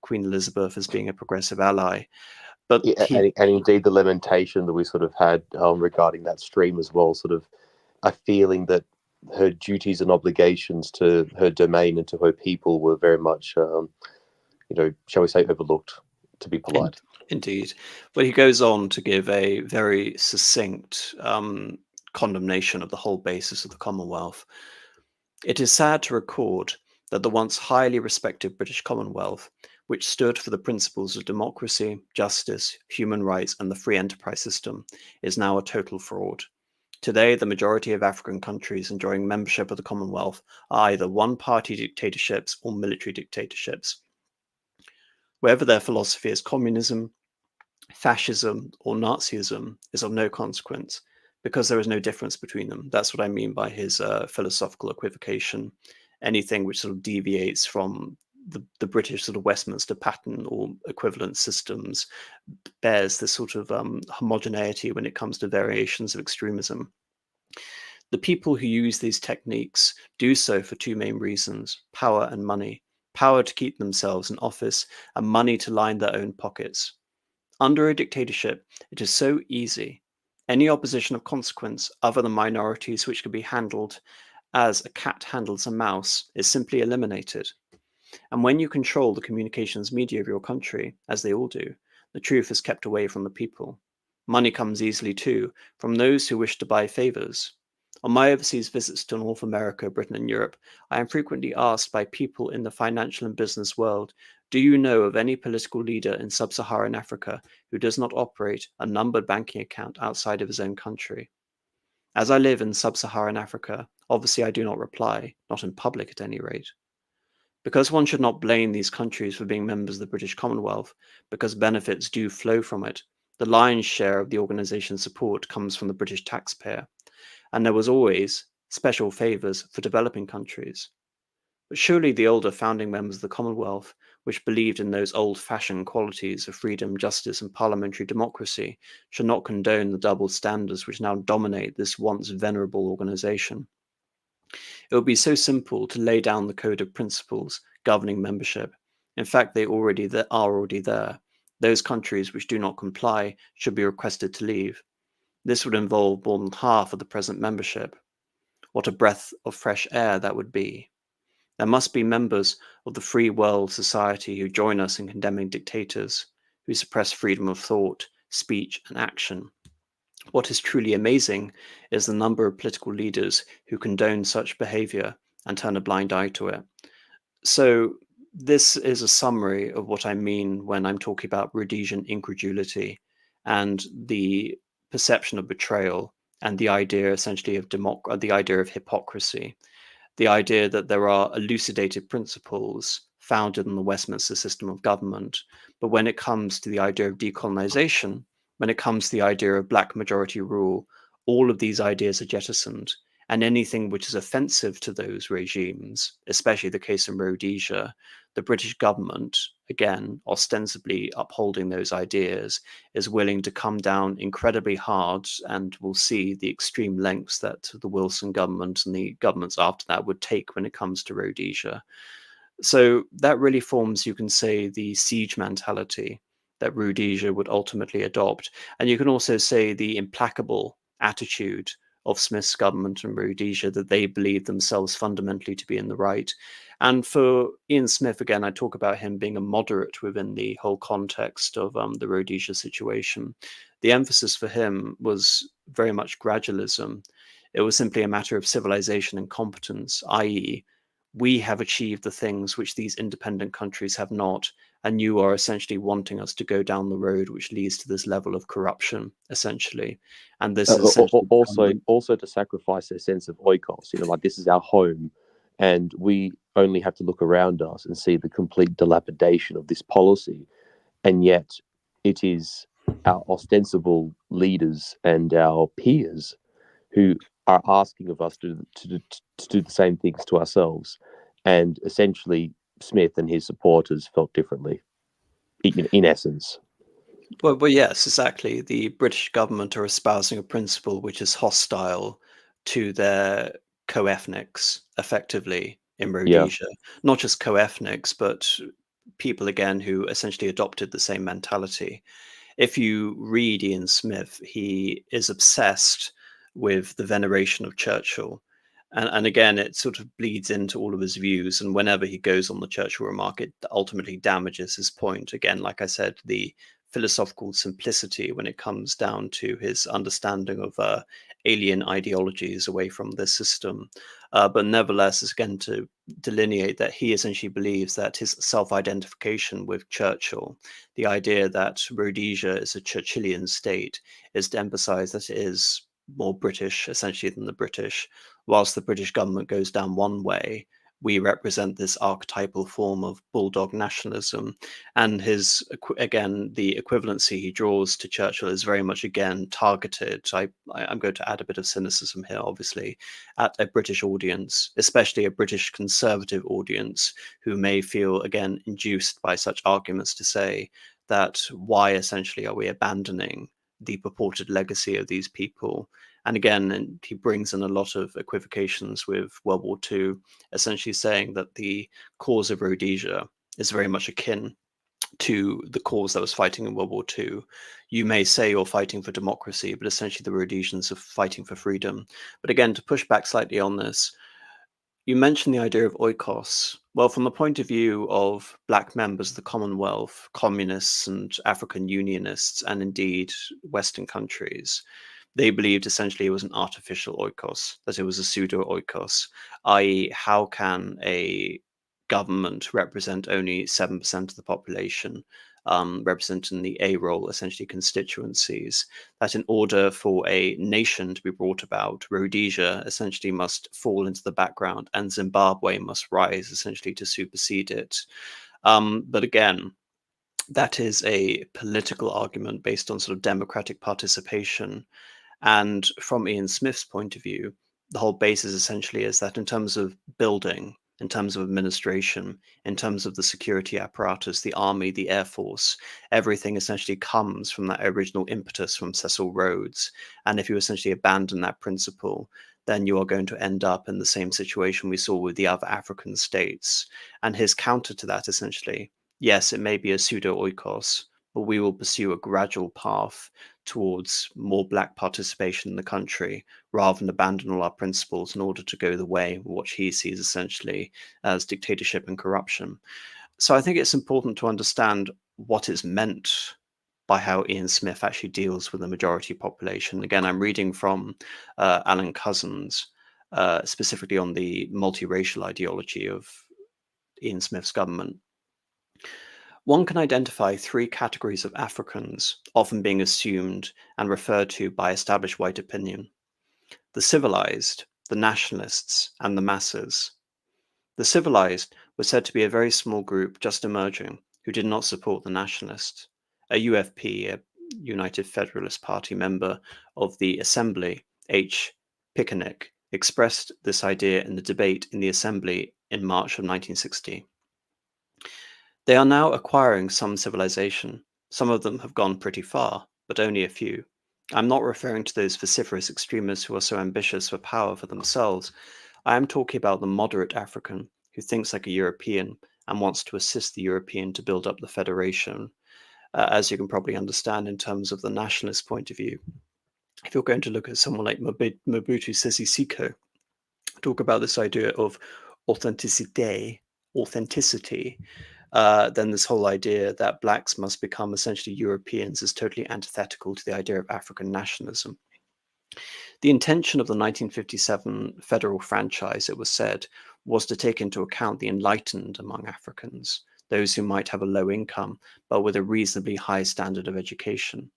Queen Elizabeth as being a progressive ally. But Yeah, and indeed the lamentation that we sort of had regarding that stream as well, sort of a feeling that her duties and obligations to her domain and to her people were very much, shall we say, overlooked, to be polite. Indeed. But he goes on to give a very succinct condemnation of the whole basis of the Commonwealth. "It is sad to record that the once highly respected British Commonwealth, which stood for the principles of democracy, justice, human rights, and the free enterprise system, is now a total fraud. Today, the majority of African countries enjoying membership of the Commonwealth are either one-party dictatorships or military dictatorships. Whether their philosophy is communism, fascism, or Nazism is of no consequence, because there is no difference between them." That's what I mean by his philosophical equivocation. Anything which sort of deviates from the British sort of Westminster pattern or equivalent systems bears this sort of homogeneity when it comes to variations of extremism. "The people who use these techniques do so for two main reasons: power and money. Power to keep themselves in office, and money to line their own pockets. Under a dictatorship, it is so easy. Any opposition of consequence, other than minorities which can be handled as a cat handles a mouse, is simply eliminated. And when you control the communications media of your country, as they all do, the truth is kept away from the people. Money comes easily too, from those who wish to buy favors. On my overseas visits to North America, Britain, and Europe, I am frequently asked by people in the financial and business world, 'Do you know of any political leader in sub-Saharan Africa who does not operate a numbered banking account outside of his own country?' As I live in sub-Saharan Africa, obviously I do not reply, not in public at any rate. Because one should not blame these countries for being members of the British Commonwealth, because benefits do flow from it, the lion's share of the organization's support comes from the British taxpayer. And there was always, special favours for developing countries. But surely the older founding members of the Commonwealth, which believed in those old-fashioned qualities of freedom, justice, and parliamentary democracy, should not condone the double standards which now dominate this once venerable organisation. It would be so simple to lay down the code of principles governing membership. In fact, they are already there. Those countries which do not comply should be requested to leave. This would involve more than half of the present membership. What a breath of fresh air that would be. There must be members of the free world society who join us in condemning dictators, who suppress freedom of thought, speech, and action. What is truly amazing is the number of political leaders who condone such behavior and turn a blind eye to it. So this is a summary of what I mean when I'm talking about Rhodesian incredulity and the perception of betrayal and the idea essentially of the idea of hypocrisy, the idea that there are elucidated principles founded in the Westminster system of government, but when it comes to the idea of decolonization, when it comes to the idea of black majority rule, all of these ideas are jettisoned, and anything which is offensive to those regimes, especially the case in Rhodesia, the British government, again, ostensibly upholding those ideas, is willing to come down incredibly hard, and we'll see the extreme lengths that the Wilson government and the governments after that would take when it comes to Rhodesia. So that really forms, you can say, the siege mentality that Rhodesia would ultimately adopt. And you can also say the implacable attitude of Smith's government in Rhodesia, that they believe themselves fundamentally to be in the right. And for Ian Smith, again, I talk about him being a moderate within the whole context of the Rhodesia situation. The emphasis for him was very much gradualism. It was simply a matter of civilization and competence, i.e., we have achieved the things which these independent countries have not, and you are essentially wanting us to go down the road which leads to this level of corruption, essentially. And this is essentially also to sacrifice a sense of oikos, like this is our home, and we only have to look around us and see the complete dilapidation of this policy, and yet it is our ostensible leaders and our peers who are asking of us to do the same things to ourselves. And essentially, Smith and his supporters felt differently, in essence. Well, yes, exactly. The British government are espousing a principle which is hostile to their co-ethnics, effectively, in Rhodesia. Not just co-ethnics, but people, again, who essentially adopted the same mentality. If you read Ian Smith, he is obsessed with the veneration of Churchill. And again, it sort of bleeds into all of his views. And whenever he goes on the Churchill remark, it ultimately damages his point. Again, like I said, the philosophical simplicity when it comes down to his understanding of alien ideologies away from this system. But nevertheless, it's again to delineate that he essentially believes that his self-identification with Churchill, the idea that Rhodesia is a Churchillian state, is to emphasize that it is more British, essentially, than the British. Whilst the British government goes down one way, we represent this archetypal form of bulldog nationalism. And his, again, the equivalency he draws to Churchill is very much, again, targeted. I'm going to add a bit of cynicism here, obviously, at a British audience, especially a British conservative audience, who may feel, again, induced by such arguments to say that why essentially are we abandoning the purported legacy of these people? And again, he brings in a lot of equivocations with World War II, essentially saying that the cause of Rhodesia is very much akin to the cause that was fighting in World War II. You may say you're fighting for democracy, but essentially the Rhodesians are fighting for freedom. But again, to push back slightly on this, you mentioned the idea of oikos. Well, from the point of view of black members of the Commonwealth, communists and African unionists, and indeed Western countries, they believed essentially it was an artificial oikos, that it was a pseudo oikos, i.e., how can a government represent only 7% of the population, representing the A role, essentially constituencies, that in order for a nation to be brought about, Rhodesia essentially must fall into the background and Zimbabwe must rise essentially to supersede it. But again, that is a political argument based on sort of democratic participation. And from Ian Smith's point of view, the whole basis essentially is that in terms of building, in terms of administration, in terms of the security apparatus, the army, the air force, everything essentially comes from that original impetus from Cecil Rhodes. And if you essentially abandon that principle, then you are going to end up in the same situation we saw with the other African states. And his counter to that, essentially, yes, it may be a pseudo-oikos, but we will pursue a gradual path towards more Black participation in the country, rather than abandon all our principles in order to go the way of what he sees essentially as dictatorship and corruption. So I think it's important to understand what is meant by how Ian Smith actually deals with the majority population. Again, I'm reading from Alan Cousins, specifically on the multiracial ideology of Ian Smith's government. One can identify three categories of Africans, often being assumed and referred to by established white opinion: the civilized, the nationalists, and the masses. The civilized were said to be a very small group just emerging who did not support the nationalists. A UFP, a United Federalist Party member of the Assembly, H. Picanic, expressed this idea in the debate in the Assembly in March of 1960. They are now acquiring some civilization. Some of them have gone pretty far, but only a few. I'm not referring to those vociferous extremists who are so ambitious for power for themselves. I am talking about the moderate African who thinks like a European and wants to assist the European to build up the federation, as you can probably understand in terms of the nationalist point of view. If you're going to look at someone like Mobutu Sese Seko, talk about this idea of authenticity, then this whole idea that blacks must become essentially Europeans is totally antithetical to the idea of African nationalism. The intention of the 1957 federal franchise, it was said, was to take into account the enlightened among Africans, those who might have a low income, but with a reasonably high standard of education.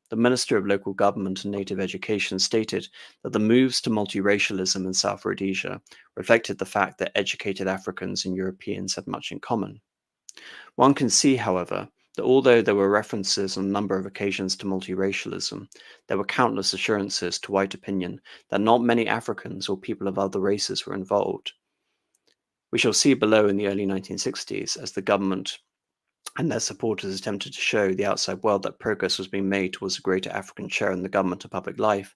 The Minister of Local Government and Native Education stated that the moves to multiracialism in South Rhodesia reflected the fact that educated Africans and Europeans had much in common. One can see, however, that although there were references on a number of occasions to multiracialism, there were countless assurances to white opinion that not many Africans or people of other races were involved. We shall see below in the early 1960s, as the government and their supporters attempted to show the outside world that progress was being made towards a greater African share in the government and public life,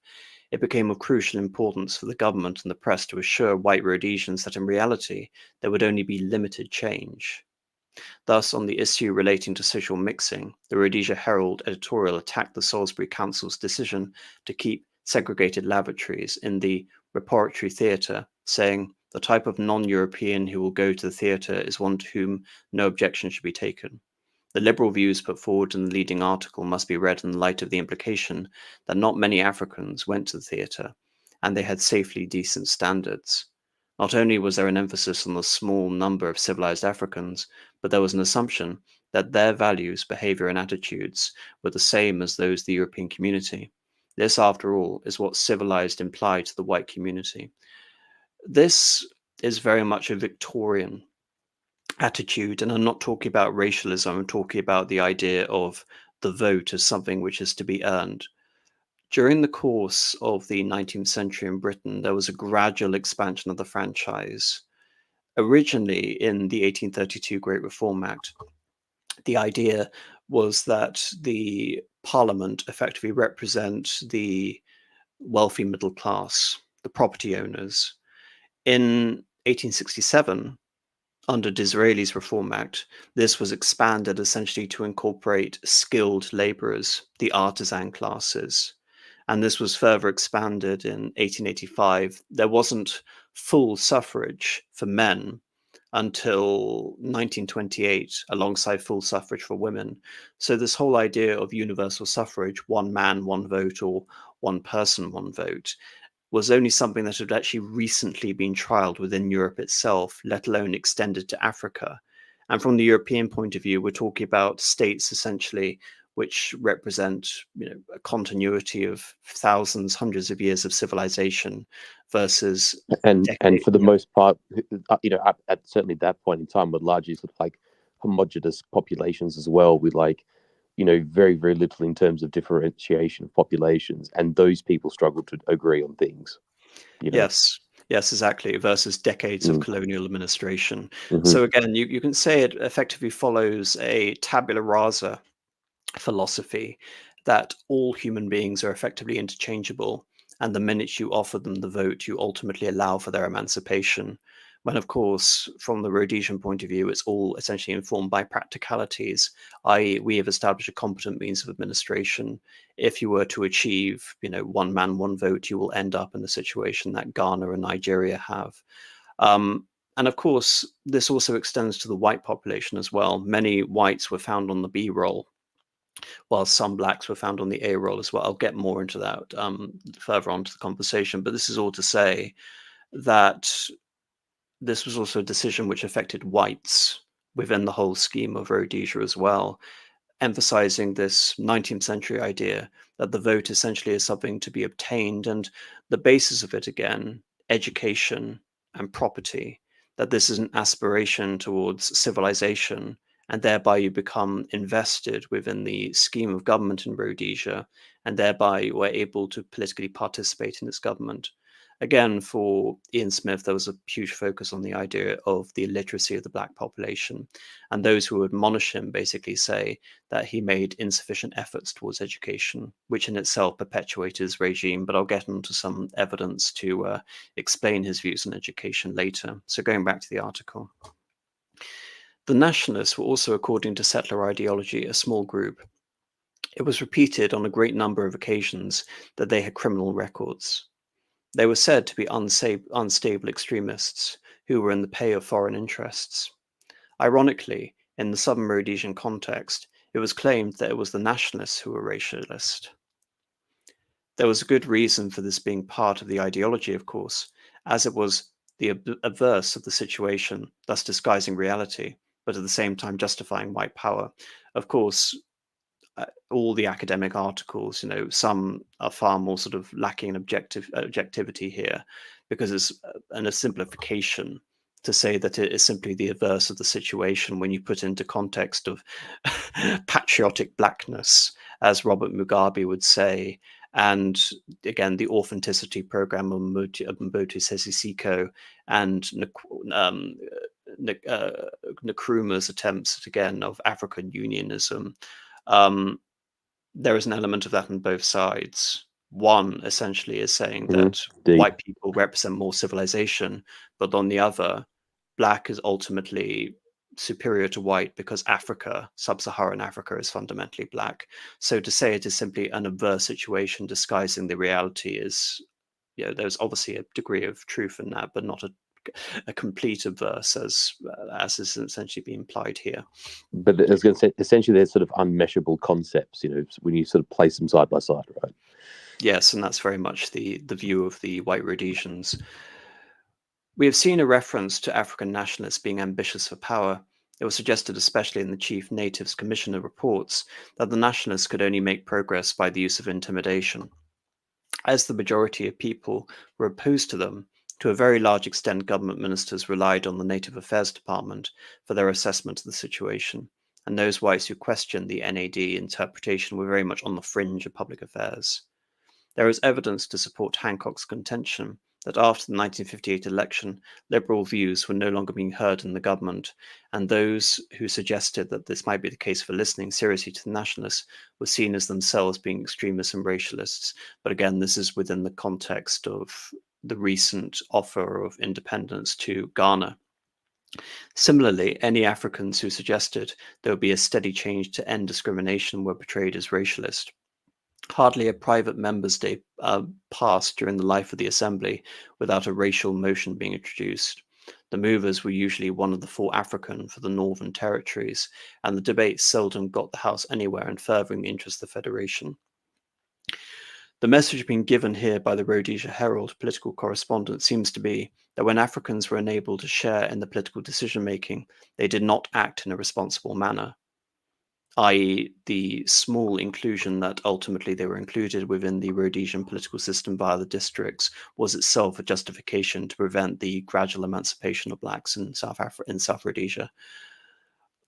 it became of crucial importance for the government and the press to assure white Rhodesians that in reality there would only be limited change. Thus, on the issue relating to social mixing, the Rhodesia Herald editorial attacked the Salisbury Council's decision to keep segregated lavatories in the repertory theatre, saying, "The type of non-European who will go to the theatre is one to whom no objection should be taken. The liberal views put forward in the leading article must be read in the light of the implication that not many Africans went to the theatre, and they had safely decent standards. Not only was there an emphasis on the small number of civilized Africans, but there was an assumption that their values, behavior, and attitudes were the same as those of the European community. This, after all, is what civilized implied to the white community." This is very much a Victorian attitude, and I'm not talking about racialism, I'm talking about the idea of the vote as something which is to be earned. During the course of the 19th century in Britain, there was a gradual expansion of the franchise. Originally, in the 1832 Great Reform Act, the idea was that the Parliament effectively represent the wealthy middle class, the property owners. In 1867, under Disraeli's Reform Act, this was expanded essentially to incorporate skilled labourers, the artisan classes. And this was further expanded in 1885. There wasn't full suffrage for men until 1928, alongside full suffrage for women. So this whole idea of universal suffrage, one man, one vote, or one person, one vote, was only something that had actually recently been trialed within Europe itself, let alone extended to Africa. And from the European point of view, we're talking about states essentially which represent, a continuity of thousands, hundreds of years of civilization versus and decades. for the most part, at certainly that point in time, were largely sort of like homogenous populations as well, with very, very little in terms of differentiation of populations, and those people struggle to agree on things. you know. Yes, exactly, versus decades of colonial administration. Mhm. So again, you can say it effectively follows a tabula rasa philosophy, that all human beings are effectively interchangeable, and the minute you offer them the vote, you ultimately allow for their emancipation. When, of course, from the Rhodesian point of view, it's all essentially informed by practicalities, i.e., we have established a competent means of administration. If you were to achieve, one man, one vote, you will end up in the situation that Ghana and Nigeria have. And of course, this also extends to the white population as well. Many whites were found on the B roll, while some blacks were found on the A roll as well. I'll get more into that further on to the conversation, but this is all to say that this was also a decision which affected whites within the whole scheme of Rhodesia as well, emphasizing this 19th century idea that the vote essentially is something to be obtained, and the basis of it, again, education and property, that this is an aspiration towards civilization, and thereby you become invested within the scheme of government in Rhodesia, and thereby you are able to politically participate in its government. Again, for Ian Smith, there was a huge focus on the idea of the illiteracy of the black population, and those who admonish him basically say that he made insufficient efforts towards education, which in itself perpetuated his regime. But I'll get into some evidence to explain his views on education later. So going back to the article. The nationalists were also, according to settler ideology, a small group. It was repeated on a great number of occasions that they had criminal records. They were said to be unstable extremists who were in the pay of foreign interests. Ironically, in the Southern Rhodesian context, it was claimed that it was the nationalists who were racialist. There was a good reason for this being part of the ideology, of course, as it was the obverse of the situation, thus disguising reality, but at the same time justifying white power. Of course, all the academic articles, some are far more sort of lacking in objectivity here, because it's a simplification to say that it is simply the averse of the situation when you put into context of patriotic blackness, as Robert Mugabe would say, and again the authenticity program of Mobutu Sese Seko and Nkrumah's attempts again of African unionism. There is an element of that on both sides. One essentially is saying that white people represent more civilization, but on the other, black is ultimately superior to white because Africa, sub-Saharan Africa, is fundamentally black. So to say it is simply an adverse situation disguising the reality is, there's obviously a degree of truth in that, but not a complete adverse as is essentially being implied here. But I was going to say, essentially, they're sort of unmeasurable concepts, when you sort of place them side by side, right? Yes, and that's very much the view of the white Rhodesians. We have seen a reference to African nationalists being ambitious for power. It was suggested, especially in the Chief Natives Commissioner reports, that the nationalists could only make progress by the use of intimidation. As the majority of people were opposed to them, to a very large extent, government ministers relied on the Native Affairs Department for their assessment of the situation, and those whites who questioned the NAD interpretation were very much on the fringe of public affairs. There is evidence to support Hancock's contention that after the 1958 election, liberal views were no longer being heard in the government, and those who suggested that this might be the case for listening seriously to the nationalists were seen as themselves being extremists and racialists. But again, this is within the context of the recent offer of independence to Ghana. Similarly, any Africans who suggested there would be a steady change to end discrimination were portrayed as racialist. Hardly a private members' day passed during the life of the Assembly without a racial motion being introduced. The movers were usually one of the 4 African for the Northern Territories, and the debates seldom got the House anywhere in furthering the interests of the Federation. The message being given here by the Rhodesia Herald political correspondent seems to be that when Africans were unable to share in the political decision-making, they did not act in a responsible manner, i.e. the small inclusion that ultimately they were included within the Rhodesian political system via the districts was itself a justification to prevent the gradual emancipation of blacks in South Rhodesia.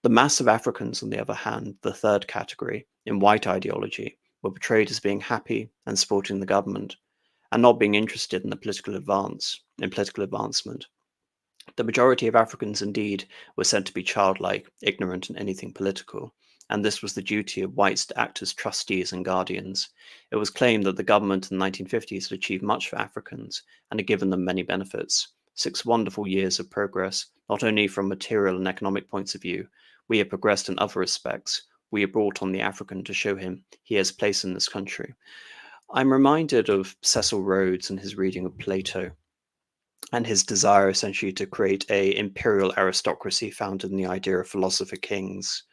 The mass of Africans, on the other hand, the third category, in white ideology, were portrayed as being happy and supporting the government, and not being interested in political advancement. The majority of Africans, indeed, were said to be childlike, ignorant in anything political, and this was the duty of whites to act as trustees and guardians. It was claimed that the government in the 1950s had achieved much for Africans and had given them many benefits. 6 wonderful years of progress, not only from material and economic points of view. We have progressed in other respects. We have brought on the African to show him he has place in this country. I'm reminded of Cecil Rhodes and his reading of Plato, and his desire essentially to create a imperial aristocracy founded in the idea of philosopher kings.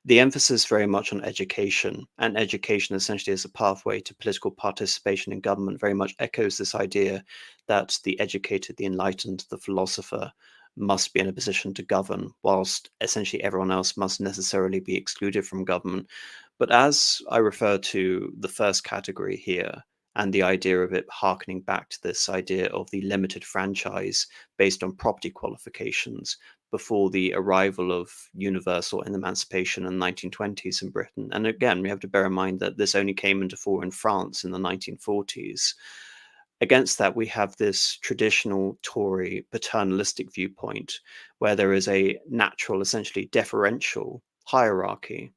The emphasis very much on education, and education essentially as a pathway to political participation in government, very much echoes this idea that the educated, the enlightened, the philosopher must be in a position to govern, whilst essentially everyone else must necessarily be excluded from government. But as I refer to the first category here, and the idea of it harkening back to this idea of the limited franchise based on property qualifications before the arrival of universal emancipation in the 1920s in Britain. And again, we have to bear in mind that this only came into force in France in the 1940s. Against that, we have this traditional Tory paternalistic viewpoint where there is a natural, essentially deferential hierarchy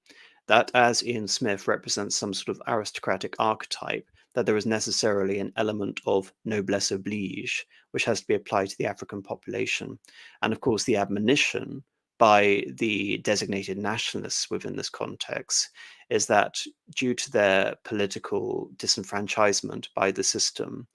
that, as Ian Smith represents some sort of aristocratic archetype, that there is necessarily an element of noblesse oblige, which has to be applied to the African population. And of course, the admonition by the designated nationalists within this context is that due to their political disenfranchisement by the system,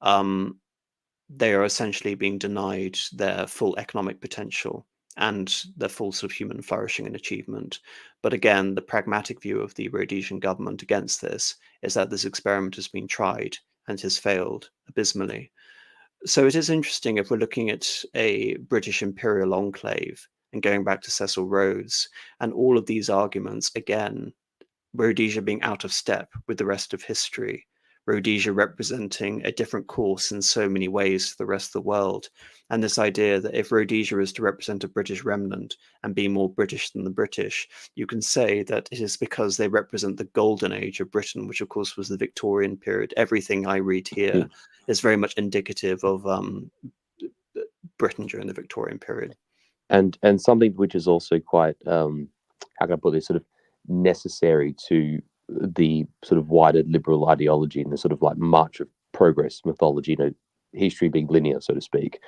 they are essentially being denied their full economic potential and their full sort of human flourishing and achievement. But again, the pragmatic view of the Rhodesian government against this is that this experiment has been tried and has failed abysmally. So it is interesting if we're looking at a British imperial enclave and going back to Cecil Rhodes and all of these arguments, again, Rhodesia being out of step with the rest of history, Rhodesia representing a different course in so many ways to the rest of the world. And this idea that if Rhodesia is to represent a British remnant and be more British than the British, you can say that it is because they represent the golden age of Britain, which of course was the Victorian period. Everything I read here is very much indicative of Britain during the Victorian period. And something which is also quite how can I put this, sort of necessary to the sort of wider liberal ideology and the sort of like march of progress mythology, history being linear, so to speak,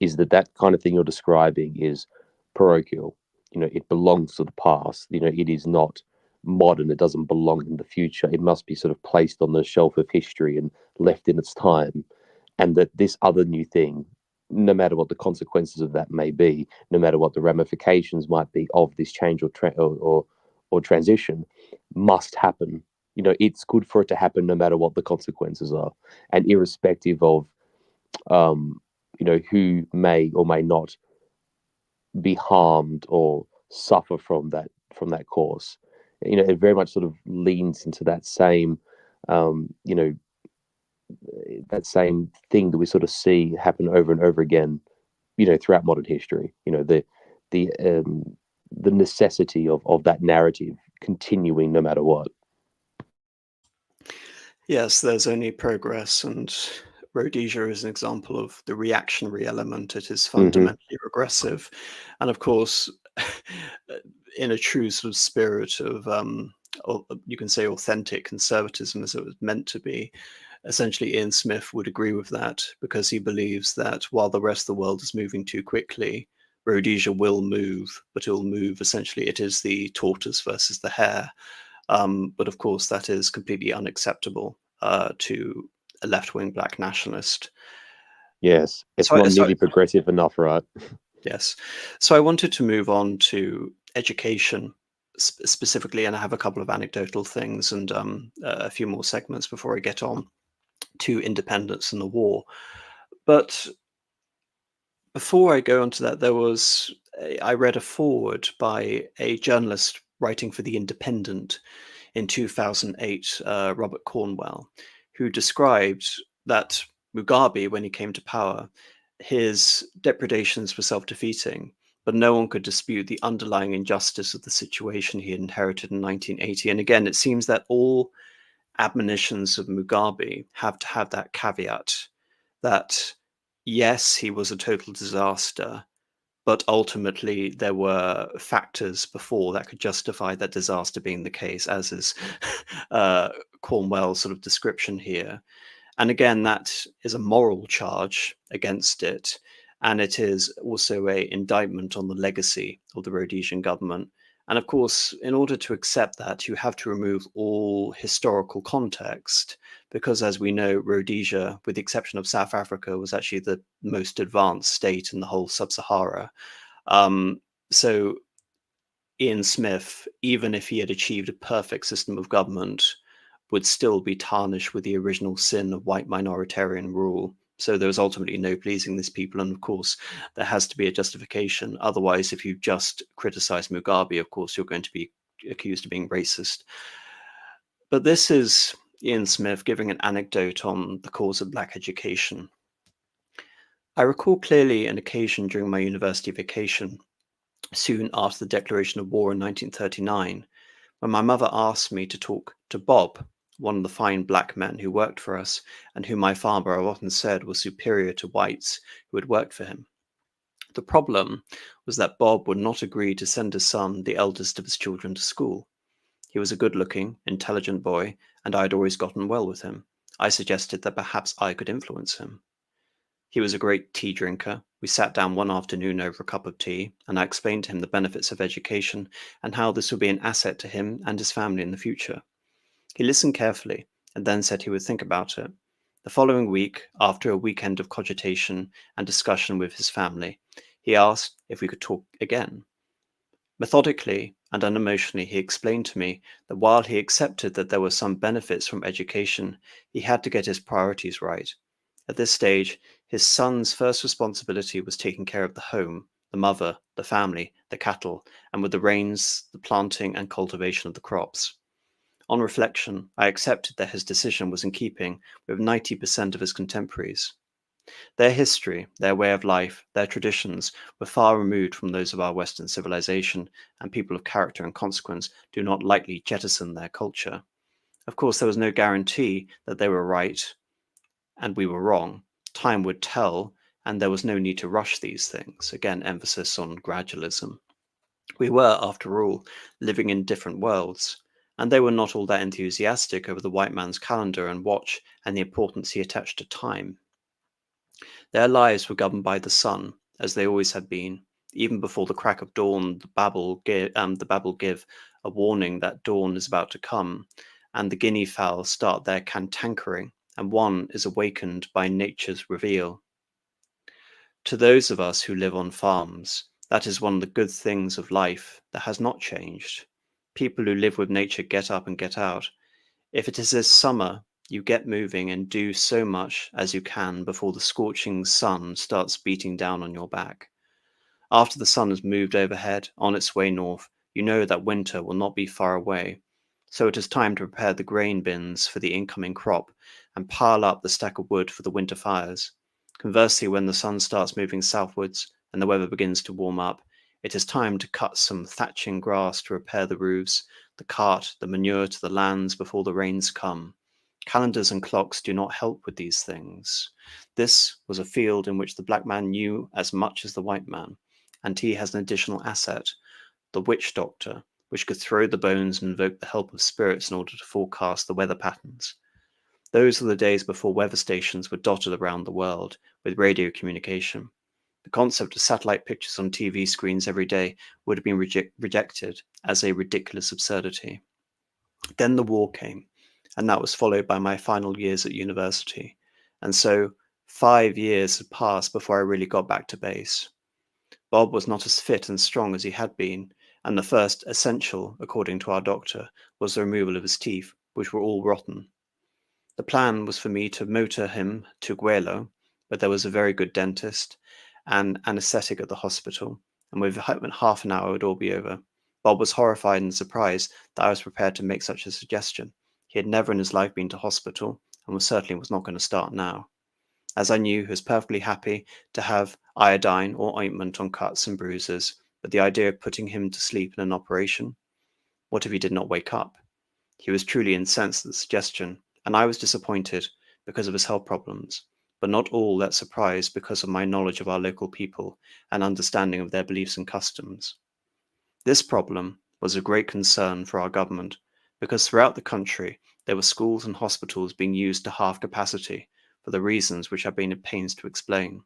is that kind of thing you're describing is parochial. It belongs to the past. It is not modern. It doesn't belong in the future. It must be sort of placed on the shelf of history and left in its time. And that this other new thing, no matter what the consequences of that may be, no matter what the ramifications might be of this change or transition, must happen. It's good for it to happen no matter what the consequences are, and irrespective of who may or may not be harmed or suffer from that course. It very much sort of leans into that same that same thing that we sort of see happen over and over again throughout modern history. The necessity of that narrative continuing no matter what. Yes, there's only progress, and Rhodesia is an example of the reactionary element. It is fundamentally regressive, and of course, in a true sort of spirit of, you can say, authentic conservatism as it was meant to be. Essentially, Ian Smith would agree with that because he believes that while the rest of the world is moving too quickly, Rhodesia will move, but it will move. Essentially, it is the tortoise versus the hare. But of course, that is completely unacceptable to a left-wing black nationalist. Yes, it's not nearly progressive enough, right? Yes. So I wanted to move on to education specifically, and I have a couple of anecdotal things and a few more segments before I get on to independence and the war. But before I go on to that, I read a foreword by a journalist writing for The Independent in 2008, Robert Cornwell, who described that Mugabe, when he came to power, his depredations were self-defeating, but no one could dispute the underlying injustice of the situation he had inherited in 1980. And again, it seems that all admonitions of Mugabe have to have that caveat that, yes, he was a total disaster, but ultimately there were factors before that could justify that disaster being the case, as is Cornwell's sort of description here. And again, that is a moral charge against it. And it is also an indictment on the legacy of the Rhodesian government. And of course, in order to accept that, you have to remove all historical context, because as we know, Rhodesia, with the exception of South Africa, was actually the most advanced state in the whole sub-Sahara. So Ian Smith, even if he had achieved a perfect system of government, would still be tarnished with the original sin of white minoritarian rule. So there was ultimately no pleasing these people. And of course, there has to be a justification. Otherwise, if you just criticize Mugabe, of course, you're going to be accused of being racist. But this is Ian Smith giving an anecdote on the cause of black education. I recall clearly an occasion during my university vacation, soon after the declaration of war in 1939, when my mother asked me to talk to Bob, one of the fine black men who worked for us, and whom my father often said was superior to whites who had worked for him. The problem was that Bob would not agree to send his son, the eldest of his children, to school. He was a good-looking, intelligent boy, and I had always gotten well with him. I suggested that perhaps I could influence him. He was a great tea drinker. We sat down one afternoon over a cup of tea, and I explained to him the benefits of education and how this would be an asset to him and his family in the future. He listened carefully and then said he would think about it. The following week, after a weekend of cogitation and discussion with his family, he asked if we could talk again. Methodically and unemotionally, he explained to me that while he accepted that there were some benefits from education, he had to get his priorities right. At this stage, his son's first responsibility was taking care of the home, the mother, the family, the cattle, and with the rains, the planting and cultivation of the crops. On reflection, I accepted that his decision was in keeping with 90% of his contemporaries. Their history, their way of life, their traditions were far removed from those of our Western civilization, and people of character and consequence do not lightly jettison their culture. Of course, there was no guarantee that they were right and we were wrong. Time would tell, and there was no need to rush these things. Again, emphasis on gradualism. We were, after all, living in different worlds, and they were not all that enthusiastic over the white man's calendar and watch and the importance he attached to time. Their lives were governed by the sun, as they always had been. Even before the crack of dawn, the babel give a warning that dawn is about to come, and the guinea fowl start their cantankering, and one is awakened by nature's reveal. To those of us who live on farms, that is one of the good things of life that has not changed. People who live with nature get up and get out. If it is this summer, you get moving and do so much as you can before the scorching sun starts beating down on your back. After the sun has moved overhead on its way north, you know that winter will not be far away. So it is time to prepare the grain bins for the incoming crop and pile up the stack of wood for the winter fires. Conversely, when the sun starts moving southwards and the weather begins to warm up, it is time to cut some thatching grass to repair the roofs, the cart, the manure to the lands before the rains come. Calendars and clocks do not help with these things. This was a field in which the black man knew as much as the white man, and he has an additional asset, the witch doctor, which could throw the bones and invoke the help of spirits in order to forecast the weather patterns. Those were the days before weather stations were dotted around the world with radio communication. The concept of satellite pictures on TV screens every day would have been rejected as a ridiculous absurdity. Then the war came, and that was followed by my final years at university. And so 5 years had passed before I really got back to base. Bob was not as fit and strong as he had been, and the first essential, according to our doctor, was the removal of his teeth, which were all rotten. The plan was for me to motor him to Guelo, but there was a very good dentist and anaesthetic at the hospital, and within half an hour it would all be over. Bob was horrified and surprised that I was prepared to make such a suggestion. He had never in his life been to hospital, and certainly was not going to start now. As I knew, he was perfectly happy to have iodine or ointment on cuts and bruises, but the idea of putting him to sleep in an operation? What if he did not wake up? He was truly incensed at the suggestion, and I was disappointed because of his health problems, but not all that surprised because of my knowledge of our local people and understanding of their beliefs and customs. This problem was a great concern for our government because throughout the country there were schools and hospitals being used to half capacity for the reasons which I've been at pains to explain.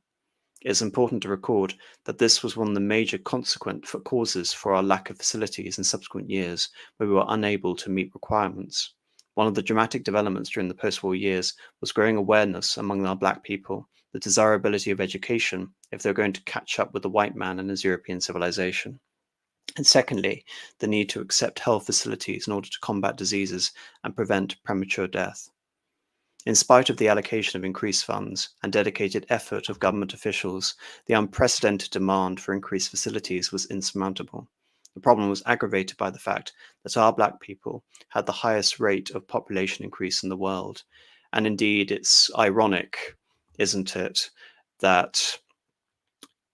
It is important to record that this was one of the major consequent causes for our lack of facilities in subsequent years, where we were unable to meet requirements. One of the dramatic developments during the post-war years was growing awareness among our black people, the desirability of education if they were going to catch up with the white man and his European civilization. And secondly, the need to accept health facilities in order to combat diseases and prevent premature death. In spite of the allocation of increased funds and dedicated effort of government officials, the unprecedented demand for increased facilities was insurmountable. The problem was aggravated by the fact that our black people had the highest rate of population increase in the world. And indeed, it's ironic, isn't it, that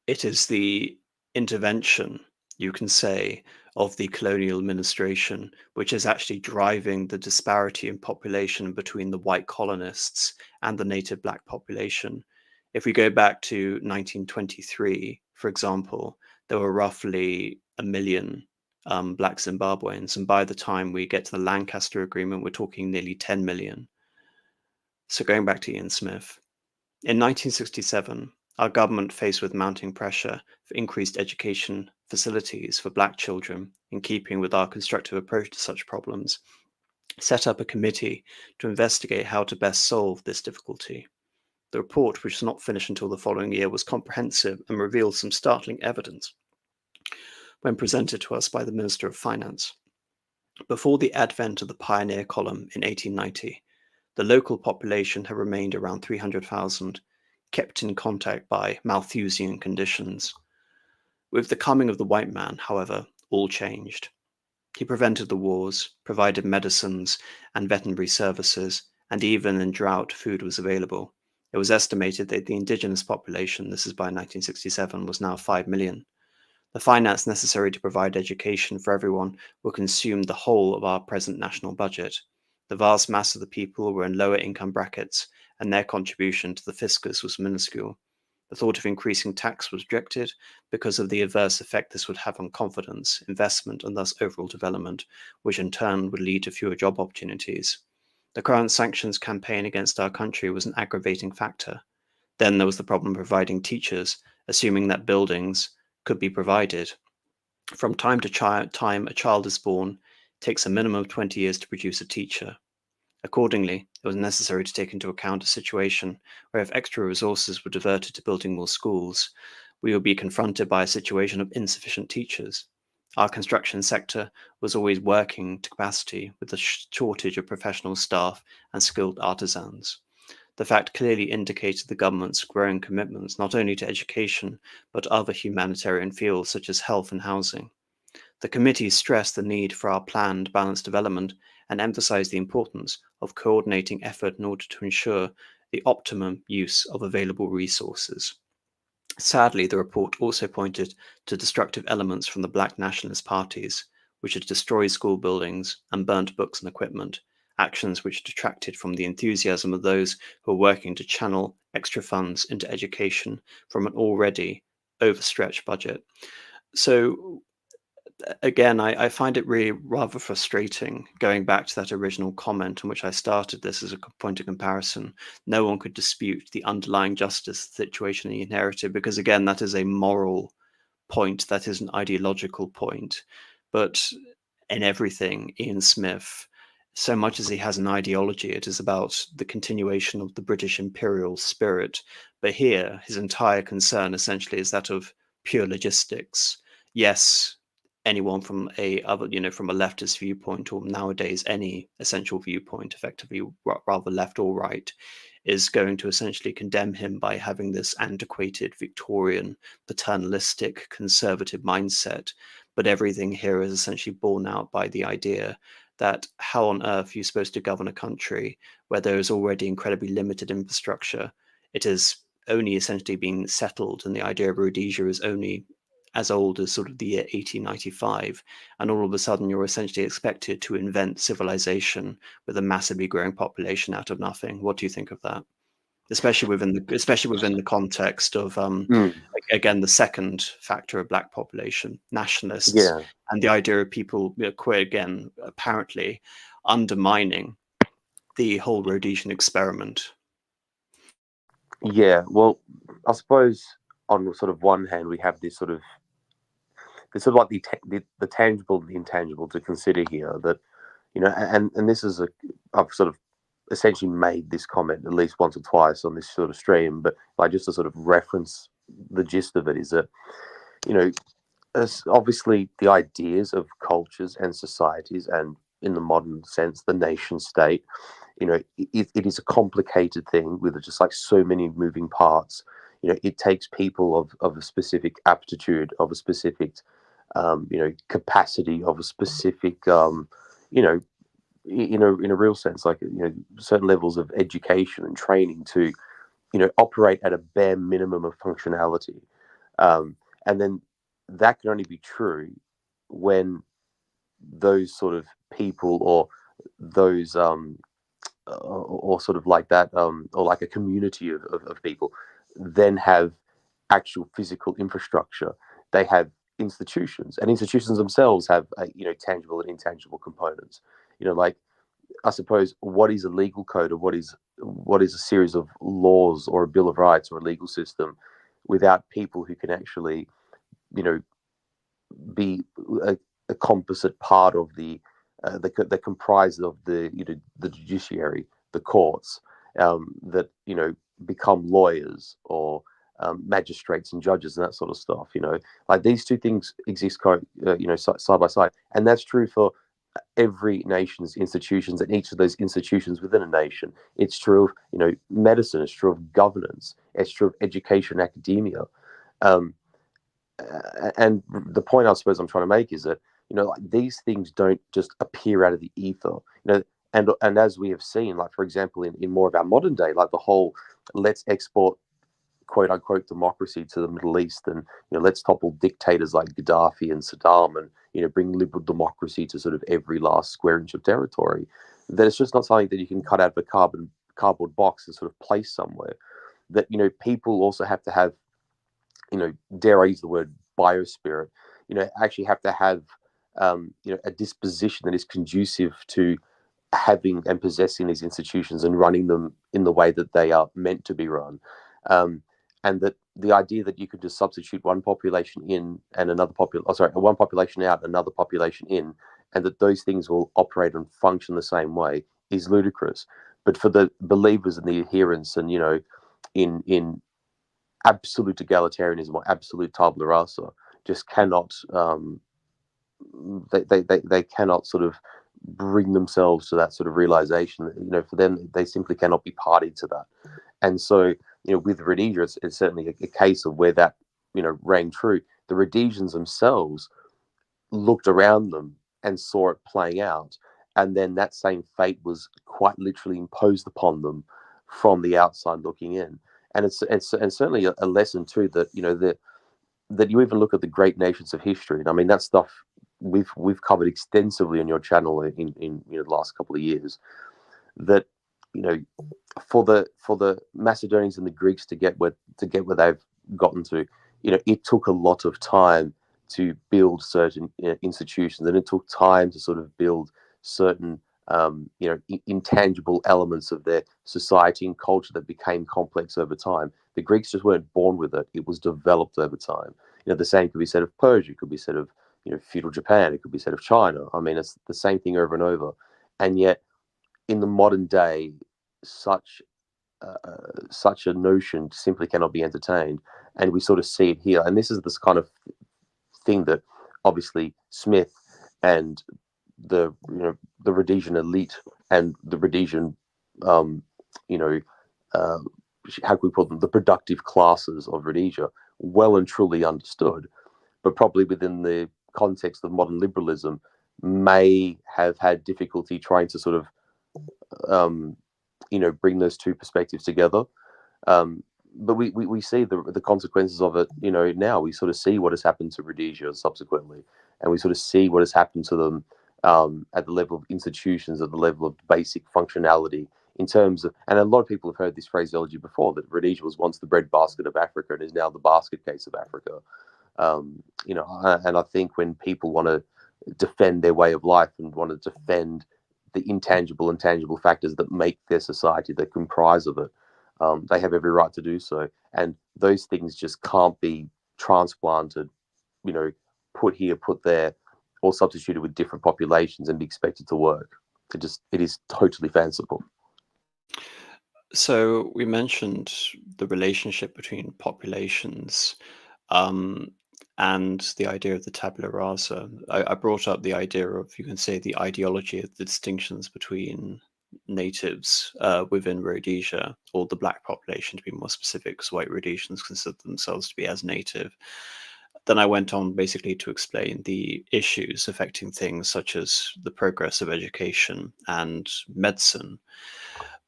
it is the intervention, you can say, of the colonial administration, which is actually driving the disparity in population between the white colonists and the native black population. If we go back to 1923, for example, there were roughly 1 million black Zimbabweans, and by the time we get to the Lancaster Agreement, we're talking nearly 10 million. So going back to Ian Smith, in 1967, our government, faced with mounting pressure for increased education facilities for black children, in keeping with our constructive approach to such problems, set up a committee to investigate how to best solve this difficulty. The report, which was not finished until the following year, was comprehensive and revealed some startling evidence when presented to us by the Minister of Finance. Before the advent of the pioneer column in 1890, the local population had remained around 300,000, kept in contact by Malthusian conditions. With the coming of the white man, however, all changed. He prevented the wars, provided medicines and veterinary services, and even in drought, food was available. It was estimated that the indigenous population, this is by 1967, was now 5 million. The finance necessary to provide education for everyone will consume the whole of our present national budget. The vast mass of the people were in lower income brackets, and their contribution to the fiscus was minuscule. The thought of increasing tax was rejected because of the adverse effect this would have on confidence, investment, and thus overall development, which in turn would lead to fewer job opportunities. The current sanctions campaign against our country was an aggravating factor. Then there was the problem of providing teachers, assuming that buildings could be provided. From time to time a child is born, it takes a minimum of 20 years to produce a teacher. Accordingly, it was necessary to take into account a situation where if extra resources were diverted to building more schools, we would be confronted by a situation of insufficient teachers. Our construction sector was always working to capacity with a shortage of professional staff and skilled artisans. The fact clearly indicated the government's growing commitments not only to education, but other humanitarian fields such as health and housing. The committee stressed the need for our planned balanced development and emphasized the importance of coordinating effort in order to ensure the optimum use of available resources. Sadly, the report also pointed to destructive elements from the black nationalist parties, which had destroyed school buildings and burnt books and equipment, actions which detracted from the enthusiasm of those who were working to channel extra funds into education from an already overstretched budget. So again, I find it really rather frustrating going back to that original comment in which I started this as a point of comparison. No one could dispute the underlying justice situation he inherited, because again, that is a moral point, that is an ideological point. But in everything, Ian Smith, so much as he has an ideology, it is about the continuation of the British imperial spirit. But here, his entire concern essentially is that of pure logistics. Yes, anyone from from a leftist viewpoint, or nowadays any essential viewpoint, effectively rather left or right, is going to essentially condemn him by having this antiquated Victorian paternalistic conservative mindset. But everything here is essentially borne out by the idea that how on earth are you supposed to govern a country where there is already incredibly limited infrastructure? It has only essentially been settled, and the idea of Rhodesia is only as old as sort of the year 1895, and all of a sudden you're essentially expected to invent civilization with a massively growing population out of nothing. What do you think of that? Especially within the context of again, the second factor of black population, nationalists, Yeah. and the idea of people, queer again, apparently undermining the whole Rhodesian experiment. Yeah, well, I suppose on sort of one hand we have this sort of like the tangible and the intangible to consider here. That and this is I've sort of essentially made this comment at least once or twice on this sort of stream, but like just to sort of reference the gist of it is that as obviously the ideas of cultures and societies, and in the modern sense the nation state, it is a complicated thing with just like so many moving parts. It takes people of a specific aptitude, of a specific capacity, of a specific in a real sense, like certain levels of education and training to operate at a bare minimum of functionality. And then that can only be true when those sort of people, or those or sort of like that, or like a community of people, then have actual physical infrastructure. They have institutions, and institutions themselves have tangible and intangible components. Like, I suppose, what is a legal code, or what is a series of laws, or a bill of rights, or a legal system, without people who can actually be a composite part of the comprised of the the judiciary, the courts, that become lawyers, or magistrates and judges and that sort of stuff. Like, these two things exist side by side, and that's true for every nation's institutions, and each of those institutions within a nation. It's true of medicine, it's true of governance, it's true of education, academia. um, and the point I suppose I'm trying to make is that like, these things don't just appear out of the ether. And as we have seen, like, for example, in more of our modern day, like the whole let's export quote unquote democracy to the Middle East, and let's topple dictators like Gaddafi and Saddam, and bring liberal democracy to sort of every last square inch of territory. That it's just not something that you can cut out of a cardboard box and sort of place somewhere. That people also have to have, dare I use the word biospirit, actually have to have a disposition that is conducive to having and possessing these institutions and running them in the way that they are meant to be run. And that the idea that you could just substitute one population in and one population out, another population in, and that those things will operate and function the same way is ludicrous. But for the believers and the adherents, and in absolute egalitarianism, or absolute tabula rasa, just cannot they cannot sort of bring themselves to that sort of realization that, for them, they simply cannot be party to that. And so with Rhodesia, it's certainly a case of where that rang true. The Rhodesians themselves looked around them and saw it playing out, and then that same fate was quite literally imposed upon them from the outside looking in. And it's certainly a lesson too, that that you even look at the great nations of history. And I mean, that stuff we've covered extensively on your channel in the last couple of years. That for the Macedonians and the Greeks to get where they've gotten to, it took a lot of time to build certain institutions, and it took time to sort of build certain intangible elements of their society and culture that became complex over time. The Greeks just weren't born with it; it was developed over time. The same could be said of Persia, could be said of feudal Japan, it could be said of China. I mean, it's the same thing over and over. And yet, in the modern day, such a notion simply cannot be entertained, and we sort of see it here. And this is this kind of thing that obviously Smith and the Rhodesian elite and the Rhodesian how can we put them, the productive classes of Rhodesia, well and truly understood, but probably within the context of modern liberalism may have had difficulty trying to sort of bring those two perspectives together. but we see the consequences of it. Now we sort of see what has happened to Rhodesia subsequently, and we sort of see what has happened to them at the level of institutions, at the level of basic functionality. In terms of, and a lot of people have heard this phraseology before, that Rhodesia was once the breadbasket of Africa and is now the basket case of Africa. And I think when people want to defend their way of life and want to defend the intangible and tangible factors that make their society, that comprise of it, they have every right to do so. And those things just can't be transplanted, put here, put there, or substituted with different populations and be expected to work. It is totally fanciful. So we mentioned the relationship between populations and the idea of the tabula rasa. I brought up the idea of, you can say, the ideology of the distinctions between natives within Rhodesia, or the black population to be more specific, because white Rhodesians consider themselves to be as native. Then I went on basically to explain the issues affecting things such as the progress of education and medicine.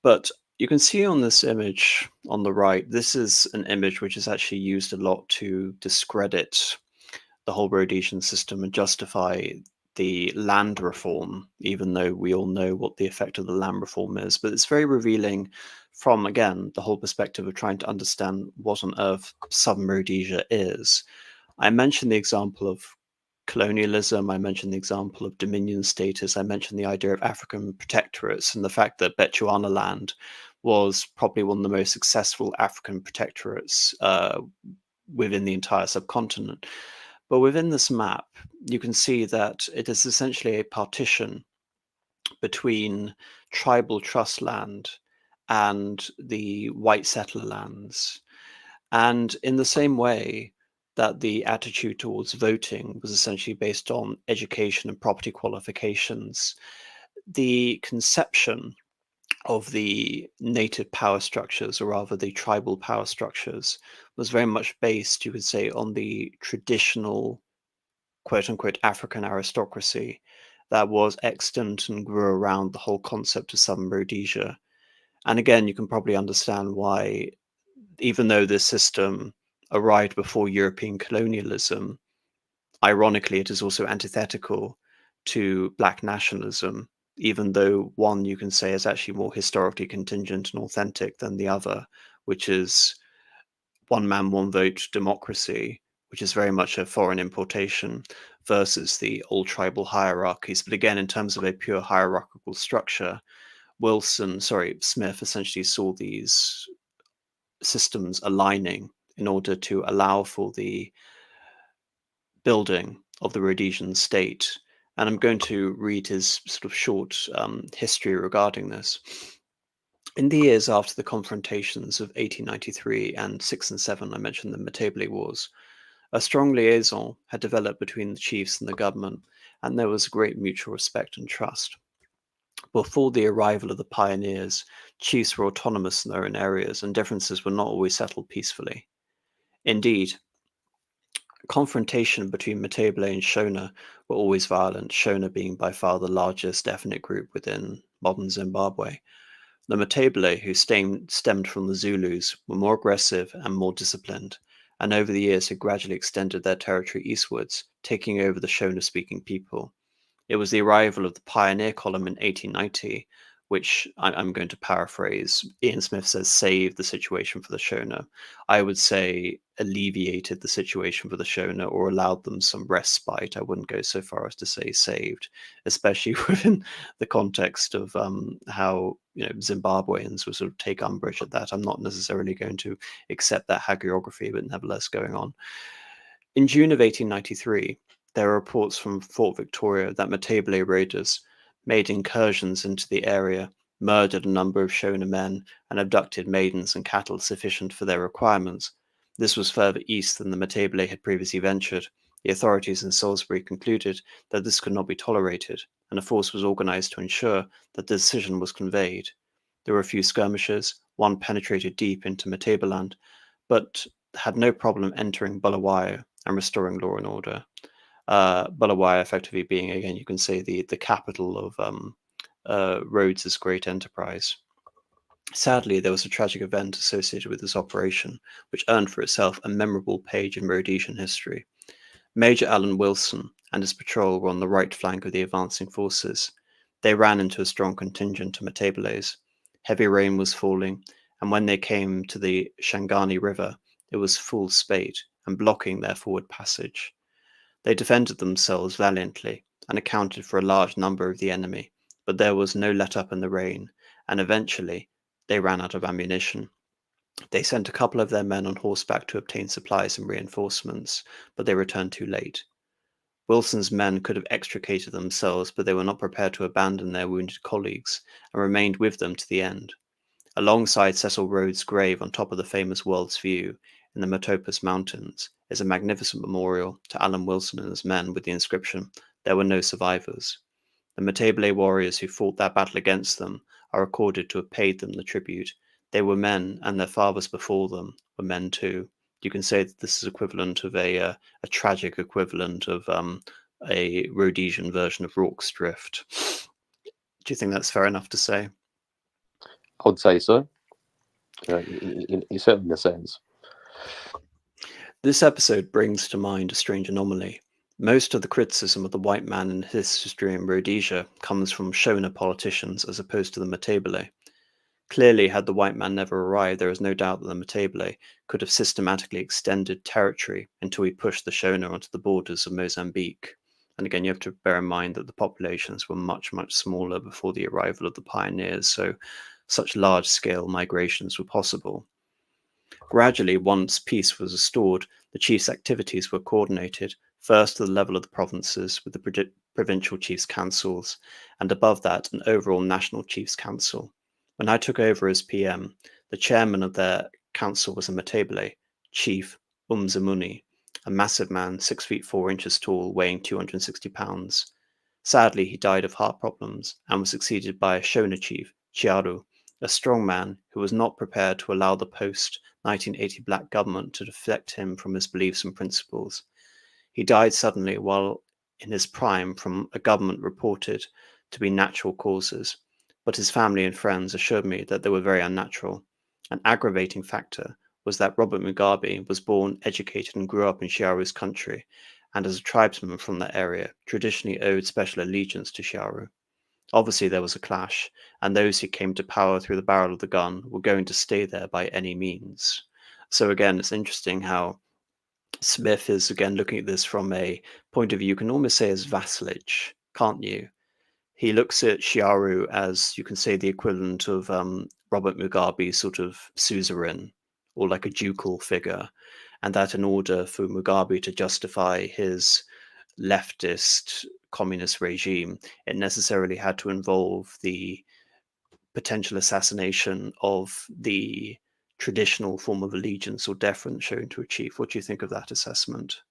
But you can see on this image on the right, this is an image which is actually used a lot to discredit the whole Rhodesian system and justify the land reform, even though we all know what the effect of the land reform is. But it's very revealing from, again, the whole perspective of trying to understand what on earth Southern Rhodesia is. I mentioned the example of colonialism, I mentioned the example of dominion status, I mentioned the idea of African protectorates and the fact that Bechuanaland was probably one of the most successful African protectorates within the entire subcontinent. But within this map, you can see that it is essentially a partition between tribal trust land and the white settler lands. And in the same way that the attitude towards voting was essentially based on education and property qualifications, the conception of the native power structures, or rather the tribal power structures, was very much based, you could say, on the traditional quote unquote African aristocracy that was extant and grew around the whole concept of Southern Rhodesia. And again, you can probably understand why, even though this system arrived before European colonialism, ironically, it is also antithetical to Black nationalism, even though one, you can say, is actually more historically contingent and authentic than the other, which is one man, one vote democracy, which is very much a foreign importation, versus the old tribal hierarchies. But again, in terms of a pure hierarchical structure, Smith essentially saw these systems aligning in order to allow for the building of the Rhodesian state. And I'm going to read his sort of short history regarding this. In the years after the confrontations of 1893 and 6 and 7, I mentioned the Matabele Wars, a strong liaison had developed between the chiefs and the government, and there was great mutual respect and trust. Before the arrival of the pioneers, chiefs were autonomous in their own areas, and differences were not always settled peacefully. Indeed, confrontation between Matabele and Shona were always violent, Shona being by far the largest ethnic group within modern Zimbabwe. The Matabele, who stemmed from the Zulus, were more aggressive and more disciplined, and over the years had gradually extended their territory eastwards, taking over the Shona-speaking people. It was the arrival of the pioneer column in 1890, which I'm going to paraphrase. Ian Smith says saved the situation for the Shona. I would say alleviated the situation for the Shona, or allowed them some respite. I wouldn't go so far as to say saved, especially within the context of how Zimbabweans would sort of take umbrage at that. I'm not necessarily going to accept that hagiography, but nevertheless going on. In June of 1893, there are reports from Fort Victoria that Matabele raiders made incursions into the area, murdered a number of Shona men, and abducted maidens and cattle sufficient for their requirements. This was further east than the Matabele had previously ventured. The authorities in Salisbury concluded that this could not be tolerated, and a force was organized to ensure that the decision was conveyed. There were a few skirmishes, one penetrated deep into Matabeleland, but had no problem entering Bulawayo and restoring law and order. Bulawayo effectively being, again, you can say the capital of Rhodes' great enterprise. Sadly, there was a tragic event associated with this operation, which earned for itself a memorable page in Rhodesian history. Major Alan Wilson and his patrol were on the right flank of the advancing forces. They ran into a strong contingent of Matabeles. Heavy rain was falling, and when they came to the Shangani River, it was full spate and blocking their forward passage. They defended themselves valiantly and accounted for a large number of the enemy, but there was no let up in the rain, and eventually they ran out of ammunition. They sent a couple of their men on horseback to obtain supplies and reinforcements, but they returned too late. Wilson's men could have extricated themselves, but they were not prepared to abandon their wounded colleagues and remained with them to the end. Alongside Cecil Rhodes' grave on top of the famous World's View in the Matopus Mountains is a magnificent memorial to Alan Wilson and his men with the inscription, "There were no survivors." The Matabele warriors who fought that battle against them are recorded to have paid them the tribute. They were men, and their fathers before them were men too. You can say that this is equivalent of a tragic equivalent of a Rhodesian version of Rorke's Drift. Do you think that's fair enough to say? I would say so. In certainly in a sense. This episode brings to mind a strange anomaly. Most of the criticism of the white man in his history in Rhodesia comes from Shona politicians as opposed to the Matabele. Clearly, had the white man never arrived, there is no doubt that the Matabele could have systematically extended territory until he pushed the Shona onto the borders of Mozambique. And again, you have to bear in mind that the populations were much, much smaller before the arrival of the pioneers, so such large-scale migrations were possible. Gradually, once peace was restored, the chiefs' activities were coordinated, first to the level of the provinces with the provincial chiefs' councils, and above that, an overall national chiefs' council. When I took over as PM, the chairman of their council was a Matabele, Chief Umzimuni, a massive man, 6 feet 4 inches tall, weighing 260 pounds. Sadly, he died of heart problems and was succeeded by a Shona chief, Chiaru, a strong man who was not prepared to allow the post-1980 black government to deflect him from his beliefs and principles. He died suddenly while in his prime from a government reported to be natural causes, but his family and friends assured me that they were very unnatural. An aggravating factor was that Robert Mugabe was born, educated, and grew up in Chiaru's country, and as a tribesman from that area, traditionally owed special allegiance to Chiaru. Obviously, there was a clash, and those who came to power through the barrel of the gun were going to stay there by any means. So again, it's interesting how Smith is again looking at this from a point of view you can almost say as vassalage, can't you? He looks at Chiaru as, you can say, the equivalent of Robert Mugabe's sort of suzerain, or like a ducal figure, and that in order for Mugabe to justify his leftist communist regime, it necessarily had to involve the potential assassination of the traditional form of allegiance or deference shown to a chief. What do you think of that assessment?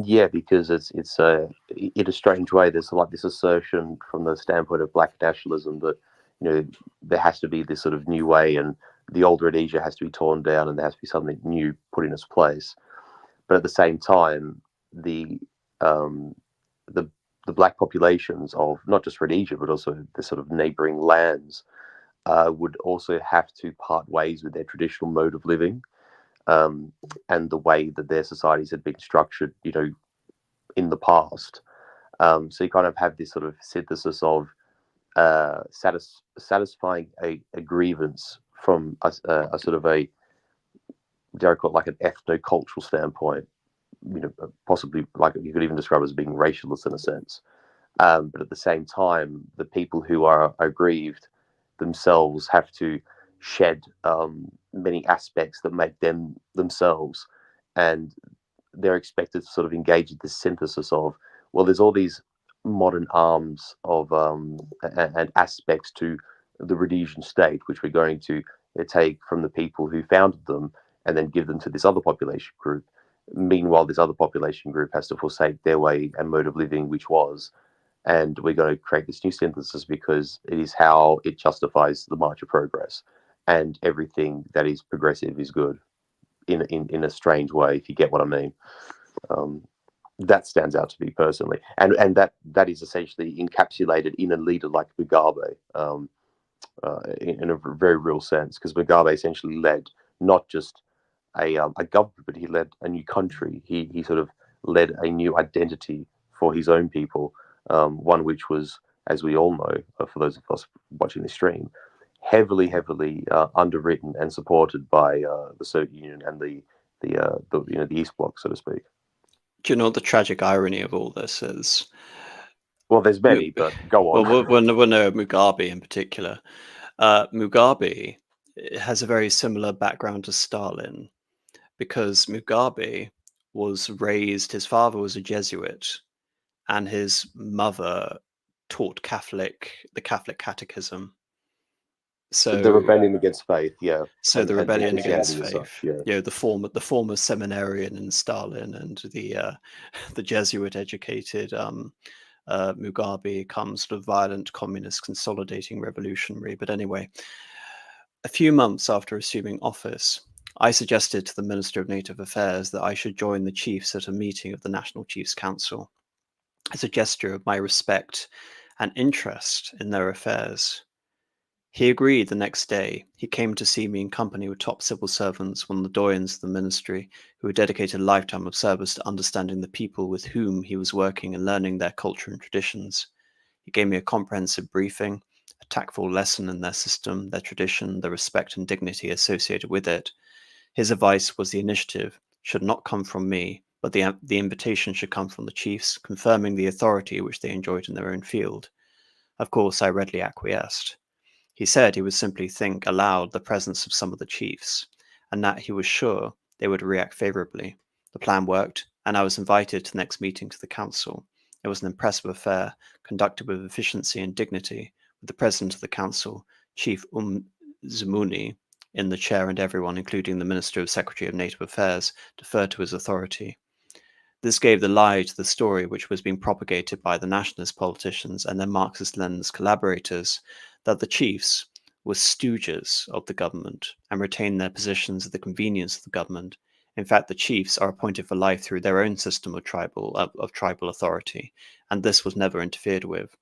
Yeah, because it's in a strange way, there's like this assertion from the standpoint of black nationalism that, you know, there has to be this sort of new way, and the old Rhodesia has to be torn down, and there has to be something new put in its place. But at the same time, the um, the the black populations of not just Rhodesia but also the sort of neighboring lands would also have to part ways with their traditional mode of living. And the way that their societies had been structured, you know, in the past. So you kind of have this sort of synthesis of satisfying a grievance from a sort of a, dare I call it, like an ethno-cultural standpoint. You know, possibly like you could even describe it as being racialist in a sense. But at the same time, the people who are aggrieved themselves have to shed many aspects that make them themselves, and they're expected to sort of engage in this synthesis of, well, there's all these modern arms of and aspects to the Rhodesian state, which we're going to take from the people who founded them and then give them to this other population group. Meanwhile, this other population group has to forsake their way and mode of living, which was, and we're going to create this new synthesis because it is how it justifies the march of progress, and everything that is progressive is good in a strange way, if you get what I mean. That stands out to me personally, and that is essentially encapsulated in a leader like Mugabe. in a very real sense, because Mugabe essentially led not just a government, but he led a new country. He sort of led a new identity for his own people, one which was, as we all know, for those of us watching the stream, heavily underwritten and supported by the Soviet Union and the East Bloc, so to speak. Do you know what the tragic irony of all this is? Well, there's many, but go on. Well, we'll know Mugabe in particular. Mugabe has a very similar background to Stalin, because Mugabe was raised, his father was a Jesuit, and his mother taught the Catholic catechism. So the rebellion against faith, yeah. So the rebellion against faith, such, yeah. You know, the former seminarian in Stalin and the Jesuit educated Mugabe comes sort of violent communist consolidating revolutionary. But anyway, a few months after assuming office, I suggested to the Minister of Native Affairs that I should join the chiefs at a meeting of the National Chiefs Council as a gesture of my respect and interest in their affairs. He agreed the next day. He came to see me in company with top civil servants, one of the doyens of the ministry, who had dedicated a lifetime of service to understanding the people with whom he was working and learning their culture and traditions. He gave me a comprehensive briefing, a tactful lesson in their system, their tradition, the respect and dignity associated with it. His advice was the initiative should not come from me, but the invitation should come from the chiefs, confirming the authority which they enjoyed in their own field. Of course, I readily acquiesced. He said he would simply think aloud the presence of some of the chiefs, and that he was sure they would react favorably. The plan worked, and I was invited to the next meeting to the council. It was an impressive affair, conducted with efficiency and dignity, with the president of the council, Chief Zimuni, in the chair, and everyone, including the Minister of Secretary of Native Affairs, deferred to his authority. This gave the lie to the story which was being propagated by the nationalist politicians and their Marxist-Leninist collaborators, that the chiefs were stooges of the government and retained their positions at the convenience of the government. In fact, the chiefs are appointed for life through their own system of tribal authority, and this was never interfered with.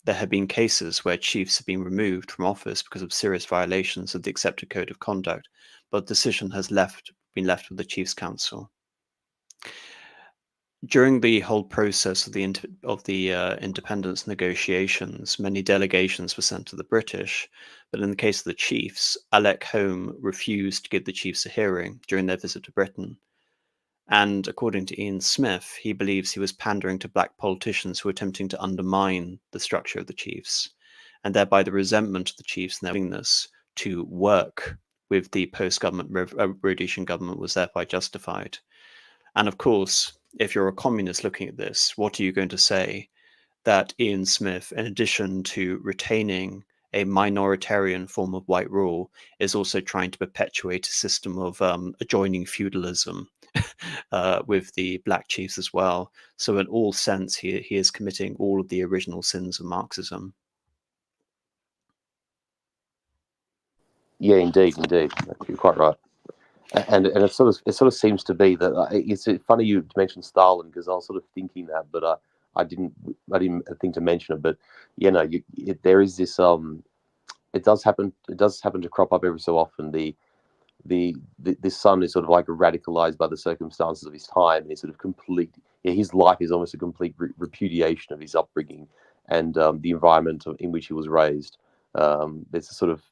There have been cases where chiefs have been removed from office because of serious violations of the accepted code of conduct, but the decision has been left with the Chiefs Council. During the whole process of the independence negotiations, many delegations were sent to the British, but in the case of the chiefs, Alec Home refused to give the chiefs a hearing during their visit to Britain. And according to Ian Smith, he believes he was pandering to black politicians who were attempting to undermine the structure of the chiefs, and thereby the resentment of the chiefs and their willingness to work with the post-government Rhodesian government was thereby justified. And of course, if you're a communist looking at this, what are you going to say? That Ian Smith, in addition to retaining a minoritarian form of white rule, is also trying to perpetuate a system of adjoining feudalism with the black chiefs as well. So in all sense, he is committing all of the original sins of Marxism. Yeah, indeed. You're quite right. And it sort of seems to be that it's funny you mentioned Stalin, because I was sort of thinking that, but I didn't think to mention it. But there is this it does happen to crop up every so often. This son is sort of like radicalized by the circumstances of his time, and he's sort of his life is almost a complete repudiation of his upbringing and the environment in which he was raised. There's a sort of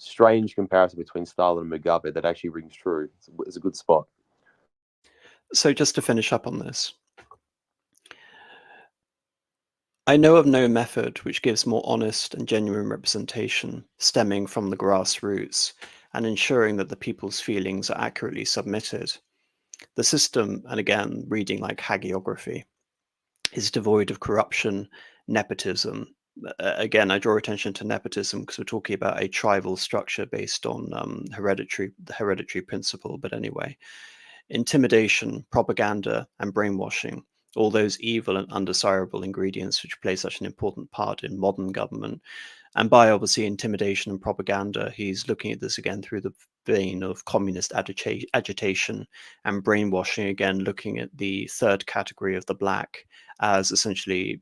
strange comparison between Stalin and Mugabe that actually rings true. It's a good spot. So just to finish up on this, I know of no method which gives more honest and genuine representation stemming from the grassroots and ensuring that the people's feelings are accurately submitted. The system, and again, reading like hagiography, is devoid of corruption, nepotism. Again, I draw attention to nepotism because we're talking about a tribal structure based on the hereditary principle. But anyway, intimidation, propaganda, and brainwashing, all those evil and undesirable ingredients which play such an important part in modern government. And by obviously intimidation and propaganda, he's looking at this again through the vein of communist agitation and brainwashing, again, looking at the third category of the black as essentially,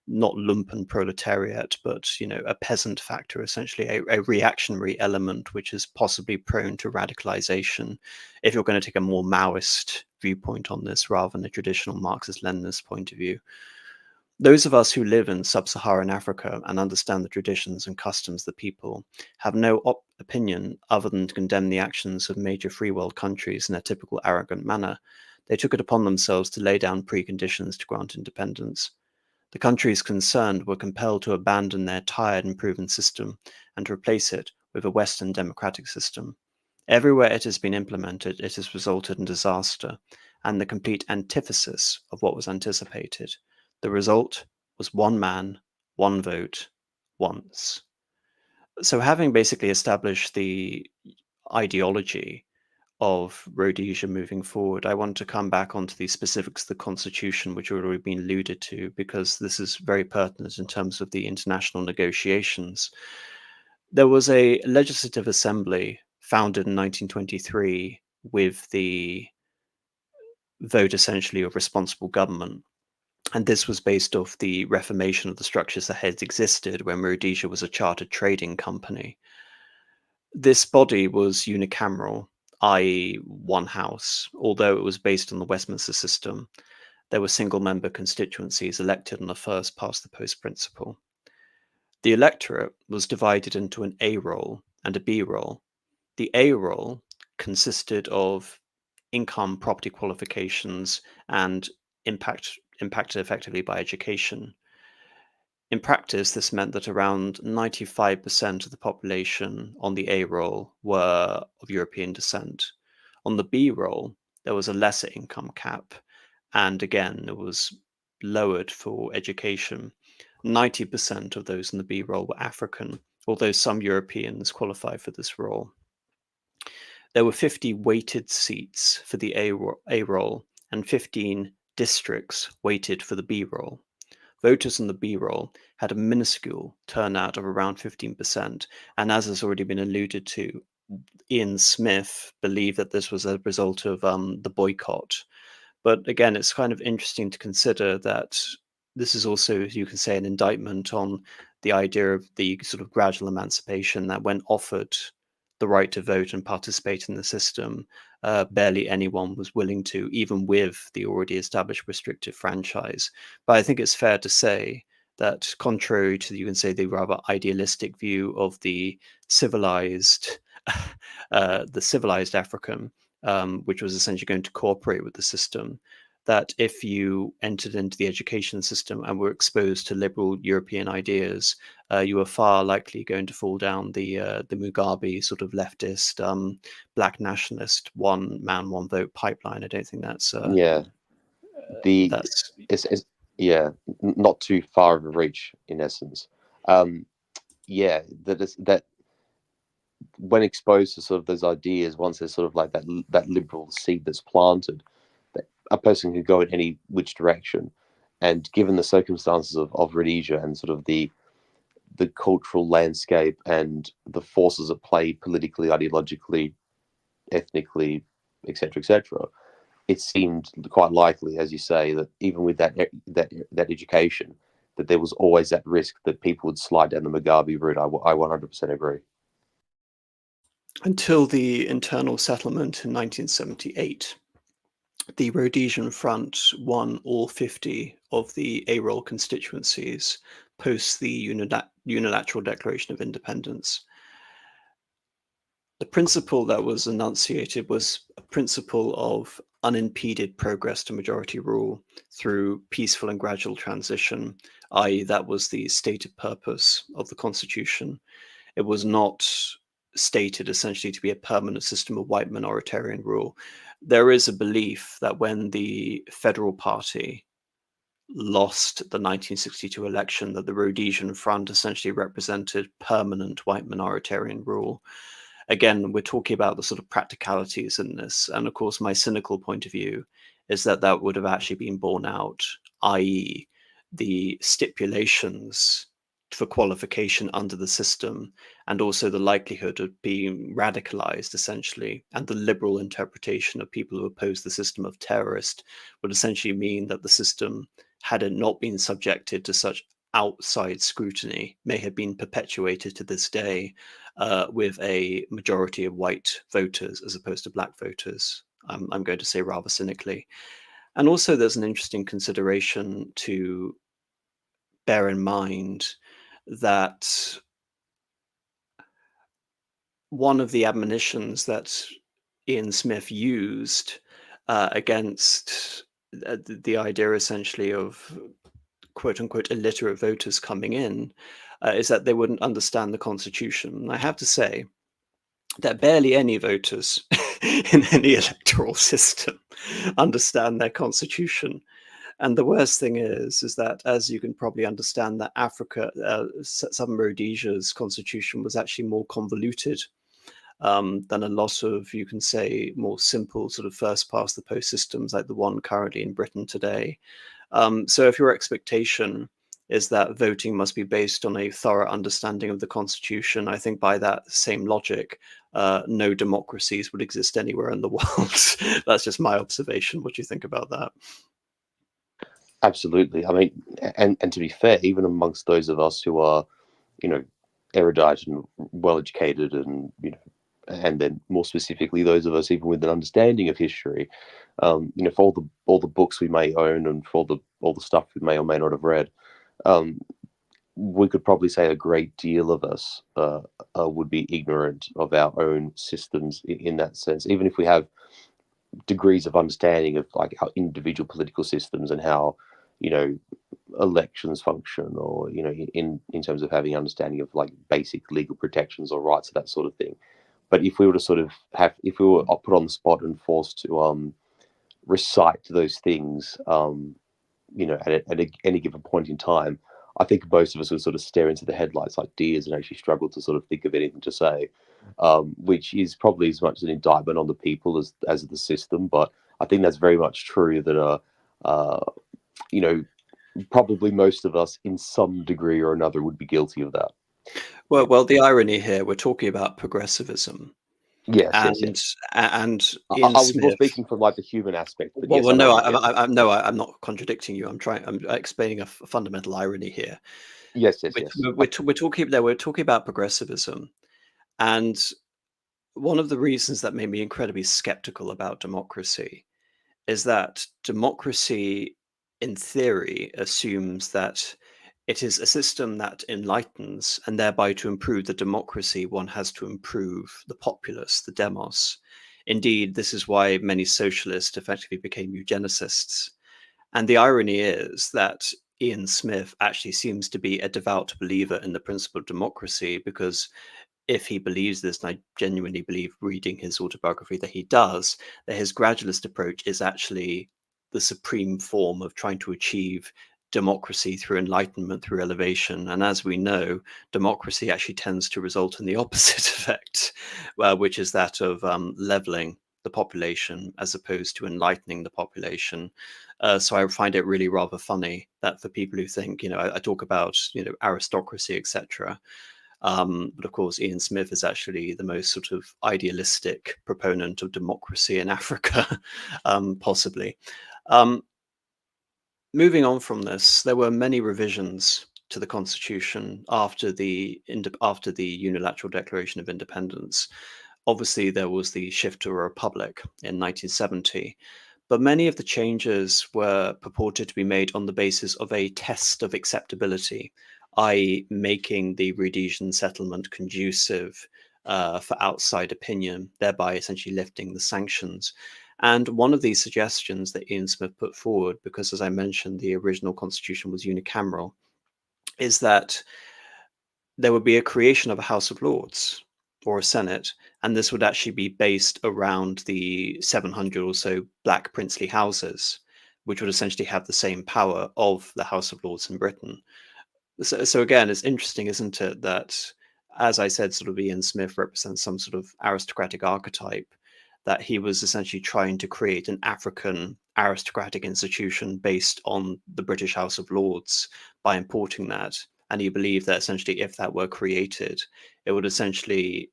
not lumpen proletariat, but, a peasant factor, essentially a reactionary element, which is possibly prone to radicalization, if you're going to take a more Maoist viewpoint on this rather than a traditional Marxist-Leninist point of view. Those of us who live in sub-Saharan Africa and understand the traditions and customs of the people have no opinion other than to condemn the actions of major free world countries in a typical arrogant manner. They took it upon themselves to lay down preconditions to grant independence. The countries concerned were compelled to abandon their tired and proven system and to replace it with a Western democratic system. Everywhere it has been implemented, it has resulted in disaster and the complete antithesis of what was anticipated. The result was one man, one vote, once. So having basically established the ideology of Rhodesia moving forward, I want to come back onto the specifics of the Constitution, which have already been alluded to, because this is very pertinent in terms of the international negotiations. There was a legislative assembly founded in 1923 with the vote essentially of responsible government. And this was based off the reformation of the structures that had existed when Rhodesia was a chartered trading company. This body was unicameral, i.e. one house, although it was based on the Westminster system. There were single-member constituencies elected on a first-past-the-post principle. The electorate was divided into an A roll and a B roll. The A roll consisted of income, property qualifications, and impacted effectively by education. In practice, this meant that around 95% of the population on the A roll were of European descent. On the B roll, there was a lesser income cap, and again, it was lowered for education. 90% of those in the B roll were African, although some Europeans qualified for this role. There were 50 weighted seats for the A roll and 15 districts weighted for the B roll. Voters on the B roll had a minuscule turnout of around 15%, and as has already been alluded to, Ian Smith believed that this was a result of the boycott. But again, it's kind of interesting to consider that this is also, you can say, an indictment on the idea of the sort of gradual emancipation that when offered the right to vote and participate in the system, barely anyone was willing to, even with the already established restrictive franchise. But I think it's fair to say that contrary to, you can say, the rather idealistic view of the civilized African, which was essentially going to cooperate with the system, that if you entered into the education system and were exposed to liberal European ideas, you were far likely going to fall down the Mugabe sort of leftist, black nationalist, one man, one vote pipeline. I don't think that's not too far of a reach in essence. That when exposed to sort of those ideas, once there's sort of like that liberal seed that's planted, that a person can go in any which direction. And given the circumstances of Rhodesia and sort of the cultural landscape and the forces at play politically, ideologically, ethnically, etc., it seemed quite likely, as you say, that even with that education, that there was always that risk that people would slide down the Mugabe route. I 100% agree. Until the internal settlement in 1978, the Rhodesian Front won all 50 of the A-roll constituencies post the unilateral Declaration of Independence. The principle that was enunciated was a principle of unimpeded progress to majority rule through peaceful and gradual transition, i.e. that was the stated purpose of the Constitution. It was not stated essentially to be a permanent system of white minoritarian rule. There is a belief that when the Federal Party lost the 1962 election, that the Rhodesian Front essentially represented permanent white minoritarian rule. Again, we're talking about the sort of practicalities in this. And of course, my cynical point of view is that that would have actually been borne out, i.e. the stipulations for qualification under the system, and also the likelihood of being radicalized, essentially, and the liberal interpretation of people who oppose the system of terrorist would essentially mean that the system, had it not been subjected to such outside scrutiny, may have been perpetuated to this day with a majority of white voters as opposed to black voters. I'm going to say rather cynically. And also there's an interesting consideration to bear in mind that one of the admonitions that Ian Smith used against the idea essentially of quote unquote illiterate voters coming in is that they wouldn't understand the Constitution. And I have to say that barely any voters in any electoral system understand their Constitution. And the worst thing is that, as you can probably understand, that Africa, Southern Rhodesia's constitution was actually more convoluted than a lot of, you can say, more simple sort of first past the post systems like the one currently in Britain today. So if your expectation is that voting must be based on a thorough understanding of the Constitution, I think by that same logic, no democracies would exist anywhere in the world. That's just my observation. What do you think about that? Absolutely. I mean, and to be fair, even amongst those of us who are, erudite and well educated, and and then more specifically those of us even with an understanding of history, for all the books we may own and for all the stuff we may or may not have read, we could probably say a great deal of us would be ignorant of our own systems in that sense, even if we have degrees of understanding of like how individual political systems and how elections function, or in terms of having understanding of like basic legal protections or rights, that sort of thing. But if we were to sort of if we were put on the spot and forced to recite those things, at any given point in time, I think most of us would sort of stare into the headlights like deers and actually struggle to sort of think of anything to say, which is probably as much an indictment on the people as the system. But I think that's very much true that, probably most of us in some degree or another would be guilty of that. Well, the irony here, we're talking about progressivism. Yes, and yes. and I Ian was more Smith. speaking from like the human aspect. But Well, yes, well, I know no, what you're getting at. no, I'm not contradicting you. I'm explaining a fundamental irony here. Yes. We're talking about progressivism, and one of the reasons that made me incredibly skeptical about democracy is that democracy, in theory, assumes that it is a system that enlightens, and thereby to improve the democracy, one has to improve the populace, the demos. Indeed, this is why many socialists effectively became eugenicists. And the irony is that Ian Smith actually seems to be a devout believer in the principle of democracy, because if he believes this, and I genuinely believe reading his autobiography that he does, that his gradualist approach is actually the supreme form of trying to achieve democracy through enlightenment, through elevation. And as we know, democracy actually tends to result in the opposite effect, which is that of leveling the population as opposed to enlightening the population. So I find it really rather funny that for people who think, I talk about, aristocracy, etc. But of course, Ian Smith is actually the most sort of idealistic proponent of democracy in Africa, possibly. Moving on from this, there were many revisions to the Constitution after the Unilateral Declaration of Independence. Obviously, there was the shift to a republic in 1970, but many of the changes were purported to be made on the basis of a test of acceptability, i.e., making the Rhodesian settlement conducive for outside opinion, thereby essentially lifting the sanctions. And one of these suggestions that Ian Smith put forward, because as I mentioned, the original constitution was unicameral, is that there would be a creation of a House of Lords or a Senate, and this would actually be based around the 700 or so black princely houses, which would essentially have the same power of the House of Lords in Britain. So again, it's interesting, isn't it, that, as I said, sort of Ian Smith represents some sort of aristocratic archetype, that he was essentially trying to create an African aristocratic institution based on the British House of Lords by importing that. And he believed that essentially if that were created, it would essentially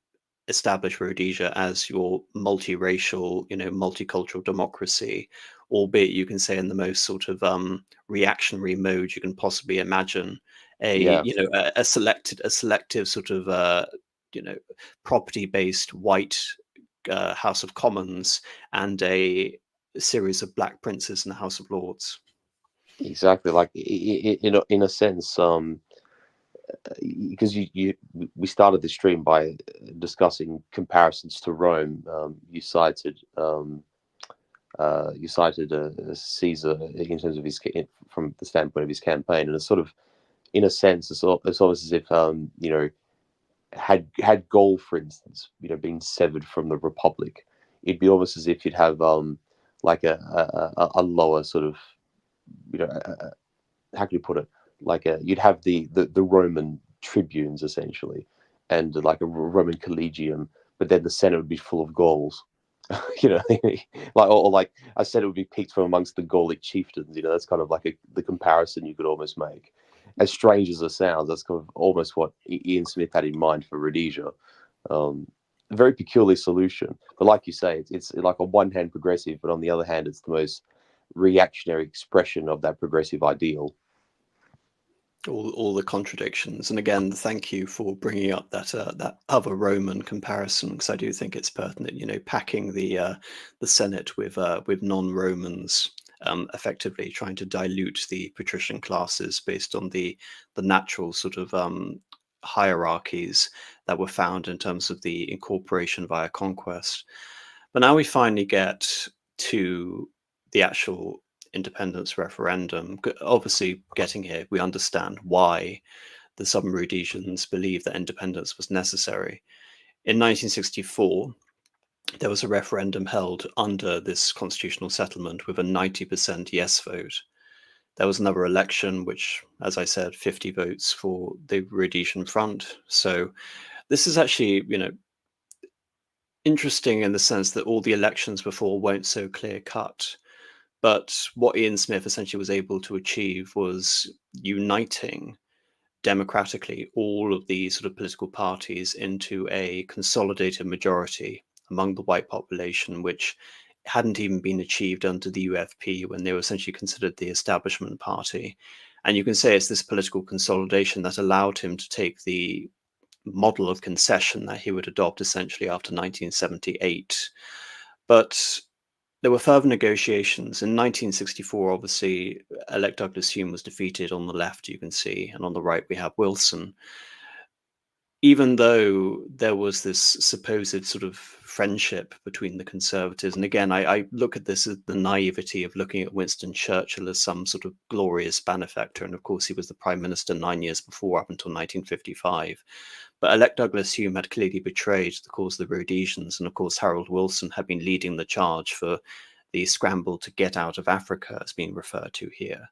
establish Rhodesia as your multiracial, multicultural democracy, albeit you can say in the most sort of reactionary mode you can possibly imagine. Yeah. A selective sort of property-based white House of Commons and a series of black princes in the House of Lords. Exactly. Like in a sense, because we started the stream by discussing comparisons to Rome. You cited Caesar in terms of from the standpoint of his campaign, and it's sort of, in a sense, it's almost as if had gold, for instance, been severed from the Republic, it'd be almost as if you'd have like a lower sort of, how can you put it? Like you'd have the Roman tribunes essentially, and like a Roman collegium, but then the Senate would be full of Gauls. Like or like I said, it would be picked from amongst the Gallic chieftains. That's kind of like the comparison you could almost make. As strange as it sounds, that's kind of almost what Ian Smith had in mind for Rhodesia. A very peculiar solution, but like you say, it's like on one hand progressive, but on the other hand, it's the most reactionary expression of that progressive ideal. All the contradictions, and again, thank you for bringing up that other Roman comparison, because I do think it's pertinent. Packing the Senate with non-Romans, effectively trying to dilute the patrician classes based on the natural sort of hierarchies that were found in terms of the incorporation via conquest. But now we finally get to the actual independence referendum. Obviously, getting here, we understand why the Southern Rhodesians believed that independence was necessary. In 1964, there was a referendum held under this constitutional settlement with a 90% yes vote. There was another election, which, as I said, 50 votes for the Rhodesian Front. So this is actually, interesting in the sense that all the elections before weren't so clear cut. But what Ian Smith essentially was able to achieve was uniting democratically all of these sort of political parties into a consolidated majority among the white population, which hadn't even been achieved under the UFP when they were essentially considered the establishment party. And you can say it's this political consolidation that allowed him to take the model of concession that he would adopt essentially after 1978. But there were further negotiations. In 1964, obviously, elect Douglas Hume was defeated on the left, you can see, and on the right we have Wilson. Even though there was this supposed sort of friendship between the Conservatives, and again, I look at this as the naivety of looking at Winston Churchill as some sort of glorious benefactor, and of course he was the Prime Minister 9 years before, up until 1955. But elect Douglas Hume had clearly betrayed the cause of the Rhodesians, and of course Harold Wilson had been leading the charge for the scramble to get out of Africa, as being referred to here.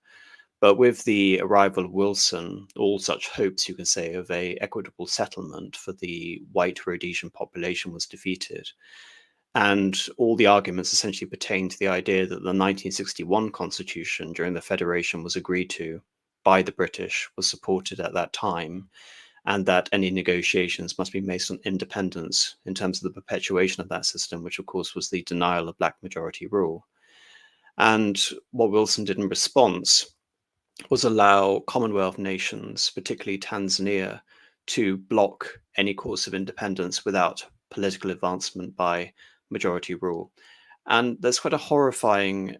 But with the arrival of Wilson, all such hopes, you can say, of a equitable settlement for the white Rhodesian population was defeated. And all the arguments essentially pertain to the idea that the 1961 constitution during the Federation was agreed to by the British, was supported at that time, and that any negotiations must be based on independence in terms of the perpetuation of that system, which of course was the denial of black majority rule. And what Wilson did in response was allow Commonwealth nations, particularly Tanzania, to block any course of independence without political advancement by majority rule. And there's quite a horrifying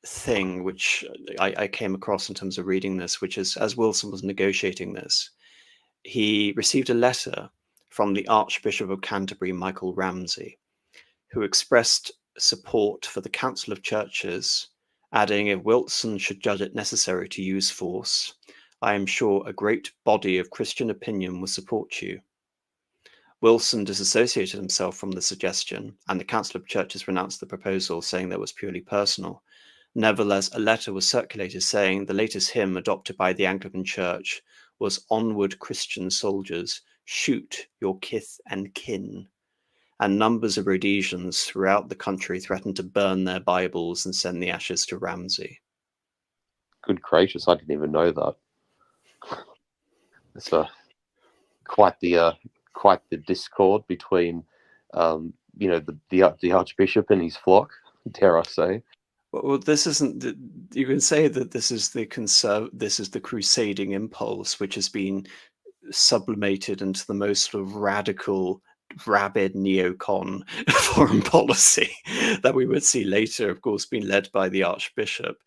thing which I came across in terms of reading this, which is, as Wilson was negotiating this, he received a letter from the Archbishop of Canterbury, Michael Ramsey, who expressed support for the Council of Churches, adding, if Wilson should judge it necessary to use force, I am sure a great body of Christian opinion will support you. Wilson disassociated himself from the suggestion, and the Council of Churches renounced the proposal, saying that it was purely personal. Nevertheless, a letter was circulated saying the latest hymn adopted by the Anglican Church was "Onward, Christian soldiers, shoot your kith and kin." And numbers of Rhodesians throughout the country threatened to burn their Bibles and send the ashes to Ramsey. Good gracious, I didn't even know that. It's quite the discord between the Archbishop and his flock, dare I say. Well, this isn't. You can say that this is the crusading impulse, which has been sublimated into the most sort of radical, rabid neocon foreign policy that we would see later, of course, being led by the Archbishop.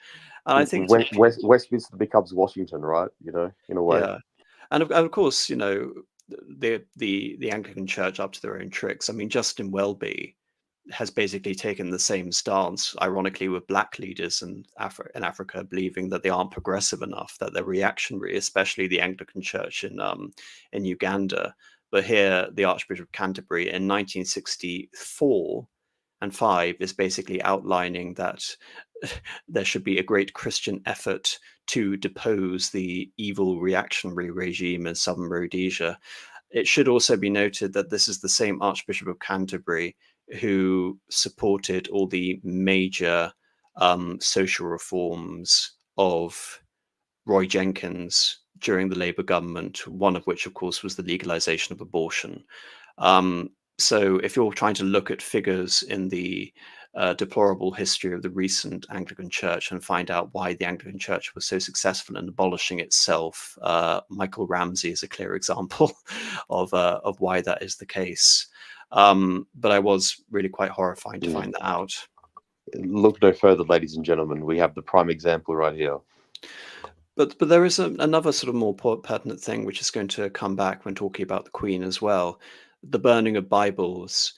And I think, Westminster becomes Washington, right? In a way. yeah, and of course, the Anglican Church up to their own tricks. I mean, Justin Welby has basically taken the same stance, ironically, with black leaders in Africa, believing that they aren't progressive enough, that they're reactionary, especially the Anglican Church in Uganda. But here, the Archbishop of Canterbury in 1964 and 5 is basically outlining that there should be a great Christian effort to depose the evil reactionary regime in southern Rhodesia. It should also be noted that this is the same Archbishop of Canterbury who supported all the major social reforms of Roy Jenkins during the Labour government, one of which, of course, was the legalization of abortion. So if you're trying to look at figures in the deplorable history of the recent Anglican Church and find out why the Anglican Church was so successful in abolishing itself, Michael Ramsey is a clear example of why that is the case. But I was really quite horrified to find that out. Look no further, ladies and gentlemen. We have the prime example right here. But there is another sort of more pertinent thing which is going to come back when talking about the Queen as well. The burning of Bibles.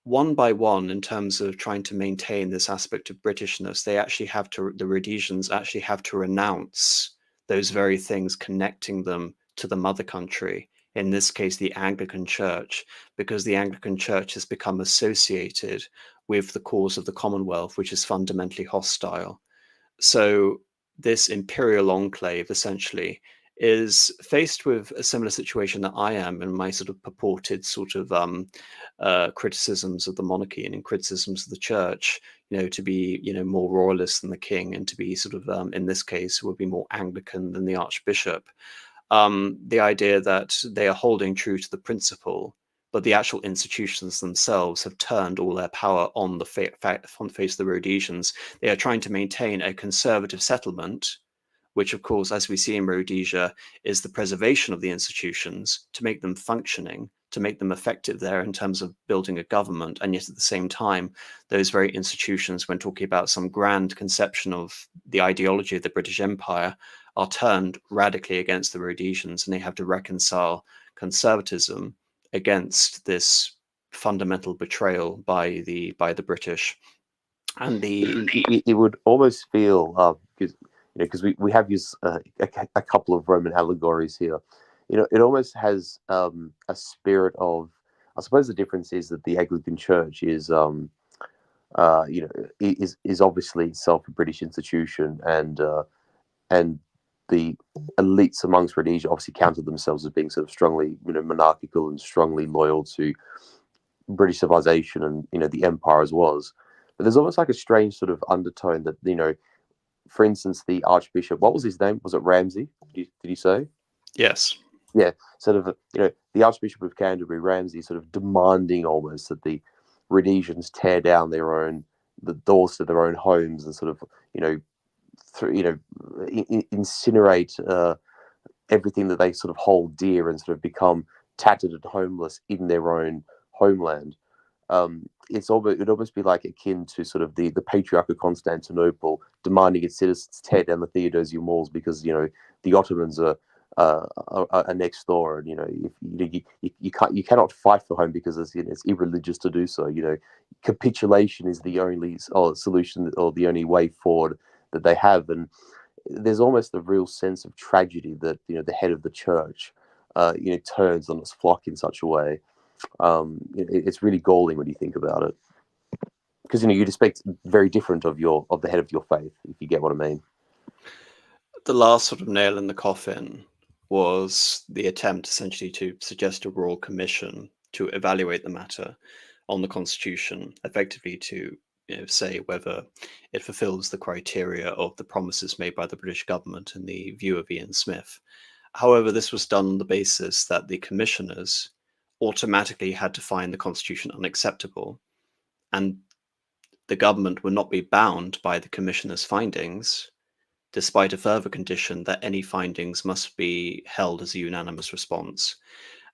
One by one, in terms of trying to maintain this aspect of Britishness, the Rhodesians actually have to renounce those very things connecting them to the mother country, in this case, the Anglican Church, because the Anglican Church has become associated with the cause of the Commonwealth, which is fundamentally hostile. So this imperial enclave essentially is faced with a similar situation that I am in my sort of purported sort of criticisms of the monarchy and in criticisms of the church, to be, more royalist than the king and to be sort of, in this case, would be more Anglican than the Archbishop. The idea that they are holding true to the principle, but the actual institutions themselves have turned all their power on the face of the Rhodesians. They are trying to maintain a conservative settlement, which, of course, as we see in Rhodesia, is the preservation of the institutions to make them functioning, to make them effective there in terms of building a government. And yet at the same time, those very institutions, when talking about some grand conception of the ideology of the British Empire, are turned radically against the Rhodesians, and they have to reconcile conservatism against this fundamental betrayal by the British. And it would almost feel because we have used a couple of Roman allegories here. It almost has a spirit of. I suppose the difference is that the Anglican Church is obviously itself a British institution, and the elites amongst Rhodesia obviously counted themselves as being sort of strongly monarchical and strongly loyal to British civilization and the empire as was. But there's almost like a strange sort of undertone that for instance, the Archbishop, what was his name? Was it Ramsey? Did you say? Yes. Yeah, sort of the Archbishop of Canterbury, Ramsey, sort of demanding almost that the Rhodesians tear down the doors to their own homes and sort of incinerate everything that they sort of hold dear and sort of become tattered and homeless in their own homeland. It'd almost be like akin to sort of the Patriarch of Constantinople demanding its citizens tear down the Theodosian walls because the Ottomans are next door, and if you cannot fight for home because it's irreligious to do so. Capitulation is the only solution or the only way forward that they have, and there's almost a real sense of tragedy that the head of the church turns on its flock in such a way. It's really galling when you think about it, because you'd expect very different of the head of your faith, if you get what I mean. The last sort of nail in the coffin was the attempt essentially to suggest a royal commission to evaluate the matter on the constitution, effectively to say whether it fulfills the criteria of the promises made by the British government in the view of Ian Smith. However, this was done on the basis that the commissioners automatically had to find the constitution unacceptable, and the government would not be bound by the commissioners' findings, despite a further condition that any findings must be held as a unanimous response.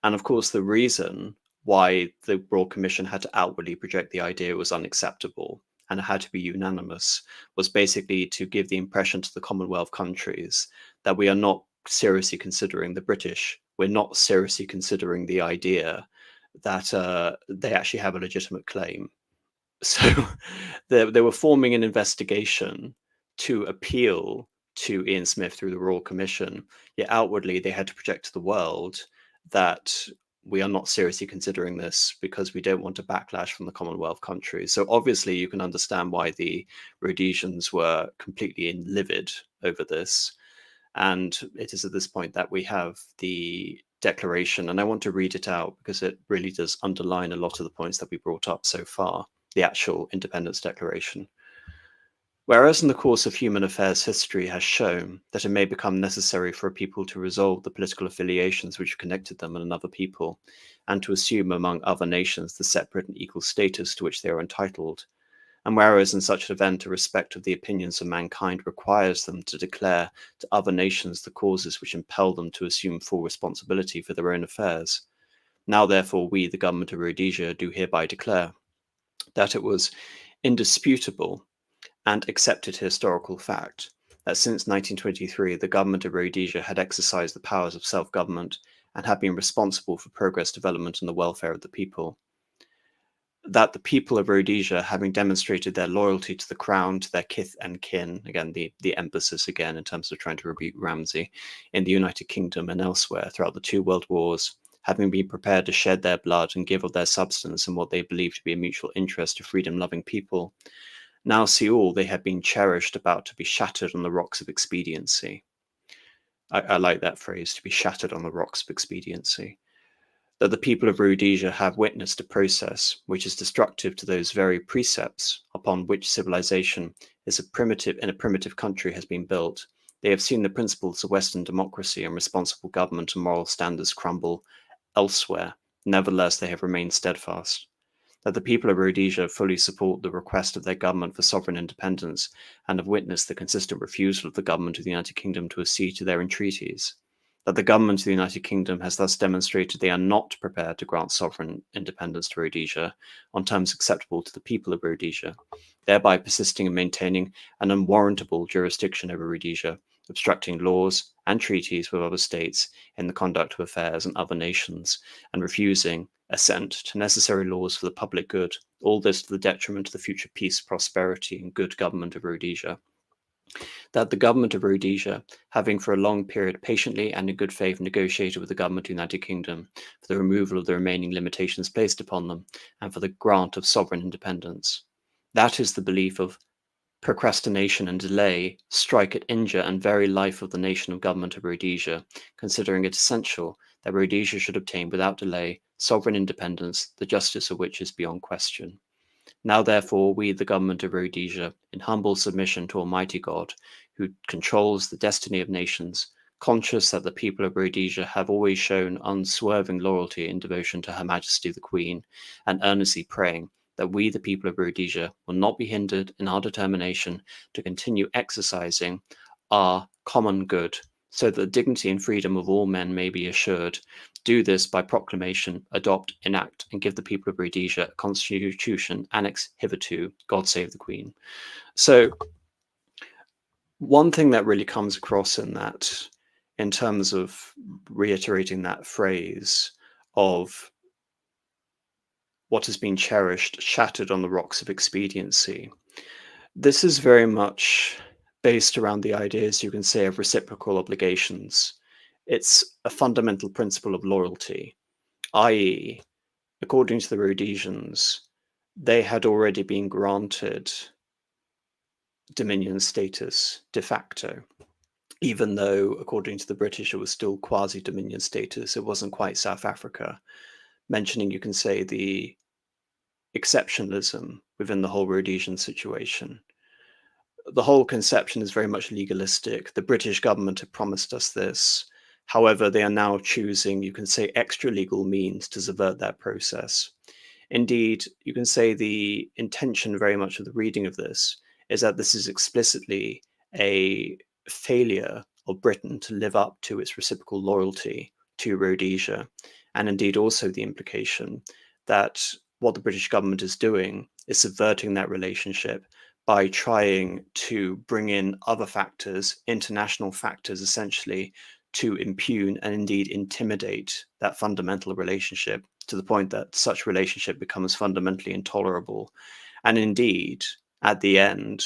And of course, the reason why the Royal Commission had to outwardly project the idea was unacceptable and it had to be unanimous was basically to give the impression to the Commonwealth countries that we are not seriously considering the British. We're not seriously considering the idea that they actually have a legitimate claim. So they were forming an investigation to appeal to Ian Smith through the Royal Commission, yet outwardly they had to project to the world that we are not seriously considering this because we don't want a backlash from the Commonwealth countries. So obviously you can understand why the Rhodesians were completely livid over this. And it is at this point that we have the declaration, and I want to read it out because it really does underline a lot of the points that we brought up so far, the actual Independence Declaration. Whereas in the course of human affairs, history has shown that it may become necessary for a people to resolve the political affiliations which connected them and another people, and to assume among other nations the separate and equal status to which they are entitled. And whereas in such an event a respect of the opinions of mankind requires them to declare to other nations the causes which impel them to assume full responsibility for their own affairs, now therefore we, the government of Rhodesia, do hereby declare that it was indisputable and accepted historical fact that since 1923 the government of Rhodesia had exercised the powers of self-government and had been responsible for progress, development and the welfare of the people. That the people of Rhodesia, having demonstrated their loyalty to the crown, to their kith and kin, again the emphasis again in terms of trying to rebuke Ramsay, in the United Kingdom and elsewhere throughout the 2 world wars, having been prepared to shed their blood and give of their substance in what they believed to be a mutual interest to freedom-loving people, now see all they had been cherished about to be shattered on the rocks of expediency. I like that phrase, to be shattered on the rocks of expediency. That the people of Rhodesia have witnessed a process which is destructive to those very precepts upon which civilization in a primitive country has been built. They have seen the principles of Western democracy and responsible government and moral standards crumble elsewhere. Nevertheless, they have remained steadfast. That the people of Rhodesia fully support the request of their government for sovereign independence and have witnessed the consistent refusal of the government of the United Kingdom to accede to their entreaties. That the government of the United Kingdom has thus demonstrated they are not prepared to grant sovereign independence to Rhodesia on terms acceptable to the people of Rhodesia, thereby persisting in maintaining an unwarrantable jurisdiction over Rhodesia, obstructing laws and treaties with other states in the conduct of affairs in other nations, and refusing assent to necessary laws for the public good, all this to the detriment of the future peace, prosperity, and good government of Rhodesia. That the government of Rhodesia, having for a long period patiently and in good faith negotiated with the government of the United Kingdom for the removal of the remaining limitations placed upon them and for the grant of sovereign independence. That is the belief of procrastination and delay strike at injure and very life of the nation of government of Rhodesia, considering it essential that Rhodesia should obtain without delay sovereign independence, the justice of which is beyond question. Now, therefore, we, the government of Rhodesia, in humble submission to Almighty God, who controls the destiny of nations, conscious that the people of Rhodesia have always shown unswerving loyalty and devotion to Her Majesty the Queen, and earnestly praying that we, the people of Rhodesia, will not be hindered in our determination to continue exercising our common good, so that the dignity and freedom of all men may be assured, do this by proclamation, adopt, enact, and give the people of Rhodesia a constitution annexed hitherto, God save the Queen. So one thing that really comes across in that, in terms of reiterating that phrase of what has been cherished, shattered on the rocks of expediency, this is very much based around the ideas, you can say, of reciprocal obligations. It's a fundamental principle of loyalty, i.e., according to the Rhodesians, they had already been granted Dominion status de facto, even though, according to the British, it was still quasi-Dominion status. It wasn't quite South Africa, mentioning, you can say, the exceptionalism within the whole Rhodesian situation. The whole conception is very much legalistic. The British government had promised us this. However, they are now choosing, you can say, extra legal means to subvert that process. Indeed, you can say the intention very much of the reading of this is that this is explicitly a failure of Britain to live up to its reciprocal loyalty to Rhodesia, and indeed also the implication that what the British government is doing is subverting that relationship by trying to bring in other factors, international factors essentially, to impugn and indeed intimidate that fundamental relationship to the point that such relationship becomes fundamentally intolerable. And indeed, at the end,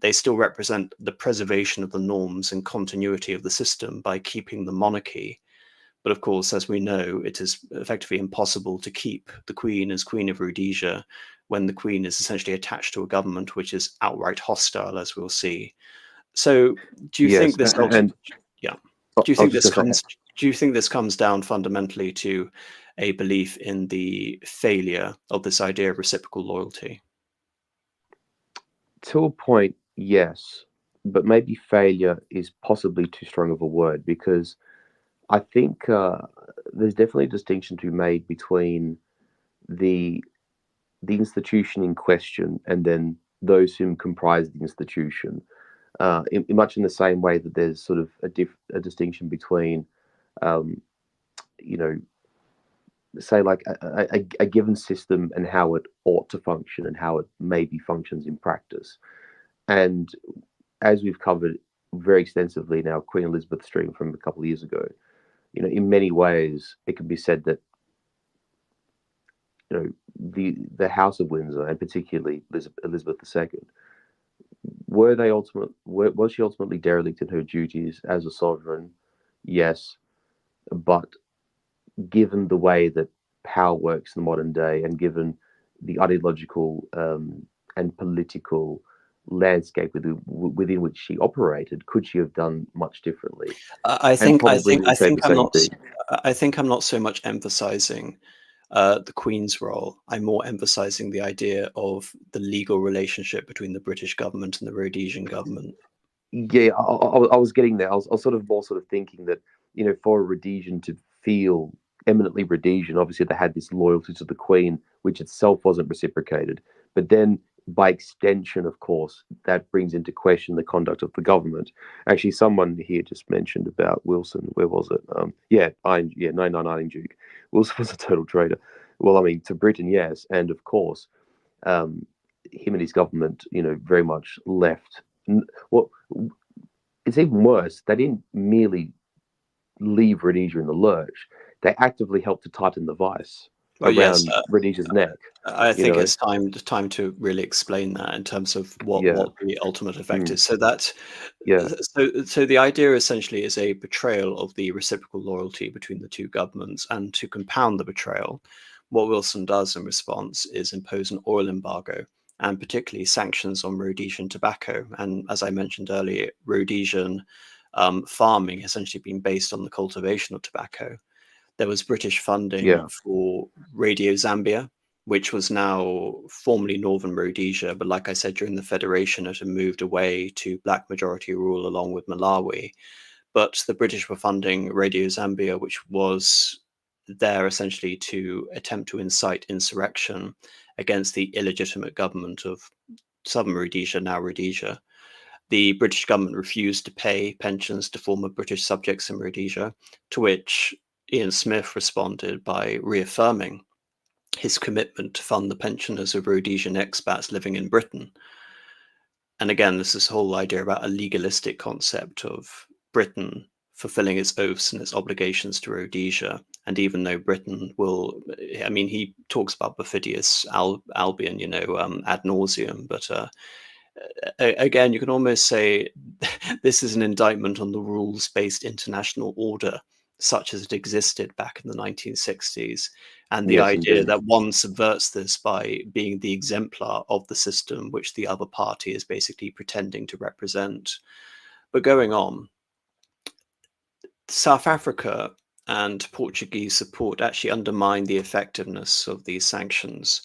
they still represent the preservation of the norms and continuity of the system by keeping the monarchy. But of course, as we know, it is effectively impossible to keep the Queen as Queen of Rhodesia when the Queen is essentially attached to a government which is outright hostile, as we'll see. So, do you think this? Yeah. Do you think this comes? Do you think this comes down fundamentally to a belief in the failure of this idea of reciprocal loyalty? To a point, yes, but maybe failure is possibly too strong of a word, because I think there's definitely a distinction to be made between the institution in question and then those whom comprise the institution. Much in the same way that there's sort of a distinction between, you know, say like a given system and how it ought to function and how it maybe functions in practice. And as we've covered very extensively in our Queen Elizabeth stream from a couple of years ago, in many ways it can be said that the House of Windsor, and particularly Elizabeth II, was she ultimately derelict in her duties as a sovereign? Yes, but given the way that power works in the modern day, and given the ideological and political landscape within which she operated, could she have done much differently? I think I'm not so much emphasizing the Queen's role. I'm more emphasizing the idea of the legal relationship between the British government and the Rhodesian government. Yeah, I was getting there. I was sort of more thinking that, for a Rhodesian to feel eminently Rhodesian, obviously they had this loyalty to the Queen, which itself wasn't reciprocated. But then, by extension, of course, that brings into question the conduct of the government. Actually, someone here just mentioned about Wilson. Where was it? 999 Duke. Wilson was a total traitor. Well, I mean, to Britain, yes, and of course, him and his government, very much left. Well, it's even worse. They didn't merely leave Rhodesia in the lurch. They actively helped to tighten the vice around Rhodesia's neck. I think it's time to really explain that in terms of what the ultimate effect is. So that, so the idea essentially is a betrayal of the reciprocal loyalty between the two governments, and to compound the betrayal, what Wilson does in response is impose an oil embargo, and particularly sanctions on Rhodesian tobacco. And as I mentioned earlier, Rhodesian farming has essentially been based on the cultivation of tobacco. There was British funding for Radio Zambia, which was now formerly Northern Rhodesia, but like I said, during the Federation, it had moved away to black majority rule along with Malawi. But the British were funding Radio Zambia, which was there essentially to attempt to incite insurrection against the illegitimate government of Southern Rhodesia, now Rhodesia. The British government refused to pay pensions to former British subjects in Rhodesia, to which Ian Smith responded by reaffirming his commitment to fund the pensioners of Rhodesian expats living in Britain. And again, this is the whole idea about a legalistic concept of Britain fulfilling its oaths and its obligations to Rhodesia. And even though Britain will, I mean, he talks about Perfidious Albion, ad nauseum, but again, you can almost say this is an indictment on the rules-based international order, such as it existed back in the 1960s, and the idea that one subverts this by being the exemplar of the system which the other party is basically pretending to represent. But going on, South Africa and Portuguese support actually undermined the effectiveness of these sanctions,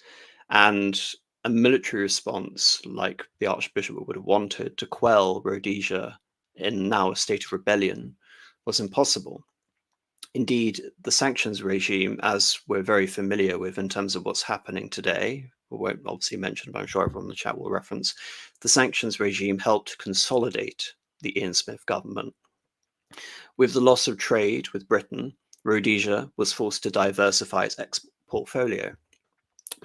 and a military response, like the Archbishop would have wanted, to quell Rhodesia in now a state of rebellion was impossible. Indeed, the sanctions regime, as we're very familiar with in terms of what's happening today, we won't obviously mention, but I'm sure everyone in the chat will reference, the sanctions regime helped consolidate the Ian Smith government. With the loss of trade with Britain, Rhodesia was forced to diversify its export portfolio.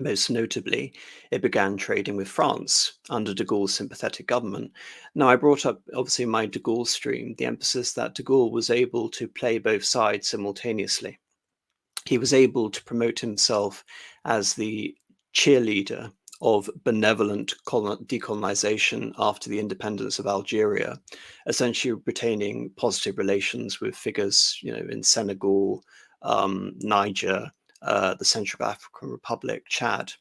Most notably, it began trading with France under de Gaulle's sympathetic government. Now, I brought up, obviously, in my de Gaulle stream, the emphasis that de Gaulle was able to play both sides simultaneously. He was able to promote himself as the cheerleader of benevolent decolonization after the independence of Algeria, essentially retaining positive relations with figures, in Senegal, Niger, the Central African Republic, Chad,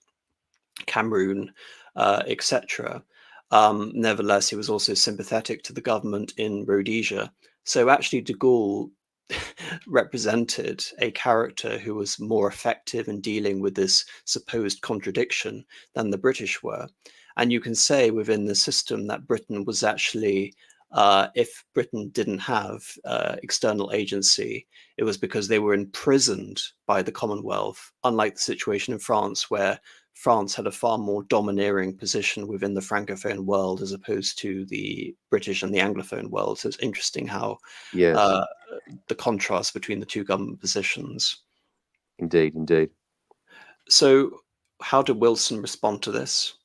Cameroon, etc. Nevertheless, he was also sympathetic to the government in Rhodesia. So actually, de Gaulle represented a character who was more effective in dealing with this supposed contradiction than the British were. And you can say within the system that Britain was actually, if Britain didn't have external agency, it was because they were imprisoned by the Commonwealth, unlike the situation in France, where France had a far more domineering position within the Francophone world as opposed to the British and the Anglophone world. So it's interesting how Yes, the contrast between the two government positions. indeed. So how did Wilson respond to this?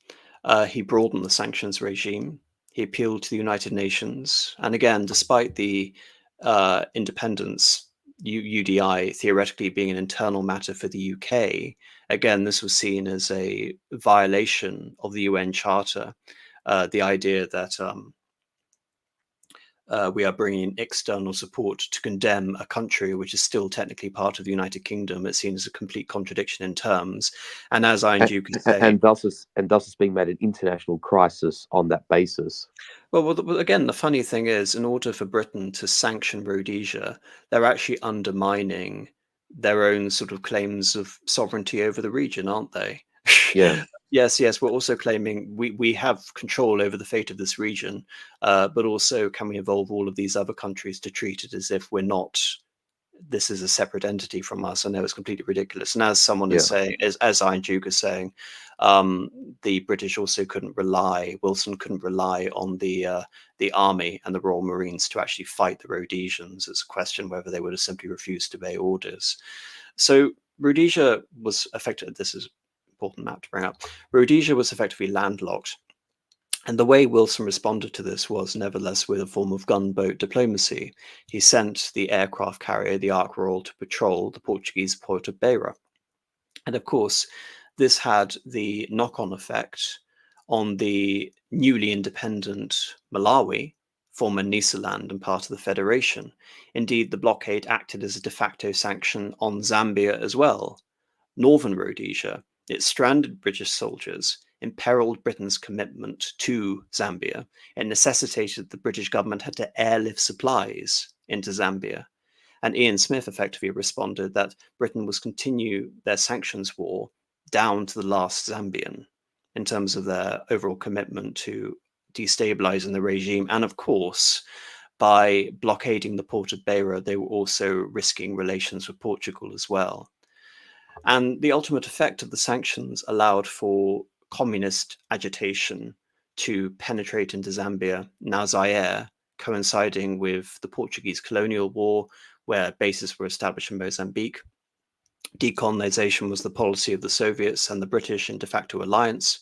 He broadened the sanctions regime. He appealed to the United Nations. And again, despite the independence, UDI theoretically being an internal matter for the UK, again, this was seen as a violation of the UN Charter. The idea that we are bringing external support to condemn a country which is still technically part of the United Kingdom. It's seen as a complete contradiction in terms. And as Iron Duke could say, and thus it's being made an international crisis on that basis. Well, again, the funny thing is, in order for Britain to sanction Rhodesia, they're actually undermining their own sort of claims of sovereignty over the region, aren't they? Yeah. Yes. We're also claiming we have control over the fate of this region, but also can we involve all of these other countries to treat it as if we're not? This is a separate entity from us. I know it's completely ridiculous. And as someone is saying, as Iron Duke is saying, the British also Wilson couldn't rely on the army and the Royal Marines to actually fight the Rhodesians. It's a question whether they would have simply refused to obey orders. So Rhodesia was affected. This is an important map to bring up. Rhodesia was effectively landlocked. And the way Wilson responded to this was nevertheless with a form of gunboat diplomacy. He sent the aircraft carrier, the Ark Royal, to patrol the Portuguese port of Beira. And of course, this had the knock-on effect on the newly independent Malawi, former Nyasaland and part of the Federation. Indeed, the blockade acted as a de facto sanction on Zambia as well. Northern Rhodesia, it stranded British soldiers, imperiled Britain's commitment to Zambia, and necessitated the British government had to airlift supplies into Zambia. And Ian Smith effectively responded that Britain was continue their sanctions war down to the last Zambian in terms of their overall commitment to destabilizing the regime. And of course, by blockading the port of Beira, they were also risking relations with Portugal as well. And the ultimate effect of the sanctions allowed for communist agitation to penetrate into Zambia, now Zaire, coinciding with the Portuguese colonial war, where bases were established in Mozambique. Decolonization was the policy of the Soviets and the British in de facto alliance.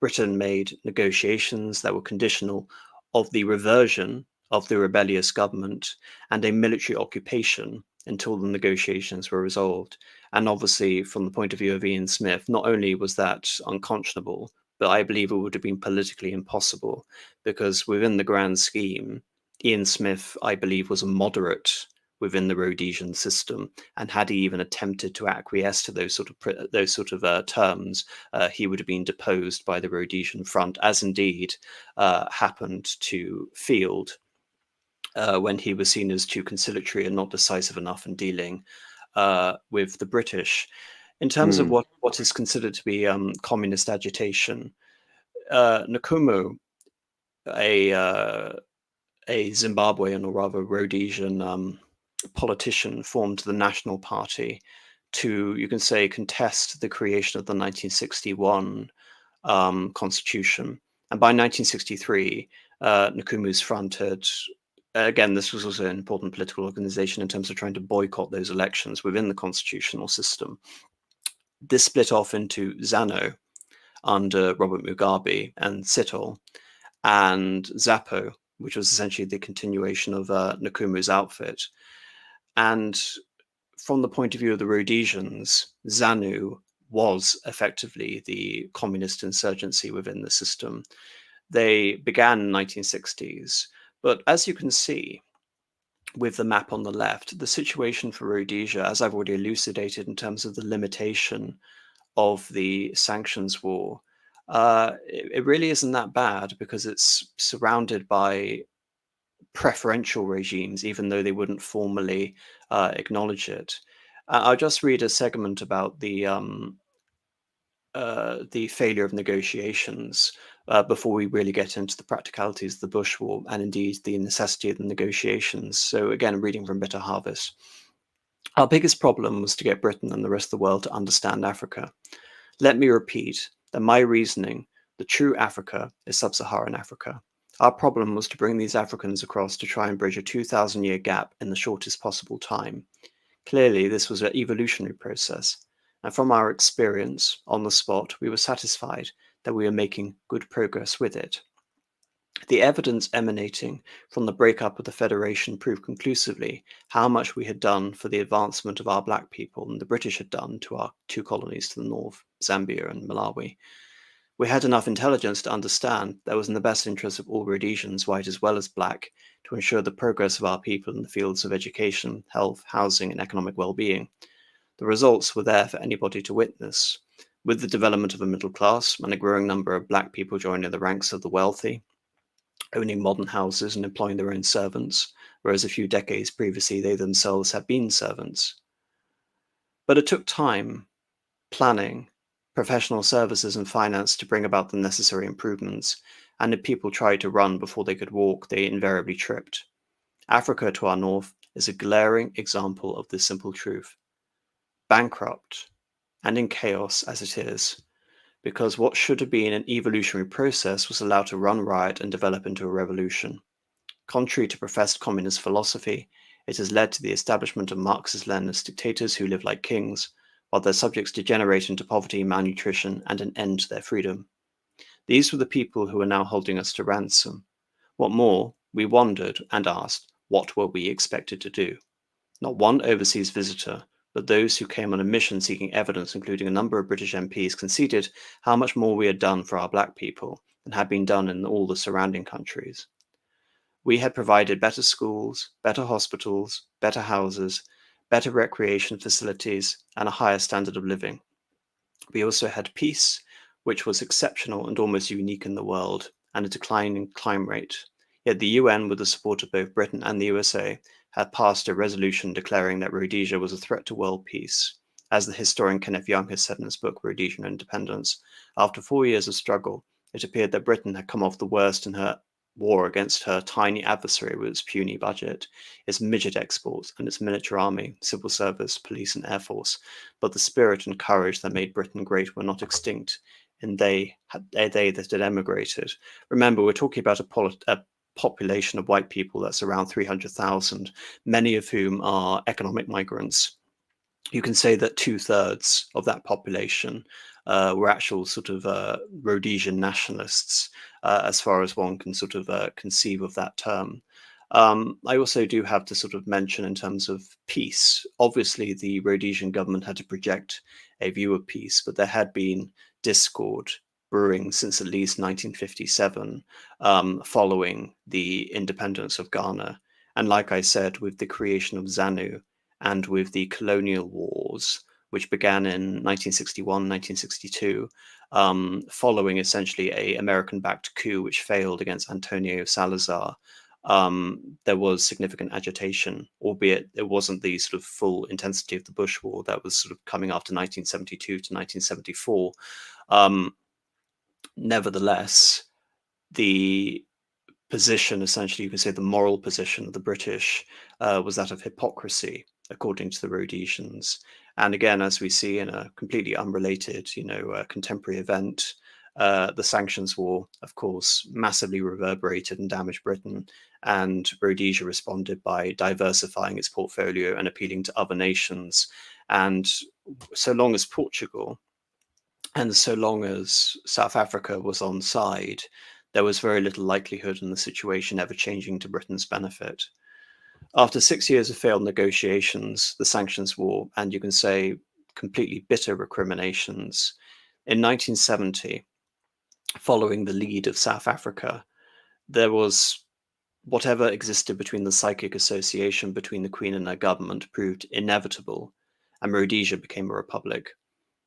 Britain made negotiations that were conditional of the reversion of the rebellious government and a military occupation until the negotiations were resolved. And obviously, from the point of view of Ian Smith, not only was that unconscionable, but I believe it would have been politically impossible, because within the grand scheme, Ian Smith, I believe, was a moderate within the Rhodesian system, and had he even attempted to acquiesce to those sort of terms, he would have been deposed by the Rhodesian front, as indeed happened to Field when he was seen as too conciliatory and not decisive enough in dealing with the British. In terms of what is considered to be communist agitation, Nkumu, a Zimbabwean or rather Rhodesian politician formed the National Party to, you can say, contest the creation of the 1961 constitution. And by 1963, Nkumu's front had, again, this was also an important political organization in terms of trying to boycott those elections within the constitutional system. This split off into ZANU under Robert Mugabe and Cecil, and ZAPO, which was essentially the continuation of Nkumu's outfit. And from the point of view of the Rhodesians, ZANU was effectively the communist insurgency within the system. They began in the 1960s, but as you can see with the map on the left, the situation for Rhodesia, as I've already elucidated in terms of the limitation of the sanctions war, it really isn't that bad, because it's surrounded by preferential regimes, even though they wouldn't formally acknowledge it. I'll just read a segment about the failure of negotiations before we really get into the practicalities of the Bush War and indeed the necessity of the negotiations. So again, reading from Bitter Harvest. Our biggest problem was to get Britain and the rest of the world to understand Africa. Let me repeat that my reasoning, the true Africa, is sub-Saharan Africa. Our problem was to bring these Africans across to try and bridge a 2,000-year gap in the shortest possible time. Clearly, this was an evolutionary process, and from our experience on the spot, we were satisfied that we were making good progress with it. The evidence emanating from the breakup of the Federation proved conclusively how much we had done for the advancement of our black people and the British had done to our two colonies to the north, Zambia and Malawi. We had enough intelligence to understand that it was in the best interest of all Rhodesians, white as well as black, to ensure the progress of our people in the fields of education, health, housing, and economic well-being. The results were there for anybody to witness, with the development of a middle class and a growing number of black people joining the ranks of the wealthy, owning modern houses and employing their own servants, whereas a few decades previously they themselves had been servants. But it took time, planning, professional services and finance to bring about the necessary improvements, and if people tried to run before they could walk, they invariably tripped. Africa to our north is a glaring example of this simple truth. Bankrupt and in chaos as it is, because what should have been an evolutionary process was allowed to run riot and develop into a revolution. Contrary to professed communist philosophy, it has led to the establishment of Marxist-Leninist dictators who live like kings, while their subjects degenerate into poverty, malnutrition, and an end to their freedom. These were the people who are now holding us to ransom. What more, we wondered and asked, what were we expected to do? Not one overseas visitor, but those who came on a mission seeking evidence, including a number of British MPs, conceded how much more we had done for our black people than had been done in all the surrounding countries. We had provided better schools, better hospitals, better houses, better recreation facilities, and a higher standard of living. We also had peace, which was exceptional and almost unique in the world, and a declining crime rate. Yet the UN, with the support of both Britain and the USA, had passed a resolution declaring that Rhodesia was a threat to world peace. As the historian Kenneth Young has said in his book Rhodesia and Independence, after 4 years of struggle, it appeared that Britain had come off the worst in her war against her tiny adversary with its puny budget, its midget exports, and its military army, civil service, police, and air force. But the spirit and courage that made Britain great were not extinct, and they that had emigrated. Remember, we're talking about a population of white people that's around 300,000, many of whom are economic migrants. You can say that 2/3 of that population were actual sort of Rhodesian nationalists, as far as one can sort of conceive of that term. I also do have to sort of mention in terms of peace, obviously the Rhodesian government had to project a view of peace, but there had been discord brewing since at least 1957, following the independence of Ghana. And like I said, with the creation of ZANU and with the colonial wars, which began in 1961, 1962, following essentially an American-backed coup which failed against Antonio Salazar, there was significant agitation, albeit it wasn't the sort of full intensity of the Bush War that was sort of coming after 1972 to 1974. Nevertheless, the position, essentially, you can say the moral position of the British was that of hypocrisy, according to the Rhodesians. And again, as we see in a completely unrelated, contemporary event, the sanctions war, of course, massively reverberated and damaged Britain. And Rhodesia responded by diversifying its portfolio and appealing to other nations. And so long as Portugal and so long as South Africa was on side, there was very little likelihood in the situation ever changing to Britain's benefit. After 6 years of failed negotiations, the sanctions war, and you can say completely bitter recriminations, in 1970, following the lead of South Africa, there was whatever existed between the psychic association between the Queen and her government proved inevitable, and Rhodesia became a republic.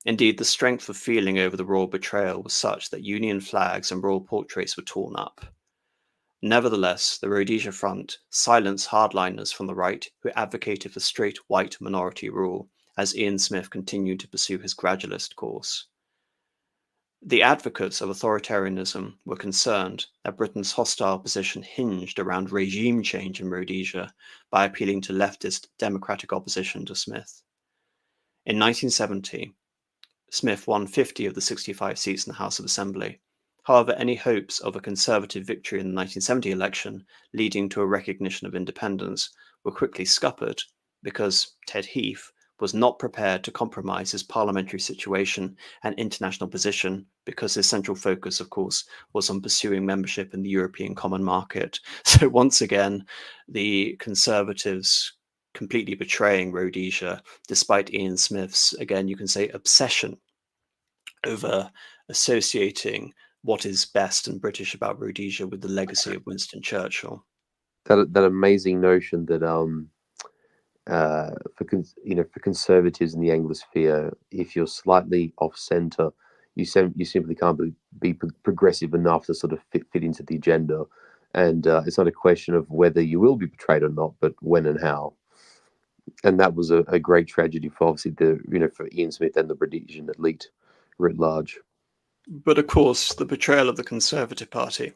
Indeed, the strength of feeling over the royal betrayal was such that Union flags and royal portraits were torn up. Nevertheless, the Rhodesia Front silenced hardliners from the right who advocated for straight white minority rule, as Ian Smith continued to pursue his gradualist course. The advocates of authoritarianism were concerned that Britain's hostile position hinged around regime change in Rhodesia by appealing to leftist democratic opposition to Smith. In 1970, Smith won 50 of the 65 seats in the House of Assembly. However, any hopes of a conservative victory in the 1970 election, leading to a recognition of independence, were quickly scuppered because Ted Heath was not prepared to compromise his parliamentary situation and international position, because his central focus, of course, was on pursuing membership in the European Common Market. So once again, the Conservatives completely betraying Rhodesia, despite Ian Smith's, again, you can say, obsession over associating what is best and British about Rhodesia with the legacy of Winston Churchill. That amazing notion that for conservatives in the Anglosphere, if you're slightly off centre, you simply can't be progressive enough to sort of fit into the agenda, and it's not a question of whether you will be betrayed or not, but when and how. And that was a great tragedy for obviously for Ian Smith and the Rhodesian elite writ large. But of course, the betrayal of the Conservative Party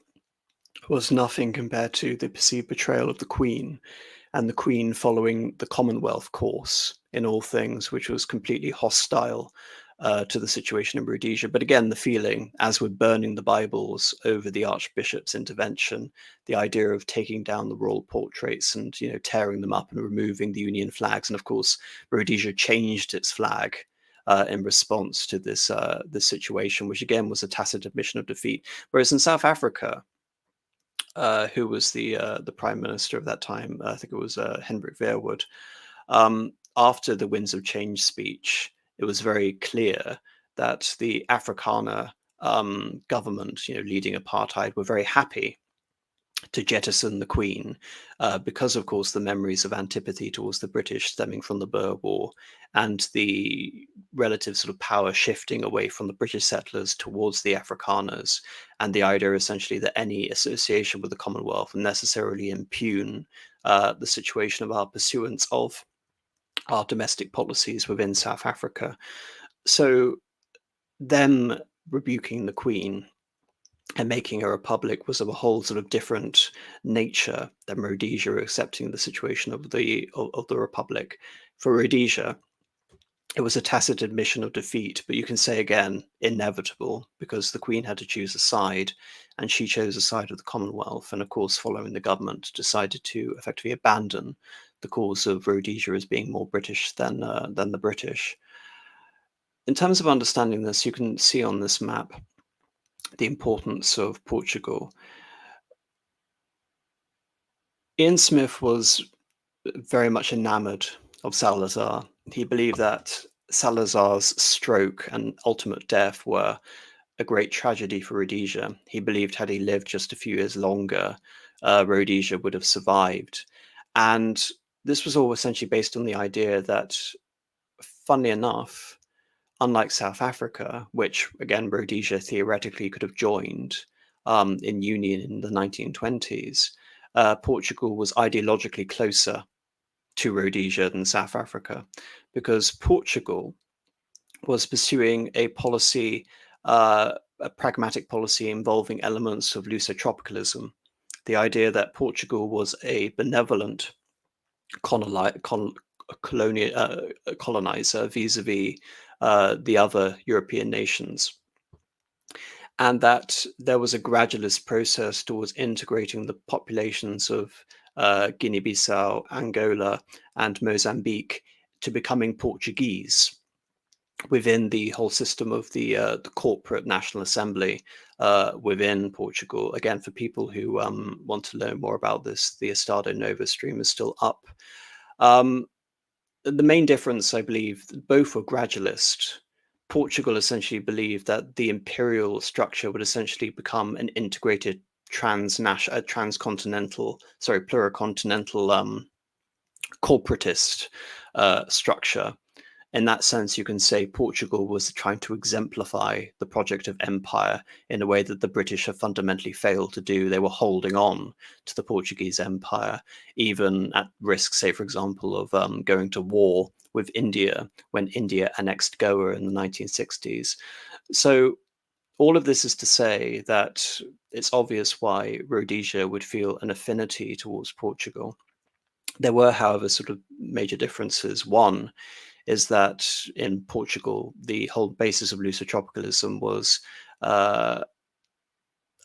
was nothing compared to the perceived betrayal of the Queen, and the Queen following the Commonwealth course in all things, which was completely hostile to the situation in Rhodesia. But again, the feeling, as with burning the Bibles over the Archbishop's intervention, the idea of taking down the royal portraits and tearing them up and removing the Union flags. And of course, Rhodesia changed its flag in response to this situation, which again was a tacit admission of defeat. Whereas in South Africa, who was the prime minister of that time, I think it was Hendrik Verwoerd, after the Winds of Change speech, it was very clear that the Afrikaner government, leading apartheid, were very happy to jettison the Queen because, of course, the memories of antipathy towards the British stemming from the Boer War and the relative sort of power shifting away from the British settlers towards the Afrikaners, and the idea essentially that any association with the Commonwealth would necessarily impugn the situation of our pursuance of our domestic policies within South Africa. So them rebuking the Queen and making a republic was of a whole sort of different nature than Rhodesia accepting the situation of the republic. For Rhodesia, it was a tacit admission of defeat, but you can say again, inevitable, because the Queen had to choose a side, and she chose a side of the Commonwealth, and of course, following the government, decided to effectively abandon the cause of Rhodesia as being more British than the British. In terms of understanding this, you can see on this map the importance of Portugal. Ian Smith was very much enamored of Salazar. He believed that Salazar's stroke and ultimate death were a great tragedy for Rhodesia. He believed had he lived just a few years longer, Rhodesia would have survived. And this was all essentially based on the idea that, funnily enough, unlike South Africa, which, again, Rhodesia theoretically could have joined in union in the 1920s, Portugal was ideologically closer to Rhodesia than South Africa, because Portugal was pursuing a policy, a pragmatic policy involving elements of Lusotropicalism. the idea that Portugal was a benevolent colonizer vis-a-vis the other European nations, and that there was a gradualist process towards integrating the populations of Guinea-Bissau, Angola, and Mozambique to becoming Portuguese within the whole system of the corporate National Assembly within Portugal. Again, for people who want to learn more about this, the Estado Novo stream is still up. The main difference, I believe, both were gradualist. Portugal essentially believed that the imperial structure would essentially become an integrated pluricontinental corporatist structure. In that sense, you can say Portugal was trying to exemplify the project of empire in a way that the British have fundamentally failed to do. They were holding on to the Portuguese empire, even at risk, say, for example, of going to war with India when India annexed Goa in the 1960s. So all of this is to say that it's obvious why Rhodesia would feel an affinity towards Portugal. There were, however, sort of major differences. One is that in Portugal, the whole basis of lusotropicalism was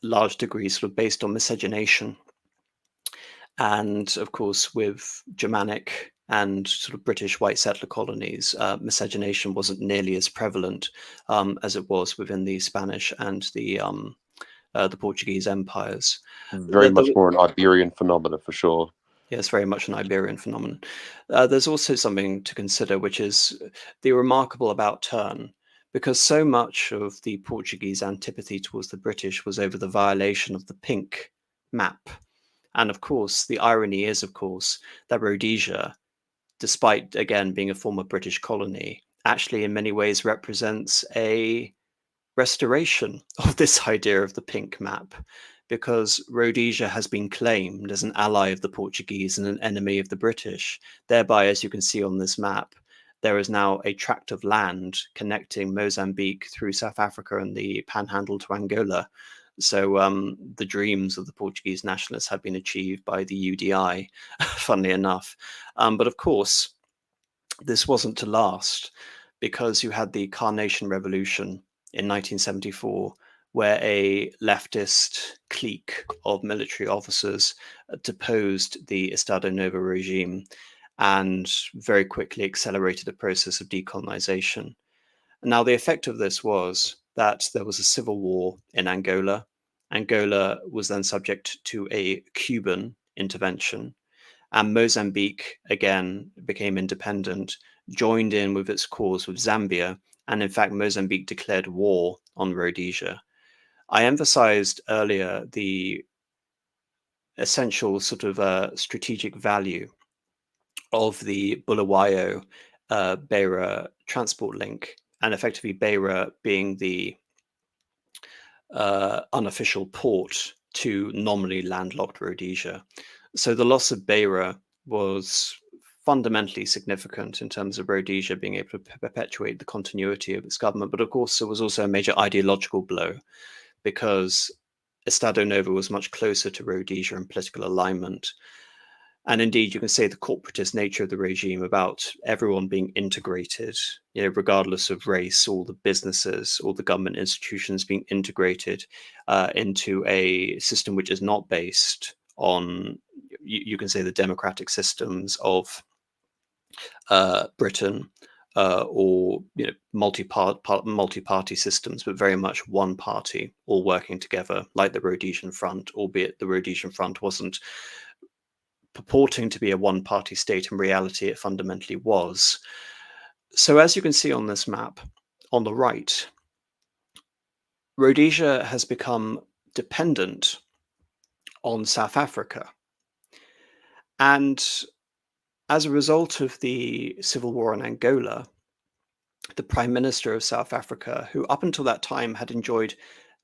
large degrees sort of based on miscegenation. And of course, with Germanic and sort of British white settler colonies, miscegenation wasn't nearly as prevalent as it was within the Spanish and the Portuguese empires. Very much more an Iberian phenomenon, for sure. Yeah, it's very much an Iberian phenomenon. There's also something to consider, which is the remarkable about turn, because so much of the Portuguese antipathy towards the British was over the violation of the pink map. And of course, the irony is, of course, that Rhodesia, despite, again, being a former British colony, actually in many ways represents a restoration of this idea of the pink map, because Rhodesia has been claimed as an ally of the Portuguese and an enemy of the British. Thereby, as you can see on this map, there is now a tract of land connecting Mozambique through South Africa and the Panhandle to Angola. So the dreams of the Portuguese nationalists have been achieved by the UDI, funnily enough. But of course, this wasn't to last, because you had the Carnation Revolution in 1974, where a leftist clique of military officers deposed the Estado Novo regime and very quickly accelerated the process of decolonization. Now, the effect of this was that there was a civil war in Angola. Angola was then subject to a Cuban intervention, and Mozambique again became independent, joined in with its cause with Zambia, and in fact, Mozambique declared war on Rhodesia. I emphasized earlier the essential sort of strategic value of the Bulawayo Beira transport link, and effectively Beira being the unofficial port to nominally landlocked Rhodesia. So the loss of Beira was fundamentally significant in terms of Rhodesia being able to perpetuate the continuity of its government. But of course, it was also a major ideological blow, because Estado Novo was much closer to Rhodesia in political alignment. And indeed, you can say the corporatist nature of the regime, about everyone being integrated, regardless of race, all the businesses, all the government institutions being integrated into a system which is not based on, you can say, the democratic systems of Britain, or multi-party systems, but very much one party, all working together, like the Rhodesian Front, albeit the Rhodesian Front wasn't purporting to be a one-party state. In reality, it fundamentally was. So as you can see on this map, on the right, Rhodesia has become dependent on South Africa. And as a result of the civil war in Angola, the Prime Minister of South Africa, who up until that time had enjoyed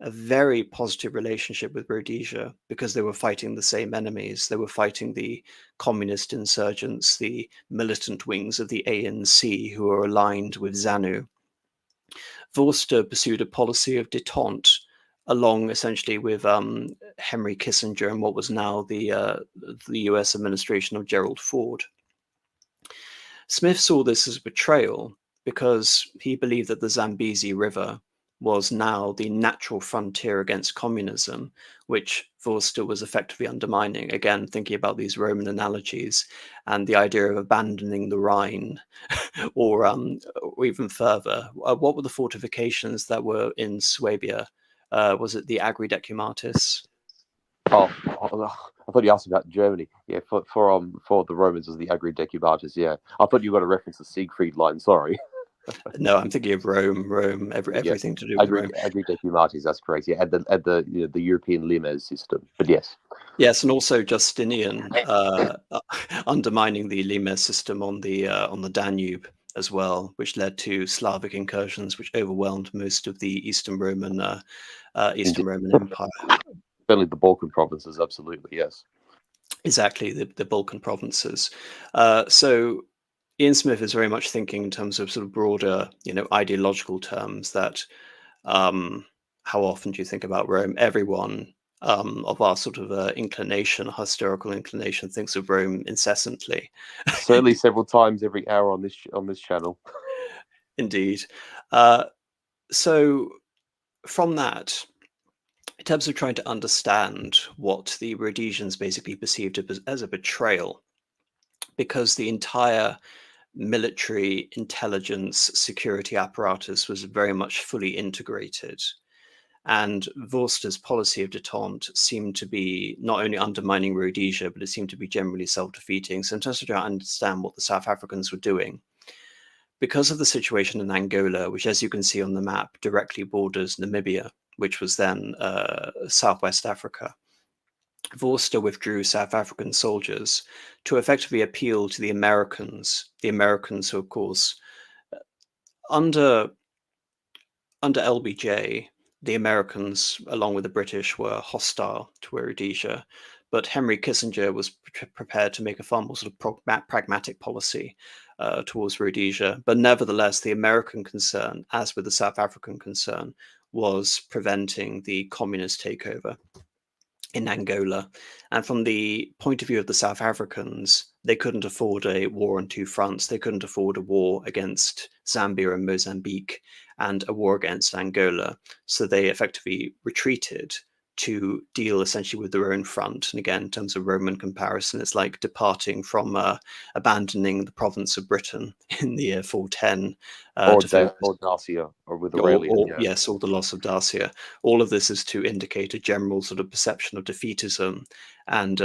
a very positive relationship with Rhodesia, because they were fighting the same enemies. They were fighting the communist insurgents, the militant wings of the ANC, who were aligned with ZANU. Vorster pursued a policy of détente along essentially with Henry Kissinger and what was now the US administration of Gerald Ford. Smith saw this as a betrayal because he believed that the Zambezi River was now the natural frontier against communism, which Forster was effectively undermining. Again, thinking about these Roman analogies and the idea of abandoning the Rhine, or even further. What were the fortifications that were in Swabia? Was it the Agri Decumatis? Oh, I thought you asked about Germany. Yeah, for the Romans was the Agri Decumatis. Yeah, I thought you got a reference to Siegfried line. Sorry. No, I'm thinking of Rome, everything to do with Rome. Agri Decumatis, that's correct. Yeah, at the European limes system. But yes. Yes, and also Justinian undermining the limes system on the Danube as well, which led to Slavic incursions, which overwhelmed most of the Eastern Roman Empire. Certainly the Balkan provinces, absolutely, yes. Exactly, the Balkan provinces. So Ian Smith is very much thinking in terms of sort of broader, ideological terms. That how often do you think about Rome? Everyone of our sort of historical inclination, thinks of Rome incessantly. Certainly, several times every hour on this channel. Indeed. So from that, in terms of trying to understand what the Rhodesians basically perceived as a betrayal, because the entire military intelligence security apparatus was very much fully integrated. And Vorster's policy of détente seemed to be not only undermining Rhodesia, but it seemed to be generally self-defeating. So in terms of trying to understand what the South Africans were doing, because of the situation in Angola, which, as you can see on the map, directly borders Namibia, which was then Southwest Africa, Vorster withdrew South African soldiers to effectively appeal to the Americans. The Americans who, of course, under LBJ, the Americans, along with the British, were hostile to Rhodesia, but Henry Kissinger was prepared to make a far more sort of pragmatic policy towards Rhodesia. But nevertheless, the American concern, as with the South African concern, was preventing the communist takeover in Angola. And from the point of view of the South Africans, they couldn't afford a war on two fronts. They couldn't afford a war against Zambia and Mozambique and a war against Angola. So they effectively retreated to deal essentially with their own front. And again, in terms of Roman comparison, it's like departing from abandoning the province of Britain in the year 410. Or Dacia, or with Aurelian. Yes, or the loss of Dacia. All of this is to indicate a general sort of perception of defeatism and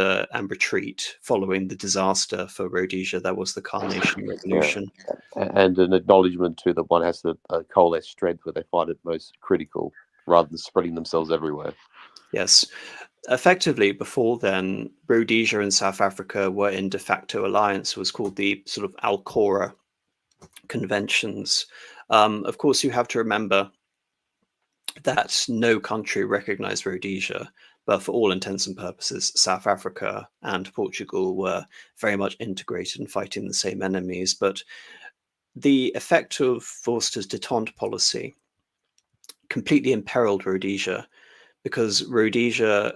retreat following the disaster for Rhodesia. That was the Carnation Revolution. Yeah. And an acknowledgement too that one has to coalesce strength where they find it most critical, rather than spreading themselves everywhere. Yes. Effectively, before then, Rhodesia and South Africa were in de facto alliance. It was called the sort of Alcora Conventions. Of course, you have to remember that no country recognized Rhodesia, but for all intents and purposes, South Africa and Portugal were very much integrated and fighting the same enemies. But the effect of Vorster's détente policy completely imperiled Rhodesia, because Rhodesia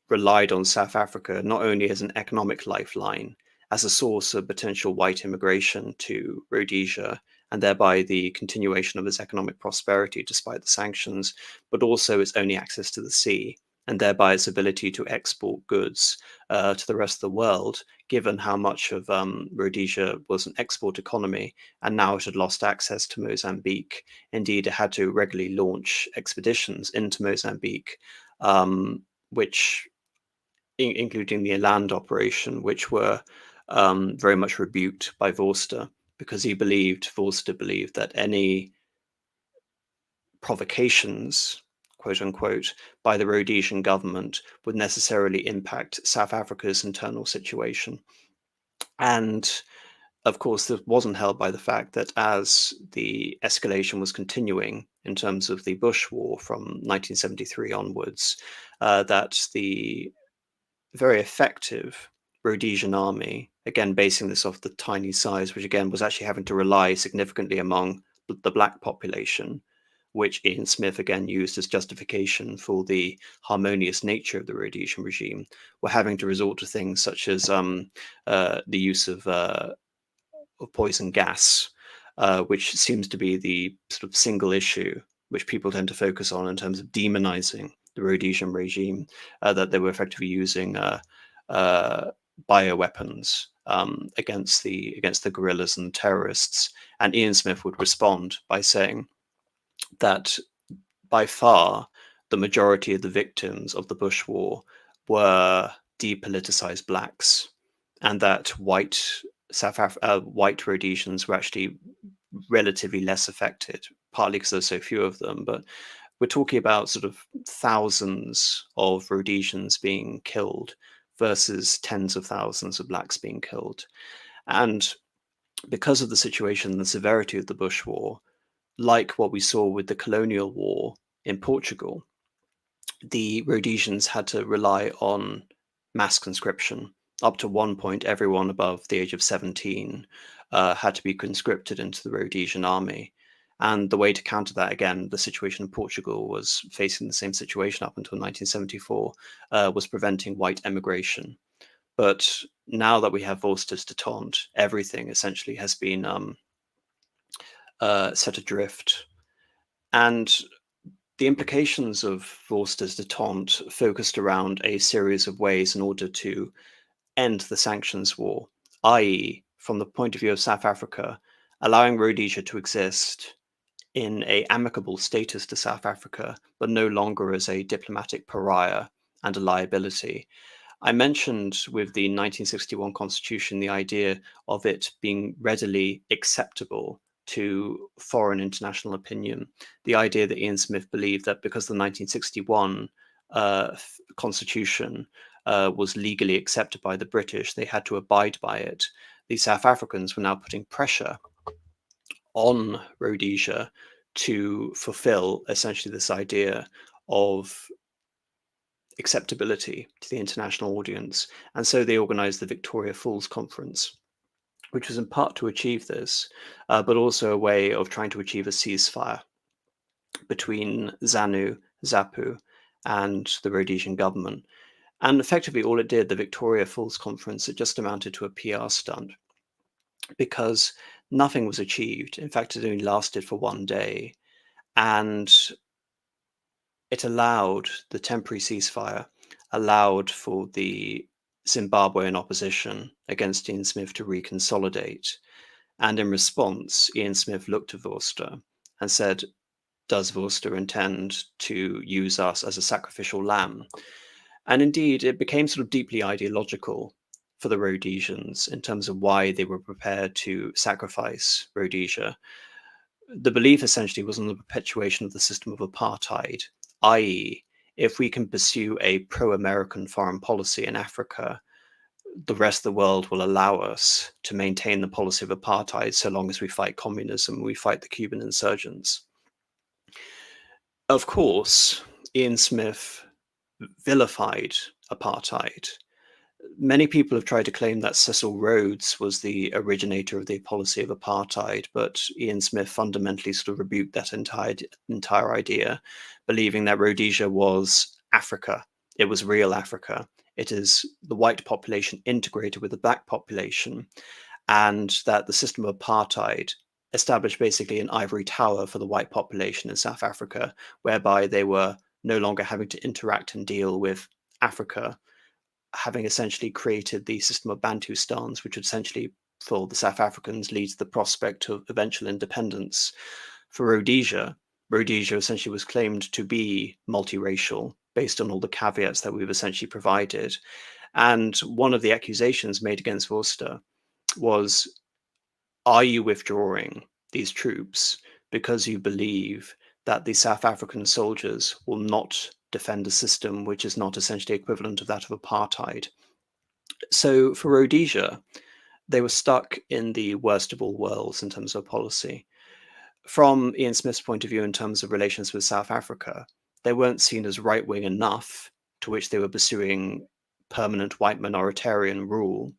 relied on South Africa not only as an economic lifeline, as a source of potential white immigration to Rhodesia, and thereby the continuation of its economic prosperity despite the sanctions, but also its only access to the sea, and thereby its ability to export goods to the rest of the world, given how much of Rhodesia was an export economy, and now it had lost access to Mozambique. Indeed, it had to regularly launch expeditions into Mozambique, which, including the land operation, which were very much rebuked by Vorster, because Vorster believed that any provocations, quote unquote, by the Rhodesian government would necessarily impact South Africa's internal situation. And of course, this wasn't helped by the fact that as the escalation was continuing in terms of the Bush War from 1973 onwards, that the very effective Rhodesian army, again basing this off the tiny size, which again was actually having to rely significantly among the black population, which Ian Smith again used as justification for the harmonious nature of the Rhodesian regime, were having to resort to things such as the use of poison gas, which seems to be the sort of single issue which people tend to focus on in terms of demonizing the Rhodesian regime, that they were effectively using bioweapons against the guerrillas and terrorists. And Ian Smith would respond by saying that by far the majority of the victims of the Bush War were depoliticized blacks, and that white Rhodesians were actually relatively less affected, partly because there's so few of them. But we're talking about sort of thousands of Rhodesians being killed versus tens of thousands of blacks being killed. And because of the situation and the severity of the Bush War, like what we saw with the colonial war in Portugal, the Rhodesians had to rely on mass conscription. Up to one point, everyone above the age of 17 had to be conscripted into the Rhodesian army. And the way to counter that, again, the situation in Portugal was facing the same situation up until 1974, was preventing white emigration. But now that we have Vorster's détente, everything essentially has been set adrift. And the implications of Vorster's détente focused around a series of ways in order to end the sanctions war, i.e., from the point of view of South Africa, allowing Rhodesia to exist in an amicable status to South Africa, but no longer as a diplomatic pariah and a liability. I mentioned with the 1961 Constitution the idea of it being readily acceptable to foreign international opinion, the idea that Ian Smith believed that because the 1961 Constitution was legally accepted by the British, they had to abide by it. The South Africans were now putting pressure on Rhodesia to fulfill essentially this idea of acceptability to the international audience. And so they organized the Victoria Falls Conference, which was in part to achieve this, but also a way of trying to achieve a ceasefire between ZANU, and the Rhodesian government. And effectively all it did, the Victoria Falls Conference, it just amounted to a PR stunt, because nothing was achieved. In fact, it only lasted for one day. And it allowed the temporary ceasefire, allowed for the Zimbabwean opposition against Ian Smith to reconsolidate. And in response, Ian Smith looked to Vorster and said, does Vorster intend to use us as a sacrificial lamb? And indeed, it became sort of deeply ideological for the Rhodesians in terms of why they were prepared to sacrifice Rhodesia. The belief essentially was on the perpetuation of the system of apartheid, i.e., if we can pursue a pro-American foreign policy in Africa, the rest of the world will allow us to maintain the policy of apartheid so long as we fight communism, we fight the Cuban insurgents. Of course, Ian Smith vilified apartheid. Many people have tried to claim that Cecil Rhodes was the originator of the policy of apartheid, but Ian Smith fundamentally sort of rebuked that entire idea, believing that Rhodesia was Africa. It was real Africa. It is the white population integrated with the black population, and that the system of apartheid established basically an ivory tower for the white population in South Africa, whereby they were no longer having to interact and deal with Africa, having essentially created the system of Bantustans, which would essentially, for the South Africans, lead to the prospect of eventual independence. For Rhodesia, Rhodesia essentially was claimed to be multiracial based on all the caveats that we've essentially provided. And one of the accusations made against Vorster was, are you withdrawing these troops because you believe that the South African soldiers will not defend a system which is not essentially equivalent of that of apartheid? So for Rhodesia, they were stuck in the worst of all worlds in terms of policy. From Ian Smith's point of view, in terms of relations with South Africa, they weren't seen as right-wing enough, to which they were pursuing permanent white minoritarian rule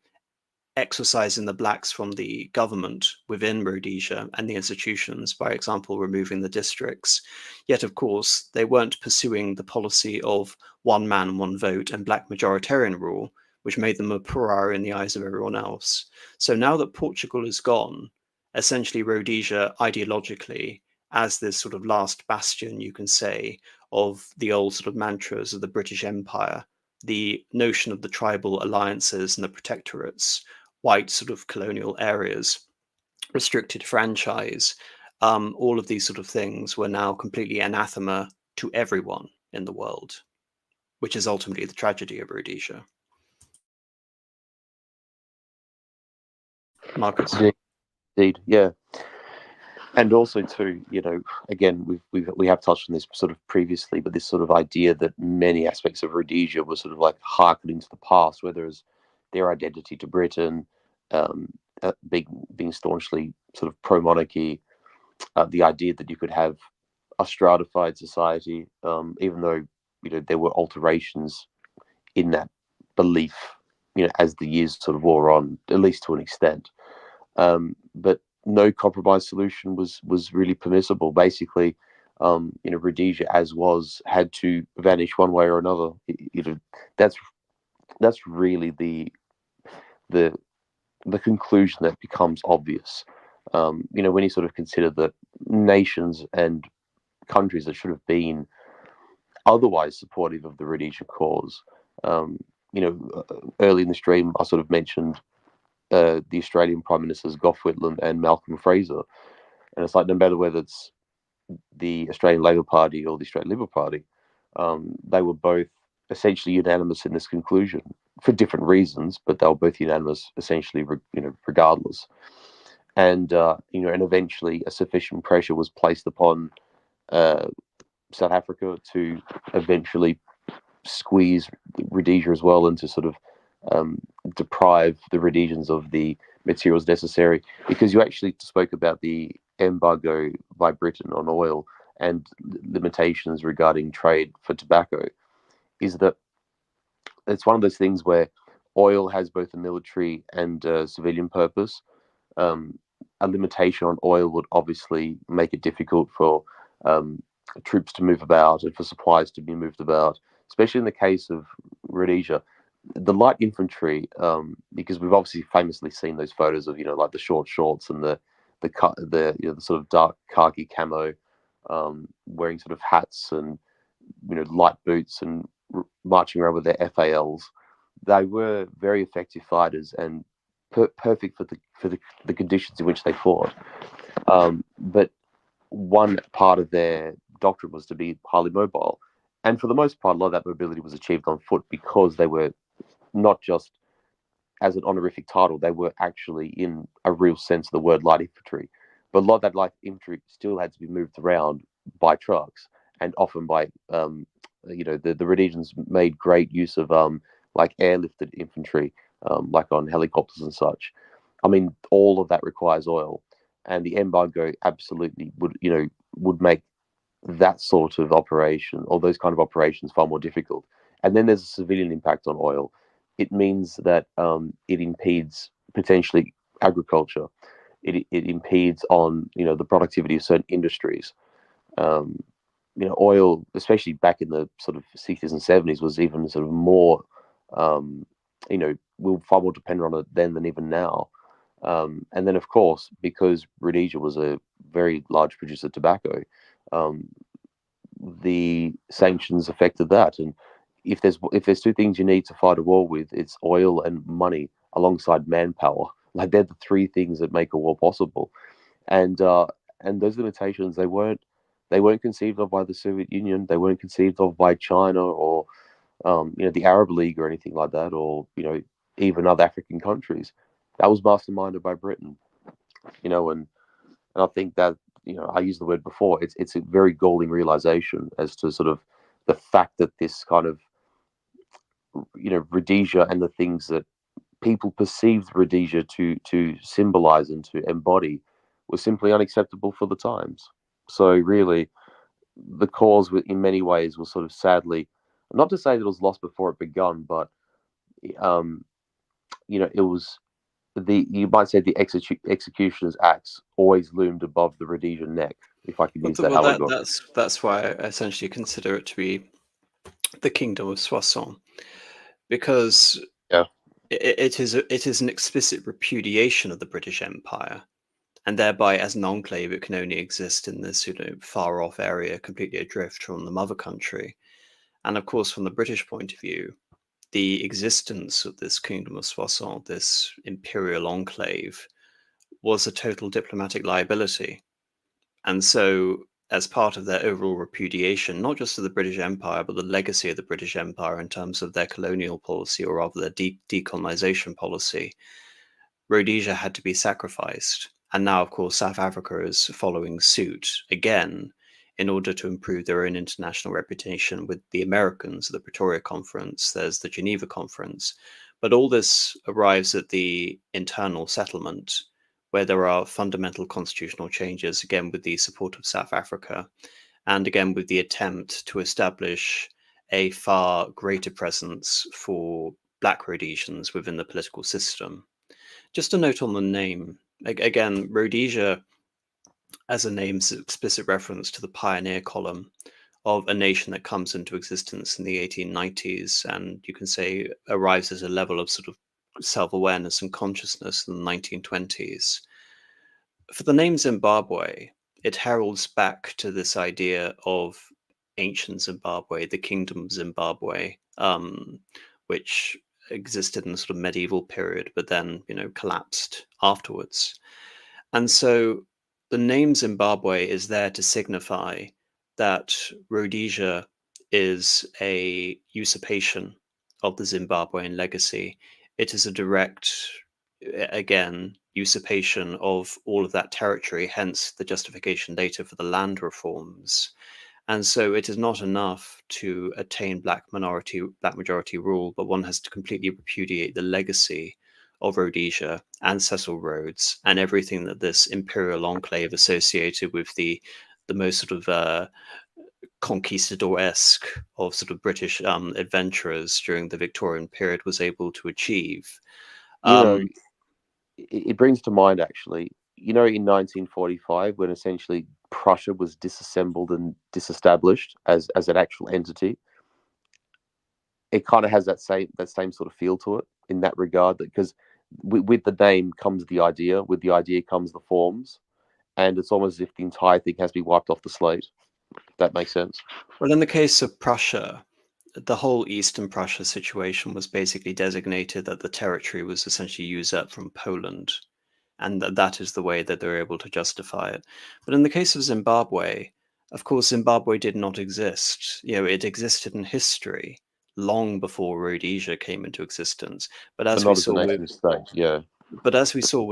exorcising the blacks from the government within Rhodesia and the institutions, by example, removing the districts. Yet, of course, they weren't pursuing the policy of one man, one vote and black majoritarian rule, which made them a pariah in the eyes of everyone else. So now that Portugal is gone, essentially Rhodesia ideologically, as this sort of last bastion, you can say, of the old sort of mantras of the British Empire, the notion of the tribal alliances and the protectorates, white sort of colonial areas, restricted franchise, all of these sort of things were now completely anathema to everyone in the world, which is ultimately the tragedy of Rhodesia. Marcus? Indeed, yeah. And also too, again, we have touched on this sort of previously, but this sort of idea that many aspects of Rhodesia were sort of like hearkening to the past, whether it's their identity to Britain, being staunchly sort of pro-monarchy, the idea that you could have a stratified society, even though there were alterations in that belief, as the years sort of wore on, at least to an extent. But no compromise solution was really permissible. Basically, Rhodesia as was had to vanish one way or another. That's really the conclusion that becomes obvious. When you sort of consider that nations and countries that should have been otherwise supportive of the Rhodesian cause. Early in the stream, I sort of mentioned the Australian Prime Ministers Gough Whitlam and Malcolm Fraser, and it's like no matter whether it's the Australian Labor Party or the Australian Liberal Party, they were both essentially unanimous in this conclusion for different reasons, but they were both unanimous essentially, regardless. And and eventually a sufficient pressure was placed upon South Africa to eventually squeeze Rhodesia as well, and to sort of deprive the Rhodesians of the materials necessary. Because you actually spoke about the embargo by Britain on oil and limitations regarding trade for tobacco, is that it's one of those things where oil has both a military and civilian purpose. A limitation on oil would obviously make it difficult for troops to move about and for supplies to be moved about, especially in the case of Rhodesia. The light infantry, because we've obviously famously seen those photos of like the short shorts and the sort of dark khaki camo, wearing sort of hats and light boots and marching around with their FALs. They were very effective fighters and perfect for the conditions in which they fought. But one part of their doctrine was to be highly mobile, and for the most part, a lot of that mobility was achieved on foot because they were not just as an honorific title; they were actually, in a real sense of the word, light infantry. But a lot of that light infantry still had to be moved around by trucks, and often by the Rhodesians made great use of like airlifted infantry, like on helicopters and such. I mean, all of that requires oil, and the embargo absolutely would make that sort of operation, or those kind of operations, far more difficult. And then there's a civilian impact on oil. It means that it impedes potentially agriculture. It impedes on the productivity of certain industries. Oil, especially back in the sort of 60s and 70s, was even sort of more, we were far more dependent on it then than even now. And then, of course, because Rhodesia was a very large producer of tobacco, the sanctions affected that. And if there's two things you need to fight a war with, it's oil and money alongside manpower. Like, they're the three things that make a war possible. And those limitations, they weren't conceived of by the Soviet Union. They weren't conceived of by China or the Arab League or anything like that, or even other African countries. That was masterminded by Britain. And I think that I used the word before. It's a very galling realization as to sort of the fact that this kind of Rhodesia and the things that people perceived Rhodesia to symbolize and to embody was simply unacceptable for the times. So really, the cause, in many ways, was sort of sadly, not to say that it was lost before it begun, but it was you might say the executioner's axe always loomed above the Rhodesian neck, if I could use that allegory. That's why I essentially consider it to be the kingdom of Soissons, because Yeah. it is an explicit repudiation of the British Empire, and thereby, as an enclave, it can only exist in this far off area, completely adrift from the mother country. And of course, from the British point of view, the existence of this kingdom of Soissons, this imperial enclave, was a total diplomatic liability. And so, as part of their overall repudiation, not just of the British Empire, but the legacy of the British Empire in terms of their colonial policy, or rather their decolonization policy, Rhodesia had to be sacrificed. And now, of course, South Africa is following suit again in order to improve their own international reputation with the Americans, the Pretoria Conference, there's the Geneva Conference. But all this arrives at the internal settlement, where there are fundamental constitutional changes, again with the support of South Africa, and again with the attempt to establish a far greater presence for Black Rhodesians within the political system. Just a note on the name. Again, Rhodesia as a name is an explicit reference to the pioneer column of a nation that comes into existence in the 1890s, and you can say arrives at a level of sort of self-awareness and consciousness in the 1920s. For the name Zimbabwe, it heralds back to this idea of ancient Zimbabwe, the kingdom of Zimbabwe, which existed in the sort of medieval period, but then, collapsed afterwards. And so the name Zimbabwe is there to signify that Rhodesia is a usurpation of the Zimbabwean legacy. It is a direct, again, usurpation of all of that territory, hence the justification later for the land reforms. And so it is not enough to attain black majority rule, but one has to completely repudiate the legacy of Rhodesia and Cecil Rhodes and everything that this imperial enclave associated with the most sort of conquistador-esque of sort of British adventurers during the Victorian period was able to achieve. It brings to mind, actually, in 1945, when essentially Prussia was disassembled and disestablished as an actual entity, it kind of has that same sort of feel to it in that regard, because with the name comes the idea, with the idea comes the forms, and it's almost as if the entire thing has to be wiped off the slate. If that makes sense. Well, in the case of Prussia, the whole Eastern Prussia situation was basically designated that the territory was essentially usurped from Poland, and that is the way that they're able to justify it. But in the case of Zimbabwe, of course, Zimbabwe did not exist. It existed in history long before Rhodesia came into existence. But as we saw with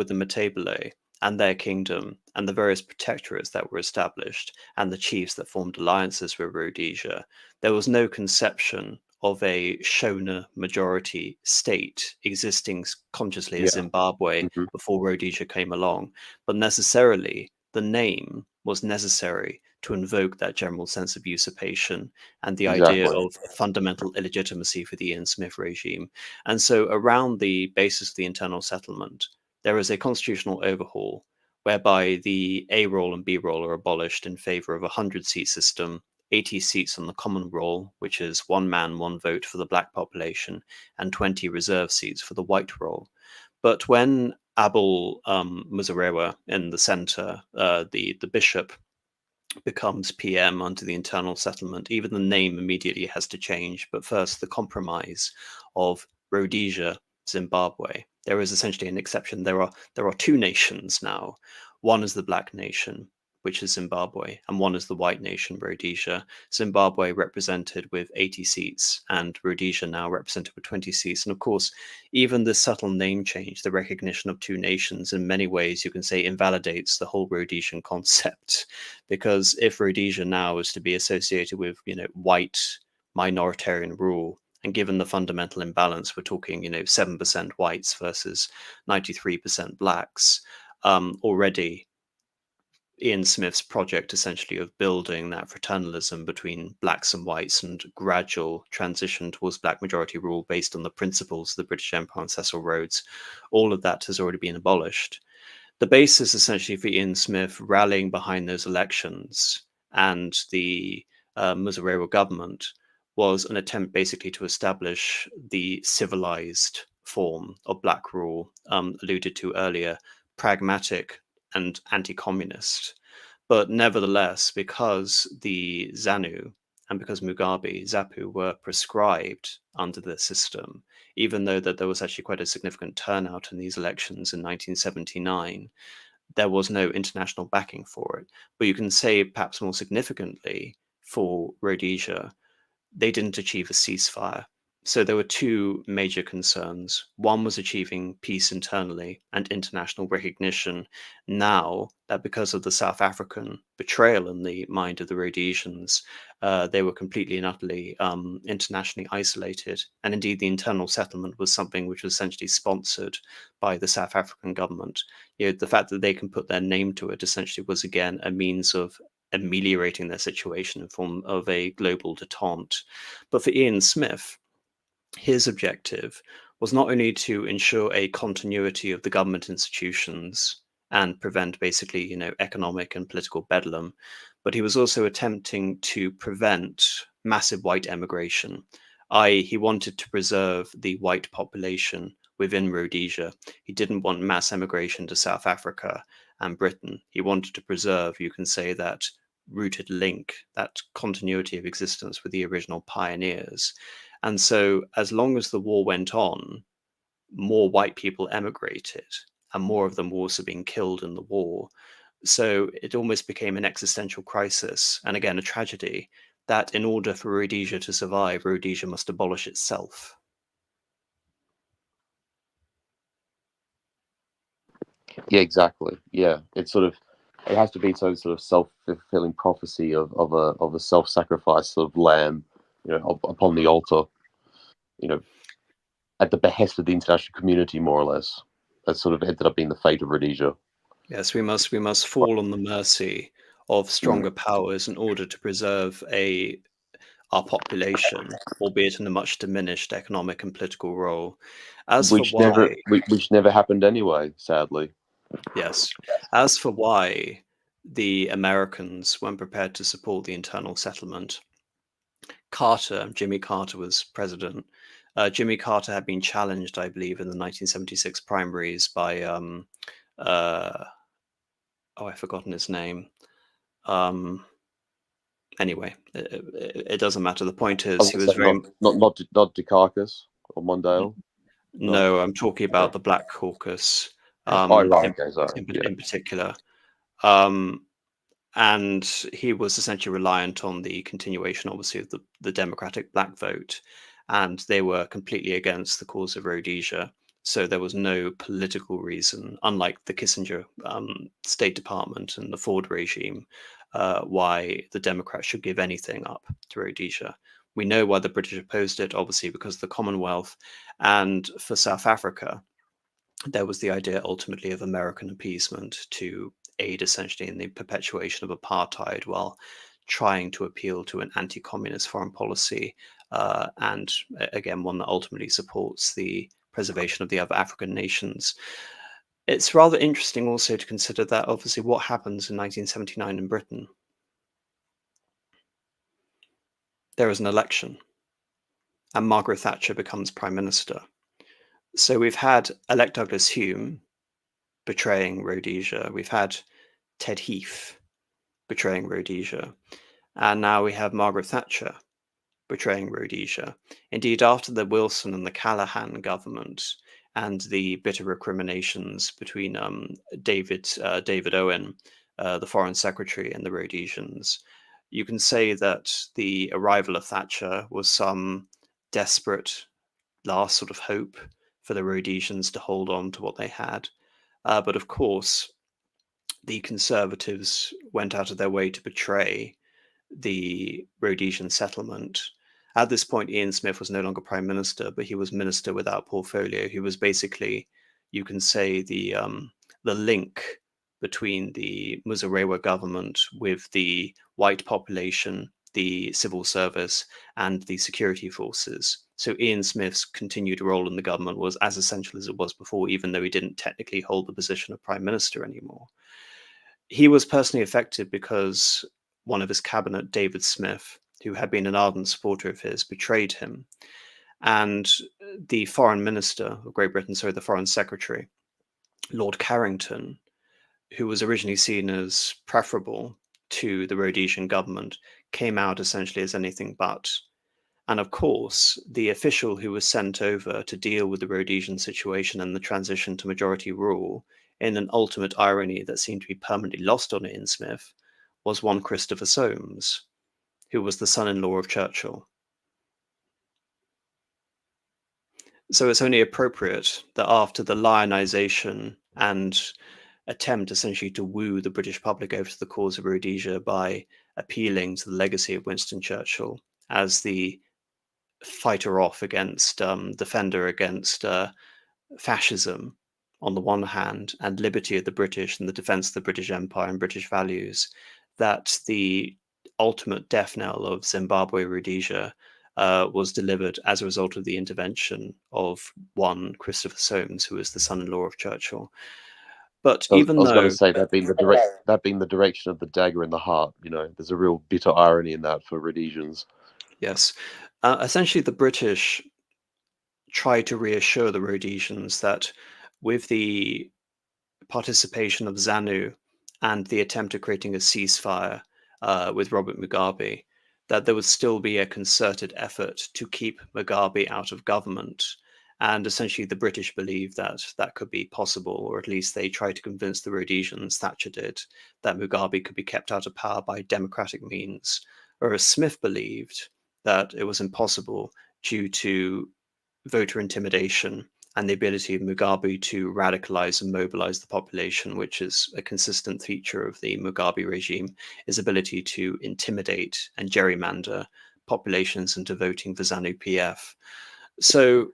the Matabele and their kingdom and the various protectorates that were established and the chiefs that formed alliances with Rhodesia, there was no conception of a Shona majority state existing consciously as Zimbabwe before Rhodesia came along. But necessarily, the name was necessary to invoke that general sense of usurpation and the idea of fundamental illegitimacy for the Ian Smith regime. And so around the basis of the internal settlement, there is a constitutional overhaul whereby the A roll and B roll are abolished in favor of a 100-seat system, 80 seats on the common roll, which is one man, one vote for the black population, and 20 reserve seats for the white roll. But when Abel Muzarewa in the center, the bishop, becomes PM under the internal settlement, even the name immediately has to change. But first, the compromise of Rhodesia, Zimbabwe. There is essentially an exception. There are two nations now. One is the black nation, which is Zimbabwe, and one is the white nation, Rhodesia. Zimbabwe represented with 80 seats, and Rhodesia now represented with 20 seats. And of course, even the subtle name change, the recognition of two nations, in many ways, you can say, invalidates the whole Rhodesian concept. Because if Rhodesia now is to be associated with, white minoritarian rule, and given the fundamental imbalance, we're talking, 7% whites versus 93% blacks, already Ian Smith's project essentially of building that fraternalism between blacks and whites and gradual transition towards black majority rule based on the principles of the British Empire and Cecil Rhodes, all of that has already been abolished. The basis essentially for Ian Smith rallying behind those elections and the Mugabe government was an attempt basically to establish the civilized form of black rule alluded to earlier, pragmatic and anti-communist. But nevertheless, because the ZANU and because Mugabe, ZAPU were prescribed under the system, even though that there was actually quite a significant turnout in these elections in 1979, there was no international backing for it. But you can say perhaps more significantly for Rhodesia, they didn't achieve a ceasefire. So there were two major concerns. One was achieving peace internally and international recognition. Now that because of the South African betrayal in the mind of the Rhodesians, they were completely and utterly internationally isolated. And indeed, the internal settlement was something which was essentially sponsored by the South African government. The fact that they can put their name to it essentially was again a means of ameliorating their situation in form of a global detente. But for Ian Smith, his objective was not only to ensure a continuity of the government institutions and prevent basically, economic and political bedlam, but he was also attempting to prevent massive white emigration, i.e. he wanted to preserve the white population within Rhodesia. He didn't want mass emigration to South Africa and Britain. He wanted to preserve, you can say, that rooted link, that continuity of existence with the original pioneers. And so as long as the war went on, more white people emigrated and more of them were also being killed in the war. So it almost became an existential crisis and again a tragedy that in order for Rhodesia to survive, Rhodesia must abolish itself. Yeah, exactly. Yeah, it has to be its own sort of self-fulfilling prophecy of a self-sacrifice sort of lamb, upon the altar, at the behest of the international community, more or less. That sort of ended up being the fate of Rhodesia. Yes, we must fall on the mercy of stronger powers in order to preserve our population, albeit in a much diminished economic and political role. Which never happened anyway, sadly. Yes. As for why the Americans weren't prepared to support the internal settlement, Jimmy Carter was president. Jimmy Carter had been challenged, I believe, in the 1976 primaries by, I've forgotten his name. Anyway, it doesn't matter. The point is, he was very not Dukakis or Mondale. No, I'm talking about the Black Caucus. In particular. And he was essentially reliant on the continuation, obviously, of the Democratic black vote. And they were completely against the cause of Rhodesia. So there was no political reason, unlike the Kissinger State Department and the Ford regime, why the Democrats should give anything up to Rhodesia. We know why the British opposed it, obviously, because of the Commonwealth. And for South Africa, there was the idea ultimately of American appeasement to aid essentially in the perpetuation of apartheid while trying to appeal to an anti-communist foreign policy, and again, one that ultimately supports the preservation of the other African nations. It's rather interesting also to consider that obviously what happens in 1979 in Britain. There is an election and Margaret Thatcher becomes Prime Minister. So we've had elect Douglas Hume betraying Rhodesia. We've had Ted Heath betraying Rhodesia. And now we have Margaret Thatcher betraying Rhodesia. Indeed, after the Wilson and the Callaghan government and the bitter recriminations between David Owen, the Foreign Secretary, and the Rhodesians, you can say that the arrival of Thatcher was some desperate last sort of hope for the Rhodesians to hold on to what they had. But of course, the Conservatives went out of their way to betray the Rhodesian settlement. At this point, Ian Smith was no longer Prime Minister, but he was Minister without portfolio. He was basically, you can say, the link between the Muzorewa government with the white population, the civil service, and the security forces. So Ian Smith's continued role in the government was as essential as it was before, even though he didn't technically hold the position of prime minister anymore. He was personally affected because one of his cabinet, David Smith, who had been an ardent supporter of his, betrayed him. And the foreign minister of Great Britain, the foreign secretary, Lord Carrington, who was originally seen as preferable to the Rhodesian government, came out essentially as anything but. And of course, the official who was sent over to deal with the Rhodesian situation and the transition to majority rule, in an ultimate irony that seemed to be permanently lost on Ian Smith, was one Christopher Soames, who was the son-in-law of Churchill. So it's only appropriate that after the lionization and attempt essentially to woo the British public over to the cause of Rhodesia by appealing to the legacy of Winston Churchill as the fighter off against, defender against fascism on the one hand, and liberty of the British and the defense of the British Empire and British values, that the ultimate death knell of Zimbabwe, Rhodesia, was delivered as a result of the intervention of one Christopher Soames, who was the son-in-law of Churchill. But I even was going though to say that being the direction of the dagger in the heart, there's a real bitter irony in that for Rhodesians. yes, essentially the British tried to reassure the Rhodesians that with the participation of ZANU and the attempt at creating a ceasefire with Robert Mugabe, that there would still be a concerted effort to keep Mugabe out of government. And essentially the British believed that that could be possible, or at least they tried to convince the Rhodesians, Thatcher did, that Mugabe could be kept out of power by democratic means. Whereas Smith believed that it was impossible due to voter intimidation and the ability of Mugabe to radicalize and mobilize the population, which is a consistent feature of the Mugabe regime, his ability to intimidate and gerrymander populations into voting for ZANU-PF. So,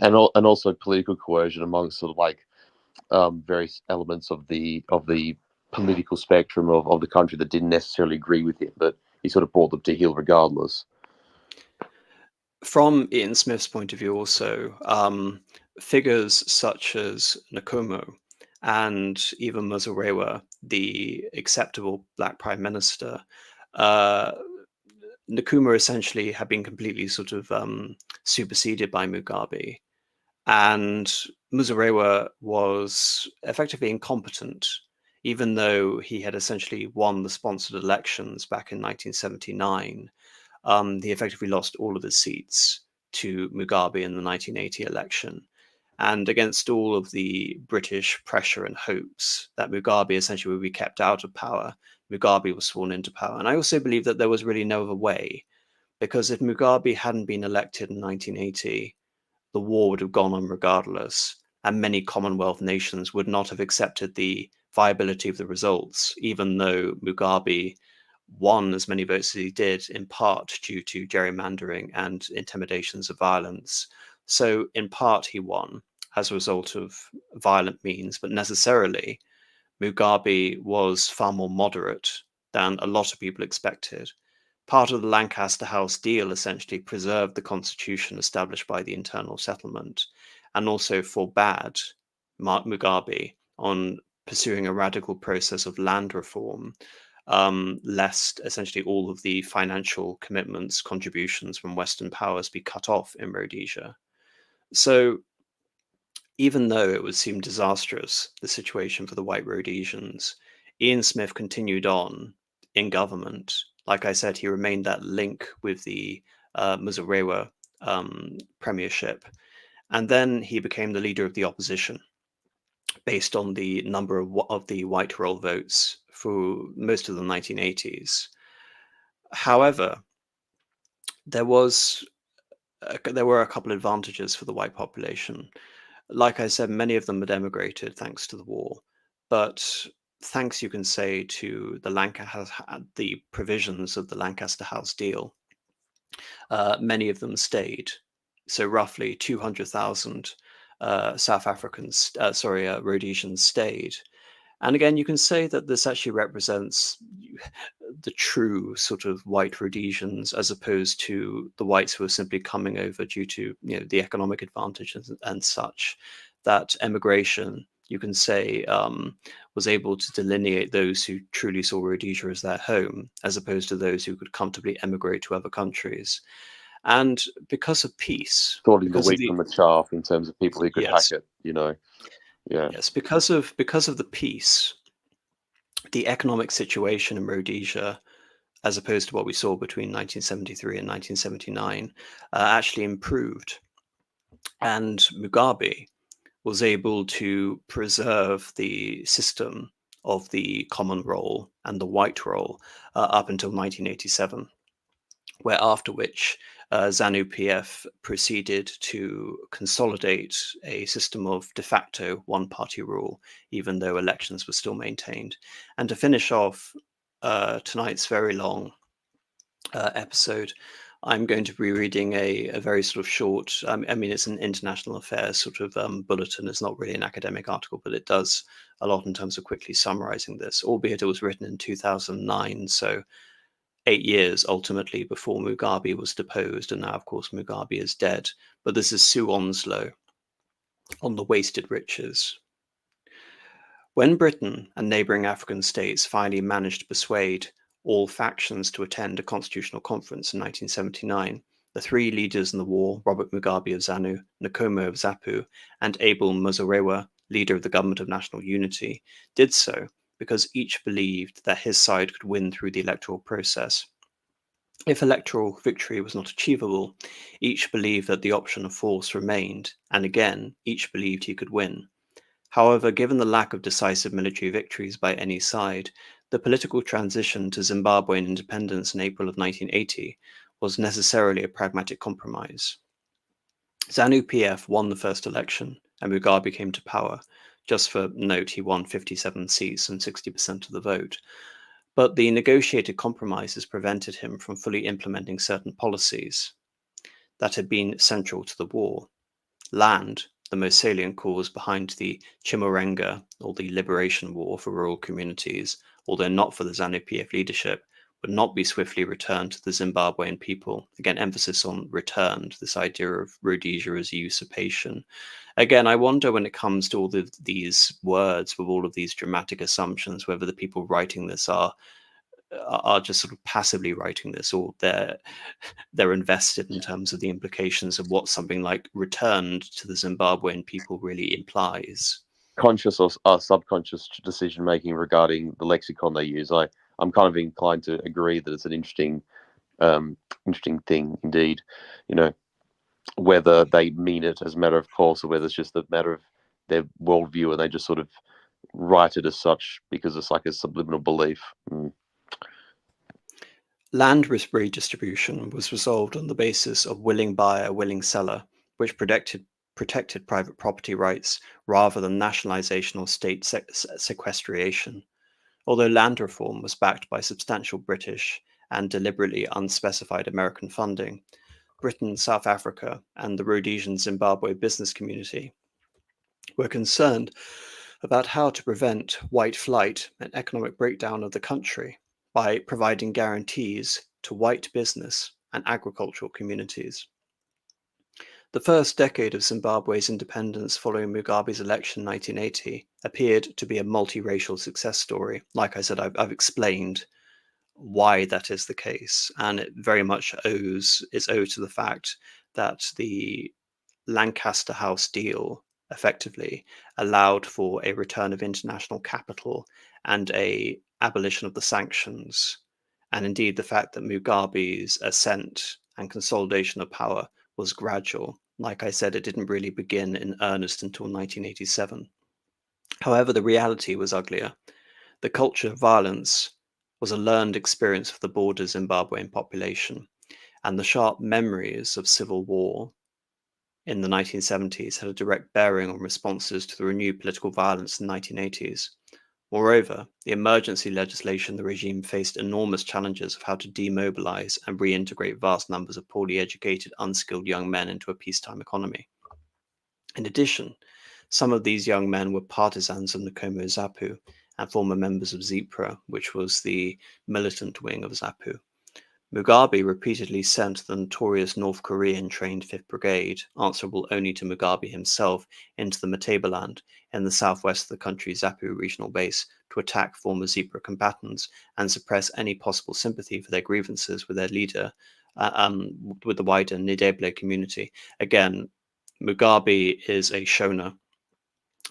and also political coercion amongst sort of like various elements of the political spectrum of the country that didn't necessarily agree with him, but he sort of brought them to heel regardless. From Ian Smith's point of view also, figures such as Nkomo and even Muzorewa, the acceptable black prime minister, Nkrumah essentially had been completely sort of superseded by Mugabe, and Muzorewa was effectively incompetent, even though he had essentially won the sponsored elections back in 1979. He effectively lost all of his seats to Mugabe in the 1980 election. And against all of the British pressure and hopes that Mugabe essentially would be kept out of power, Mugabe was sworn into power. And I also believe that there was really no other way, because if Mugabe hadn't been elected in 1980, the war would have gone on regardless, and many Commonwealth nations would not have accepted the viability of the results, even though Mugabe won as many votes as he did, in part due to gerrymandering and intimidations of violence. So in part he won as a result of violent means, but necessarily Mugabe was far more moderate than a lot of people expected. Part of the Lancaster House deal essentially preserved the constitution established by the internal settlement, and also forbade Mugabe on pursuing a radical process of land reform, lest essentially all of the financial commitments, contributions from Western powers be cut off in Rhodesia. So even though it would seem disastrous, the situation for the white Rhodesians, Ian Smith continued on in government. Like I said, he remained that link with the Muzorewa premiership. And then he became the leader of the opposition based on the number of the white roll votes for most of the 1980s. However, there were a couple of advantages for the white population. Like I said, many of them had emigrated thanks to the war, but thanks, you can say, to the provisions of the Lancaster House deal, many of them stayed. So roughly 200,000 Rhodesians stayed, And again, you can say that this actually represents the true sort of white Rhodesians, as opposed to the whites who are simply coming over due to the economic advantages and such. That emigration, you can say, was able to delineate those who truly saw Rhodesia as their home, as opposed to those who could comfortably emigrate to other countries. And because of peace, Sorting the because of wheat from the chaff in terms of people who could hack yes, it, Yeah. yes, because of the peace, the economic situation in Rhodesia, as opposed to what we saw between 1973 and 1979, actually improved. And Mugabe was able to preserve the system of the common role and the white role up until 1987, where after which ZANU-PF proceeded to consolidate a system of de facto one-party rule, even though elections were still maintained. And to finish off tonight's very long episode, I'm going to be reading a very sort of short, I mean, it's an international affairs sort of bulletin. It's not really an academic article, but it does a lot in terms of quickly summarizing this, albeit it was written in 2009. So 8 years ultimately before Mugabe was deposed. And now, of course, Mugabe is dead. But this is Sue Onslow on the wasted riches. When Britain and neighboring African states finally managed to persuade all factions to attend a constitutional conference in 1979, the three leaders in the war, Robert Mugabe of ZANU, Nkomo of ZAPU, and Abel Muzorewa, leader of the Government of National Unity, did so because each believed that his side could win through the electoral process. If electoral victory was not achievable, each believed that the option of force remained, and again, each believed he could win. However, given the lack of decisive military victories by any side, the political transition to Zimbabwean independence in April of 1980 was necessarily a pragmatic compromise. ZANU-PF won the first election, and Mugabe came to power. Just for note, he won 57 seats and 60% of the vote. But the negotiated compromises prevented him from fully implementing certain policies that had been central to the war. Land, the most salient cause behind the Chimurenga, or the liberation war for rural communities, although not for the ZANU-PF leadership, would not be swiftly returned to the Zimbabwean people. Again, emphasis on returned, this idea of Rhodesia as a usurpation. Again, I wonder when it comes to all these words with all of these dramatic assumptions, whether the people writing this are just sort of passively writing this, or they're invested in terms of the implications of what something like returned to the Zimbabwean people really implies. Conscious or subconscious decision making regarding the lexicon they use. I'm kind of inclined to agree that it's an interesting thing indeed. Whether they mean it as a matter of course, or whether it's just a matter of their worldview and they just sort of write it as such because it's like a subliminal belief. Land redistribution was resolved on the basis of willing buyer, willing seller, which protected private property rights rather than nationalization or state sequestration. Although land reform was backed by substantial British and deliberately unspecified American funding, Britain, South Africa, and the Rhodesian Zimbabwe business community were concerned about how to prevent white flight and economic breakdown of the country by providing guarantees to white business and agricultural communities. The first decade of Zimbabwe's independence following Mugabe's election in 1980 appeared to be a multiracial success story. Like I said, I've explained why that is the case, and it very much is owed to the fact that the Lancaster House deal effectively allowed for a return of international capital and a abolition of the sanctions, and indeed the fact that Mugabe's ascent and consolidation of power was gradual. Like I said, it didn't really begin in earnest until 1987. However, the reality was uglier. The culture of violence was a learned experience for the border Zimbabwean population, and the sharp memories of civil war in the 1970s had a direct bearing on responses to the renewed political violence in the 1980s. Moreover, the emergency legislation the regime faced enormous challenges of how to demobilize and reintegrate vast numbers of poorly educated, unskilled young men into a peacetime economy. In addition, some of these young men were partisans of Nkomo ZAPU and former members of ZIPRA, which was the militant wing of ZAPU. Mugabe repeatedly sent the notorious North Korean-trained 5th Brigade, answerable only to Mugabe himself, into the Matabaland in the southwest of the country's ZAPU regional base to attack former ZIPRA combatants and suppress any possible sympathy for their grievances with their leader, with the wider Ndebele community. Again, Mugabe is a Shona,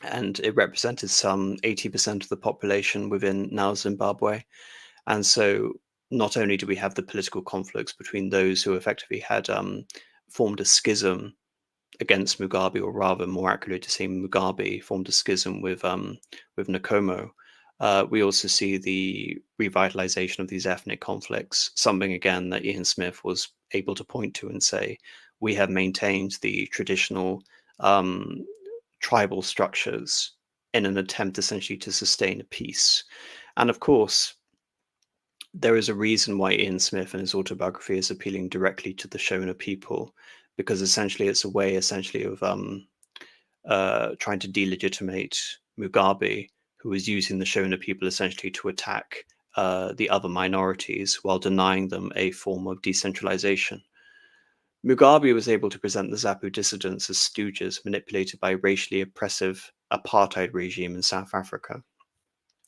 and it represented some 80% of the population within now Zimbabwe. And so not only do we have the political conflicts between those who effectively had formed a schism against Mugabe, or rather, more accurately to say, Mugabe formed a schism with Nkomo. We also see the revitalization of these ethnic conflicts, something again that Ian Smith was able to point to and say, we have maintained the traditional tribal structures in an attempt essentially to sustain a peace. And of course, there is a reason why Ian Smith in his autobiography is appealing directly to the Shona people, because essentially it's a way of trying to delegitimate Mugabe, who was using the Shona people essentially to attack the other minorities while denying them a form of decentralization. Mugabe was able to present the ZAPU dissidents as stooges manipulated by a racially oppressive apartheid regime in South Africa,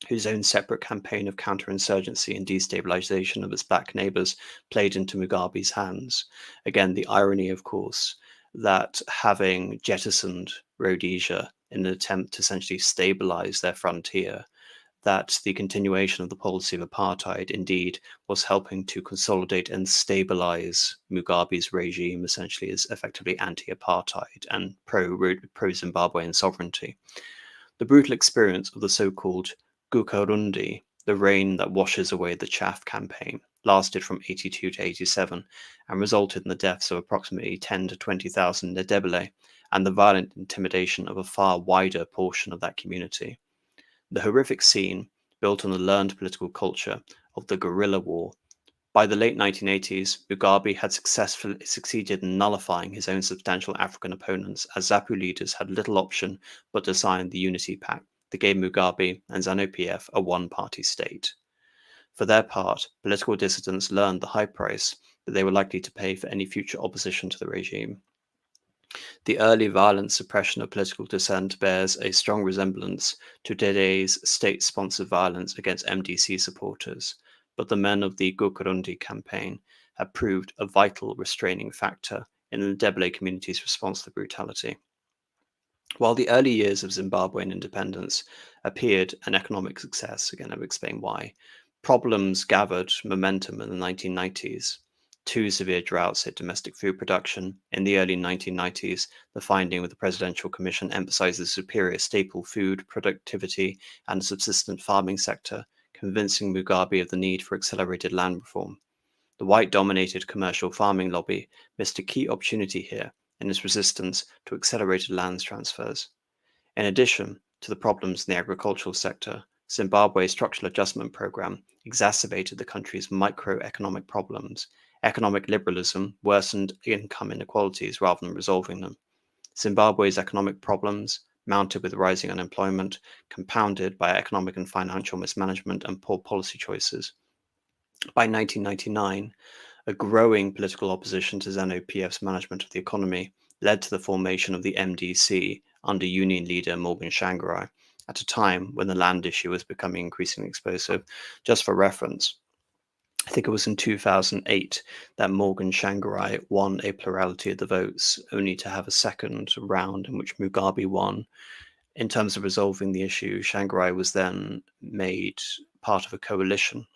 whose own separate campaign of counterinsurgency and destabilization of its black neighbors played into Mugabe's hands. Again, the irony, of course, that having jettisoned Rhodesia in an attempt to essentially stabilize their frontier, that the continuation of the policy of apartheid indeed was helping to consolidate and stabilize Mugabe's regime, essentially as effectively anti-apartheid and pro-Zimbabwean sovereignty. The brutal experience of the so-called Gukarundi, the rain that washes away the chaff campaign, lasted from 82 to 87 and resulted in the deaths of approximately 10 to 20,000 Ndebele and the violent intimidation of a far wider portion of that community. The horrific scene, built on the learned political culture of the guerrilla war. By the late 1980s, Mugabe had succeeded in nullifying his own substantial African opponents, as ZAPU leaders had little option but to sign the Unity Pact that gave Mugabe and ZANU-PF a one-party state. For their part, political dissidents learned the high price that they were likely to pay for any future opposition to the regime. The early violent suppression of political dissent bears a strong resemblance to today's state-sponsored violence against MDC supporters, but the men of the Gukarundi campaign have proved a vital restraining factor in the Ndebele community's response to brutality. While the early years of Zimbabwean independence appeared an economic success, again I've explained why, problems gathered momentum in the 1990s. Two severe droughts hit domestic food production. In the early 1990s, the finding of the Presidential Commission emphasized the superior staple food productivity and subsistent farming sector, convincing Mugabe of the need for accelerated land reform. The white-dominated commercial farming lobby missed a key opportunity here in its resistance to accelerated land transfers. In addition to the problems in the agricultural sector, Zimbabwe's structural adjustment program exacerbated the country's microeconomic problems. Economic liberalism worsened income inequalities rather than resolving them. Zimbabwe's economic problems, mounted with rising unemployment, compounded by economic and financial mismanagement and poor policy choices. By 1999, a growing political opposition to ZANU-PF's management of the economy led to the formation of the MDC under union leader Morgan Tsvangirai, at a time when the land issue was becoming increasingly explosive. Just for reference, I think it was in 2008 that Morgan Tsvangirai won a plurality of the votes, only to have a second round in which Mugabe won. In terms of resolving the issue, Tsvangirai was then made part of a coalition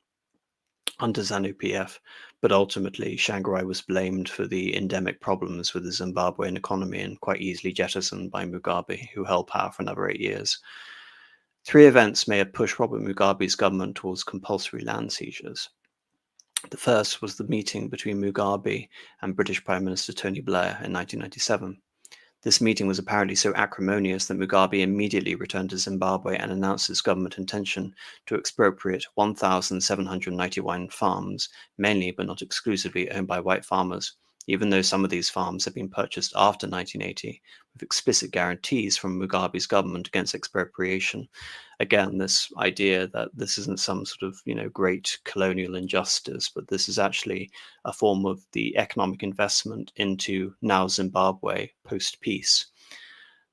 under ZANU-PF, but ultimately Tsvangirai was blamed for the endemic problems with the Zimbabwean economy and quite easily jettisoned by Mugabe, who held power for another 8 years. Three events may have pushed Robert Mugabe's government towards compulsory land seizures. The first was the meeting between Mugabe and British Prime Minister Tony Blair in 1997. This meeting was apparently so acrimonious that Mugabe immediately returned to Zimbabwe and announced his government intention to expropriate 1,791 farms, mainly but not exclusively owned by white farmers, even though some of these farms had been purchased after 1980 with explicit guarantees from Mugabe's government against expropriation. Again, this idea that this isn't some sort of, great colonial injustice, but this is actually a form of the economic investment into now Zimbabwe post-peace.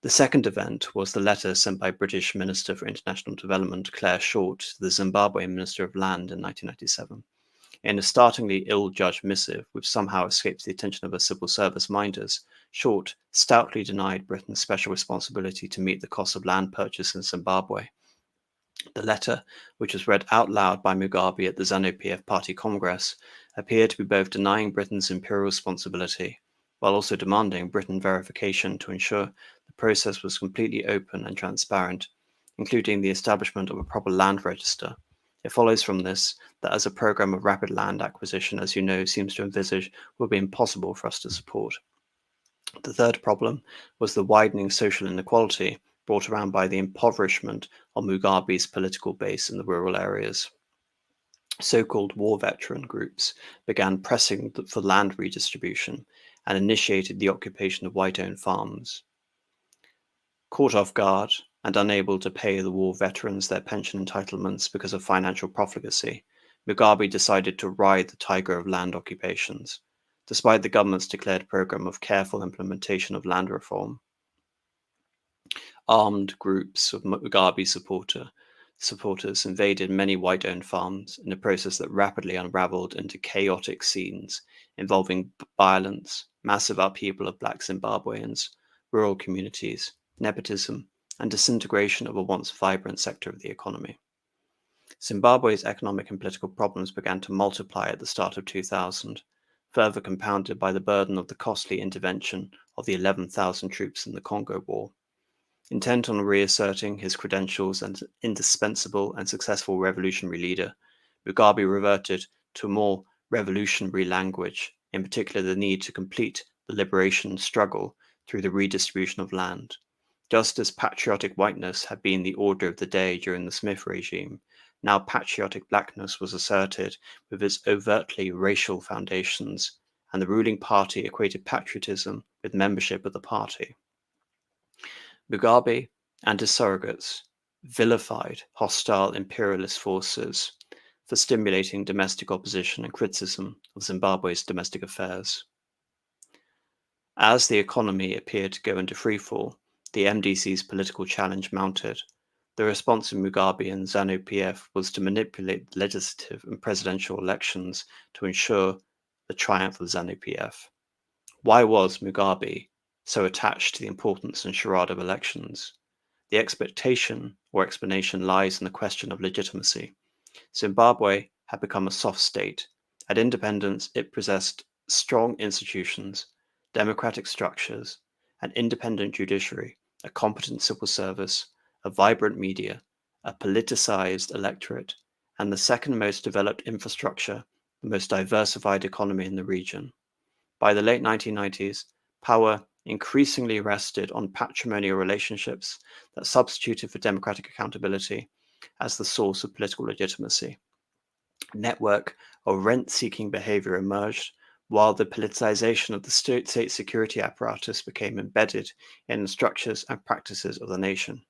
The second event was the letter sent by British Minister for International Development Clare Short to the Zimbabwean Minister of Land in 1997. In a startlingly ill-judged missive, which somehow escapes the attention of her civil service minders, Short stoutly denied Britain's special responsibility to meet the cost of land purchase in Zimbabwe. The letter, which was read out loud by Mugabe at the ZANU-PF Party Congress, appeared to be both denying Britain's imperial responsibility, while also demanding Britain verification to ensure the process was completely open and transparent, including the establishment of a proper land register. It follows from this that as a program of rapid land acquisition, as you know, seems to envisage, would be impossible for us to support. The third problem was the widening social inequality brought around by the impoverishment of Mugabe's political base in the rural areas. So-called war veteran groups began pressing for land redistribution and initiated the occupation of white-owned farms. Caught off guard and unable to pay the war veterans their pension entitlements because of financial profligacy, Mugabe decided to ride the tiger of land occupations, despite the government's declared program of careful implementation of land reform. Armed groups of Mugabe supporters invaded many white-owned farms in a process that rapidly unraveled into chaotic scenes involving violence, massive upheaval of black Zimbabweans, rural communities, nepotism, and disintegration of a once vibrant sector of the economy. Zimbabwe's economic and political problems began to multiply at the start of 2000, further compounded by the burden of the costly intervention of the 11,000 troops in the Congo War. Intent on reasserting his credentials as an indispensable and successful revolutionary leader, Mugabe reverted to a more revolutionary language, in particular the need to complete the liberation struggle through the redistribution of land. Just as patriotic whiteness had been the order of the day during the Smith regime, now patriotic blackness was asserted with its overtly racial foundations, and the ruling party equated patriotism with membership of the party. Mugabe and his surrogates vilified hostile imperialist forces for stimulating domestic opposition and criticism of Zimbabwe's domestic affairs. As the economy appeared to go into freefall, the MDC's political challenge mounted. The response of Mugabe and ZANU-PF was to manipulate legislative and presidential elections to ensure the triumph of ZANU-PF. Why was Mugabe so attached to the importance and charade of elections? The expectation or explanation lies in the question of legitimacy. Zimbabwe had become a soft state. At independence, it possessed strong institutions, democratic structures, an independent judiciary, a competent civil service, a vibrant media, a politicized electorate, and the second most developed infrastructure, the most diversified economy in the region. By the late 1990s, power increasingly rested on patrimonial relationships that substituted for democratic accountability as the source of political legitimacy. A network of rent-seeking behavior emerged, while the politicization of the state security apparatus became embedded in the structures and practices of the nation.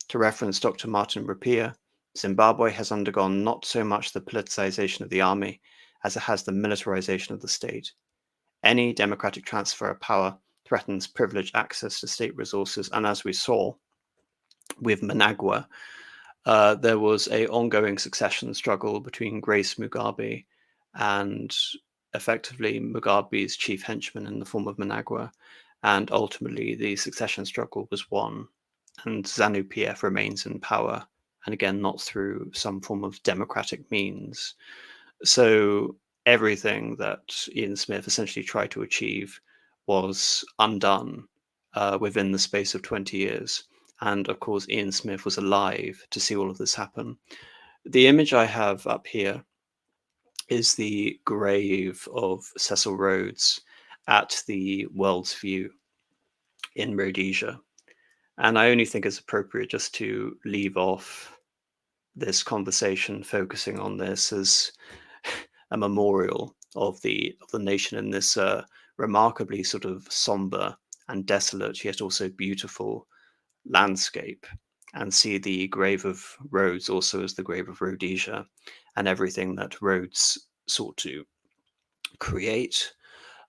To reference Dr. Martin Rapia, Zimbabwe has undergone not so much the politicization of the army as it has the militarization of the state. Any democratic transfer of power threatens privileged access to state resources, and as we saw with Managua, there was an ongoing succession struggle between Grace Mugabe and effectively Mugabe's chief henchman in the form of Managua, and ultimately the succession struggle was won, and ZANU-PF remains in power, and again not through some form of democratic means. So everything that Ian Smith essentially tried to achieve was undone within the space of 20 years. And of course, Ian Smith was alive to see all of this happen. The image I have up here is the grave of Cecil Rhodes at the World's View in Rhodesia. And I only think it's appropriate just to leave off this conversation focusing on this as a memorial of the nation in this remarkably sort of somber and desolate, yet also beautiful landscape, and see the grave of Rhodes also as the grave of Rhodesia, and everything that Rhodes sought to create,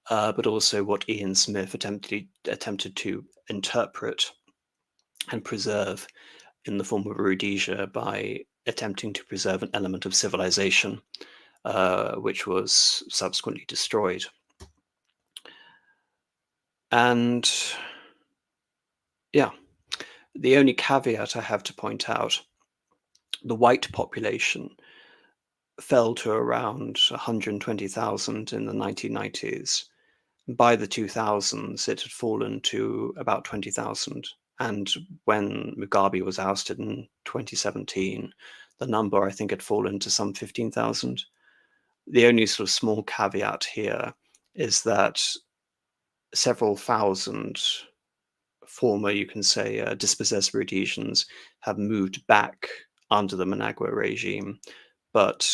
but also what Ian Smith attempted to interpret and preserve in the form of Rhodesia by attempting to preserve an element of civilization, which was subsequently destroyed. And yeah, the only caveat I have to point out, the white population fell to around 120,000 in the 1990s. By the 2000s, it had fallen to about 20,000. And when Mugabe was ousted in 2017, the number, I think, had fallen to some 15,000. The only sort of small caveat here is that several thousand former, you can say, dispossessed Rhodesians have moved back under the Managua regime. But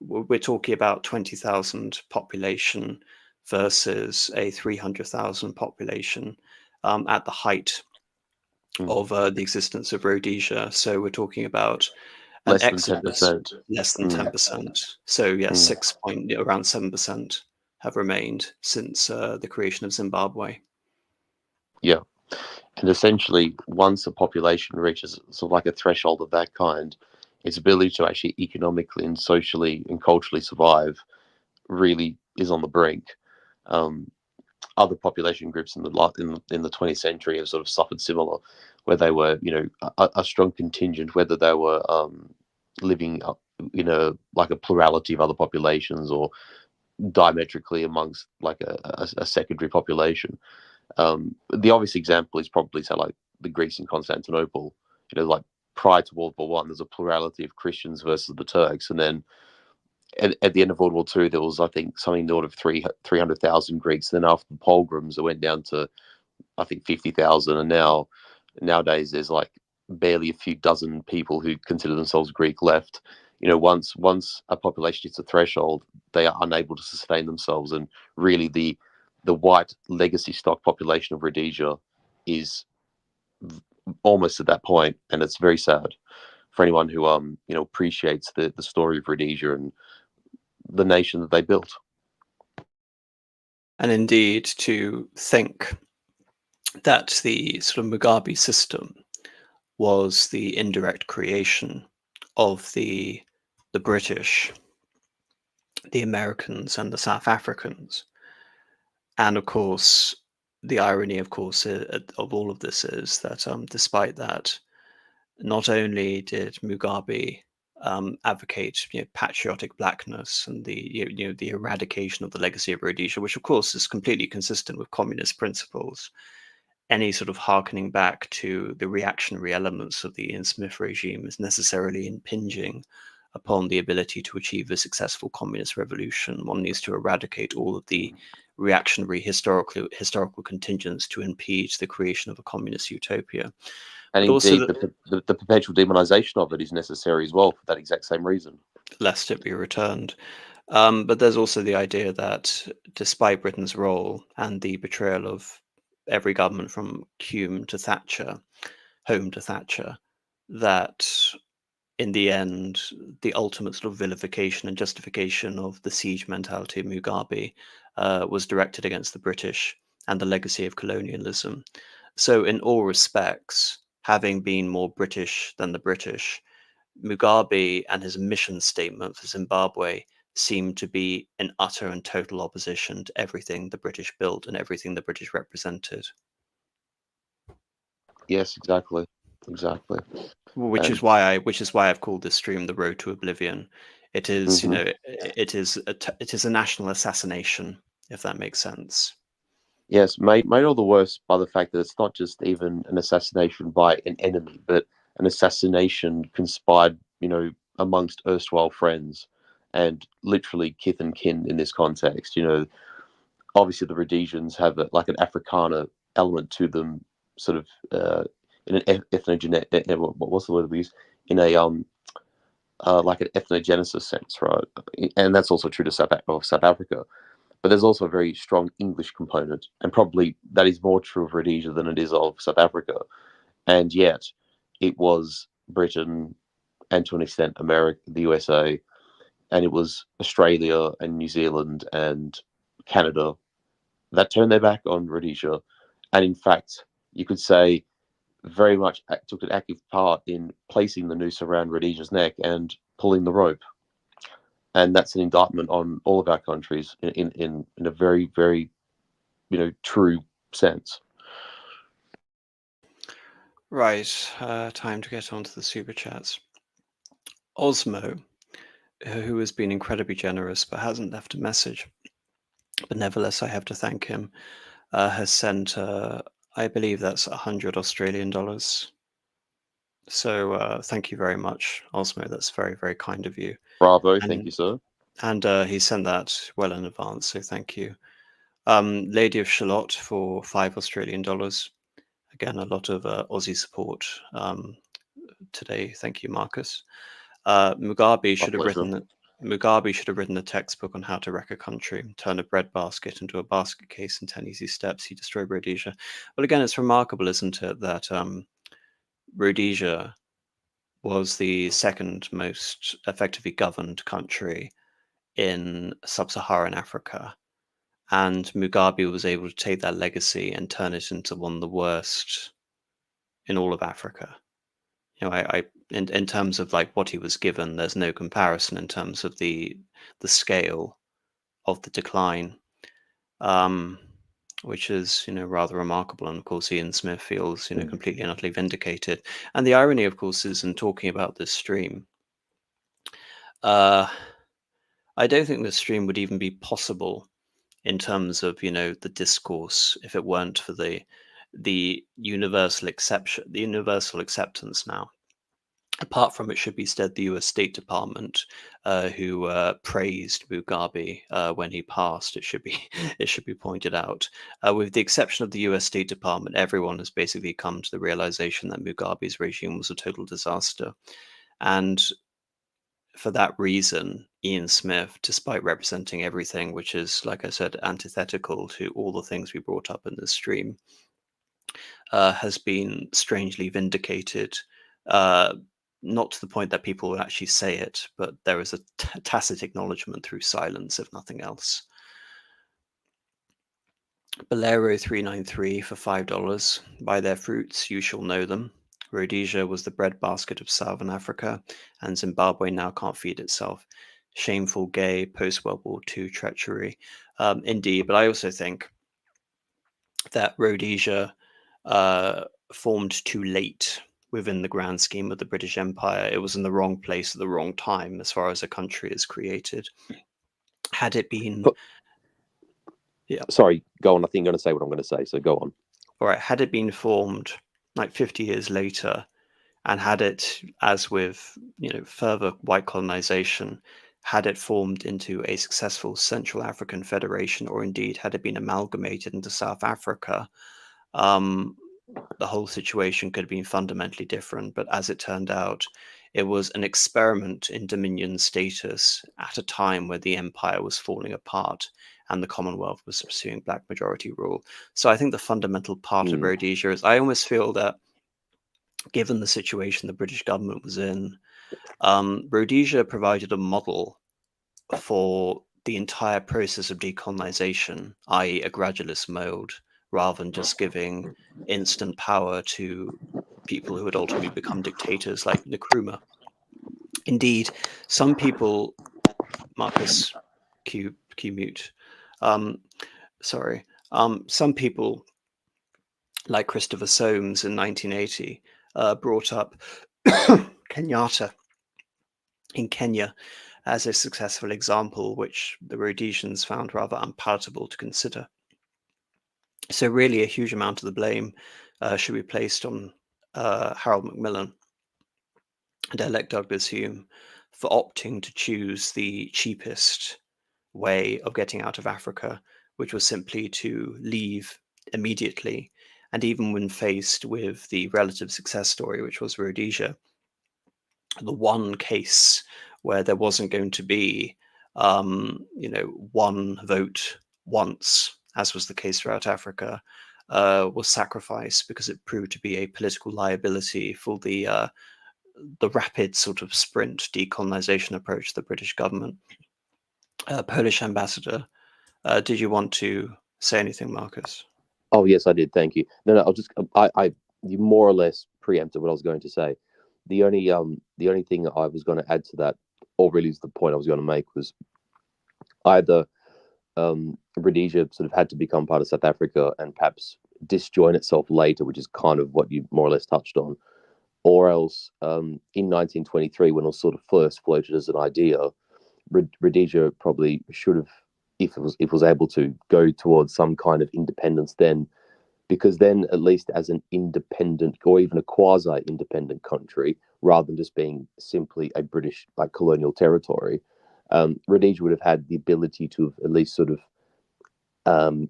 we're talking about 20,000 population versus a 300,000 population at the height of the existence of Rhodesia. So we're talking about an Less than exodus, 10%. less than 10%. So yes, around 7% have remained since the creation of Zimbabwe. Yeah. And essentially, once a population reaches sort of like a threshold of that kind, its ability to actually economically and socially and culturally survive really is on the brink. Other population groups in the 20th century have sort of suffered similar, where they were, a strong contingent, whether they were living in a plurality of other populations or diametrically amongst like a secondary population. The obvious example is probably say like the Greeks in Constantinople. Like prior to World War One, there's a plurality of Christians versus the Turks, and then at the end of World War Two, there was, I think, something in the order of 300,000 Greeks. And then after the pogroms, it went down to, I think, 50,000. And nowadays, there's like barely a few dozen people who consider themselves Greek left. Once a population hits a threshold, they are unable to sustain themselves. And really, the white legacy stock population of Rhodesia is almost at that point, and it's very sad for anyone who appreciates the story of Rhodesia and the nation that they built. And indeed, to think that the sort of Mugabe system was the indirect creation of the British, the Americans, and the South Africans. And of course, the irony, of course, of all of this is that despite that, not only did Mugabe advocate patriotic blackness and the eradication of the legacy of Rhodesia, which of course is completely consistent with communist principles, any sort of harkening back to the reactionary elements of the Ian Smith regime is necessarily impinging upon the ability to achieve a successful communist revolution. One needs to eradicate all of the reactionary historical contingents to impede the creation of a communist utopia. And but indeed, the perpetual demonization of it is necessary as well for that exact same reason. Lest it be returned. But there's also the idea that despite Britain's role and the betrayal of every government from Hume to Thatcher, Home to Thatcher, that in the end, the ultimate sort of vilification and justification of the siege mentality of Mugabe was directed against the British and the legacy of colonialism. So in all respects, having been more British than the British, Mugabe and his mission statement for Zimbabwe seemed to be in utter and total opposition to everything the British built and everything the British represented. Yes, exactly. Which is why I've called this stream "The Road to Oblivion." It is, it is a national assassination, if that makes sense. Yes, made all the worse by the fact that it's not just even an assassination by an enemy, but an assassination conspired, amongst erstwhile friends and literally kith and kin in this context. Obviously the Rhodesians have like an Afrikaner element to them, sort of in an ethnogenetic. What's the word we use? In a like an ethnogenesis sense, right? And that's also true to South Africa. But there's also a very strong English component, and probably that is more true of Rhodesia than it is of South Africa. And yet, it was Britain, and to an extent, America, the USA, and it was Australia and New Zealand and Canada that turned their back on Rhodesia, and in fact, you could say very much took an active part in placing the noose around Rhodesia's neck and pulling the rope. And that's an indictment on all of our countries in a very, very, true sense. Right, time to get on to the super chats. Osmo, who has been incredibly generous but hasn't left a message, but nevertheless I have to thank him, has sent, I believe that's 100 Australian dollars. So thank you very much, Osmo. That's very, very kind of you. Bravo, thank you, sir. And he sent that well in advance, so thank you. Lady of Shalott for 5 Australian dollars. Again, a lot of Aussie support today. Thank you, Marcus. Mugabe should have written a textbook on how to wreck a country, turn a breadbasket into a basket case in 10 easy steps. He destroyed Rhodesia. Well, again, it's remarkable, isn't it, that Rhodesia was the second most effectively governed country in sub-Saharan Africa, and Mugabe was able to take that legacy and turn it into one of the worst in all of Africa. In terms of like what he was given, there's no comparison in terms of the scale of the decline, which is rather remarkable. And of course, Ian Smith feels completely and utterly vindicated. And the irony, of course, is in talking about this stream, I don't think this stream would even be possible in terms of the discourse if it weren't for the universal acceptance now. Apart from, it should be said, the US State Department, who praised Mugabe when he passed, it should be pointed out. With the exception of the US State Department, everyone has basically come to the realization that Mugabe's regime was a total disaster. And for that reason, Ian Smith, despite representing everything which is, like I said, antithetical to all the things we brought up in this stream, has been strangely vindicated. Not to the point that people would actually say it, but there is a tacit acknowledgement through silence, if nothing else. Bolero 393 for $5. By their fruits you shall know them. Rhodesia was the breadbasket of Southern Africa, and Zimbabwe now can't feed itself. Shameful, gay, post-World War II treachery. Indeed, but I also think that Rhodesia formed too late within the grand scheme of the British Empire. It was in the wrong place at the wrong time as far as a country is created. Had it been... Yeah. Sorry, go on. I think I'm going to say what I'm going to say, so go on. All right. Had it been formed like 50 years later, and had it, as with further white colonization, had it formed into a successful Central African Federation, or indeed had it been amalgamated into South Africa, the whole situation could have been fundamentally different. But as it turned out, it was an experiment in dominion status at a time where the empire was falling apart and the Commonwealth was pursuing black majority rule. So I think the fundamental part of Rhodesia is, I almost feel that given the situation the British government was in, Rhodesia provided a model for the entire process of decolonization, i.e. a gradualist mode, rather than just giving instant power to people who would ultimately become dictators like Nkrumah. Indeed, some people, Marcus, Q mute, some people like Christopher Soames in 1980 brought up Kenyatta in Kenya as a successful example, which the Rhodesians found rather unpalatable to consider. So really a huge amount of the blame should be placed on Harold Macmillan and elect Douglas Hume for opting to choose the cheapest way of getting out of Africa, which was simply to leave immediately. And even when faced with the relative success story, which was Rhodesia, the one case where there wasn't going to be, one vote once, as was the case throughout Africa, was sacrificed because it proved to be a political liability for the rapid sort of sprint decolonization approach of the British government. Polish ambassador, did you want to say anything, Marcus? Oh yes, I did. Thank you. No, I'll just you more or less preempted what I was going to say. The only thing I was going to add to that, or really is the point I was going to make, was either Rhodesia sort of had to become part of South Africa and perhaps disjoin itself later, which is kind of what you more or less touched on, or else in 1923, when it was sort of first floated as an idea, Rhodesia probably should have, if it was able to, go towards some kind of independence then, because then at least as an independent or even a quasi-independent country, rather than just being simply a British like colonial territory, Rhodesia would have had the ability to have at least sort of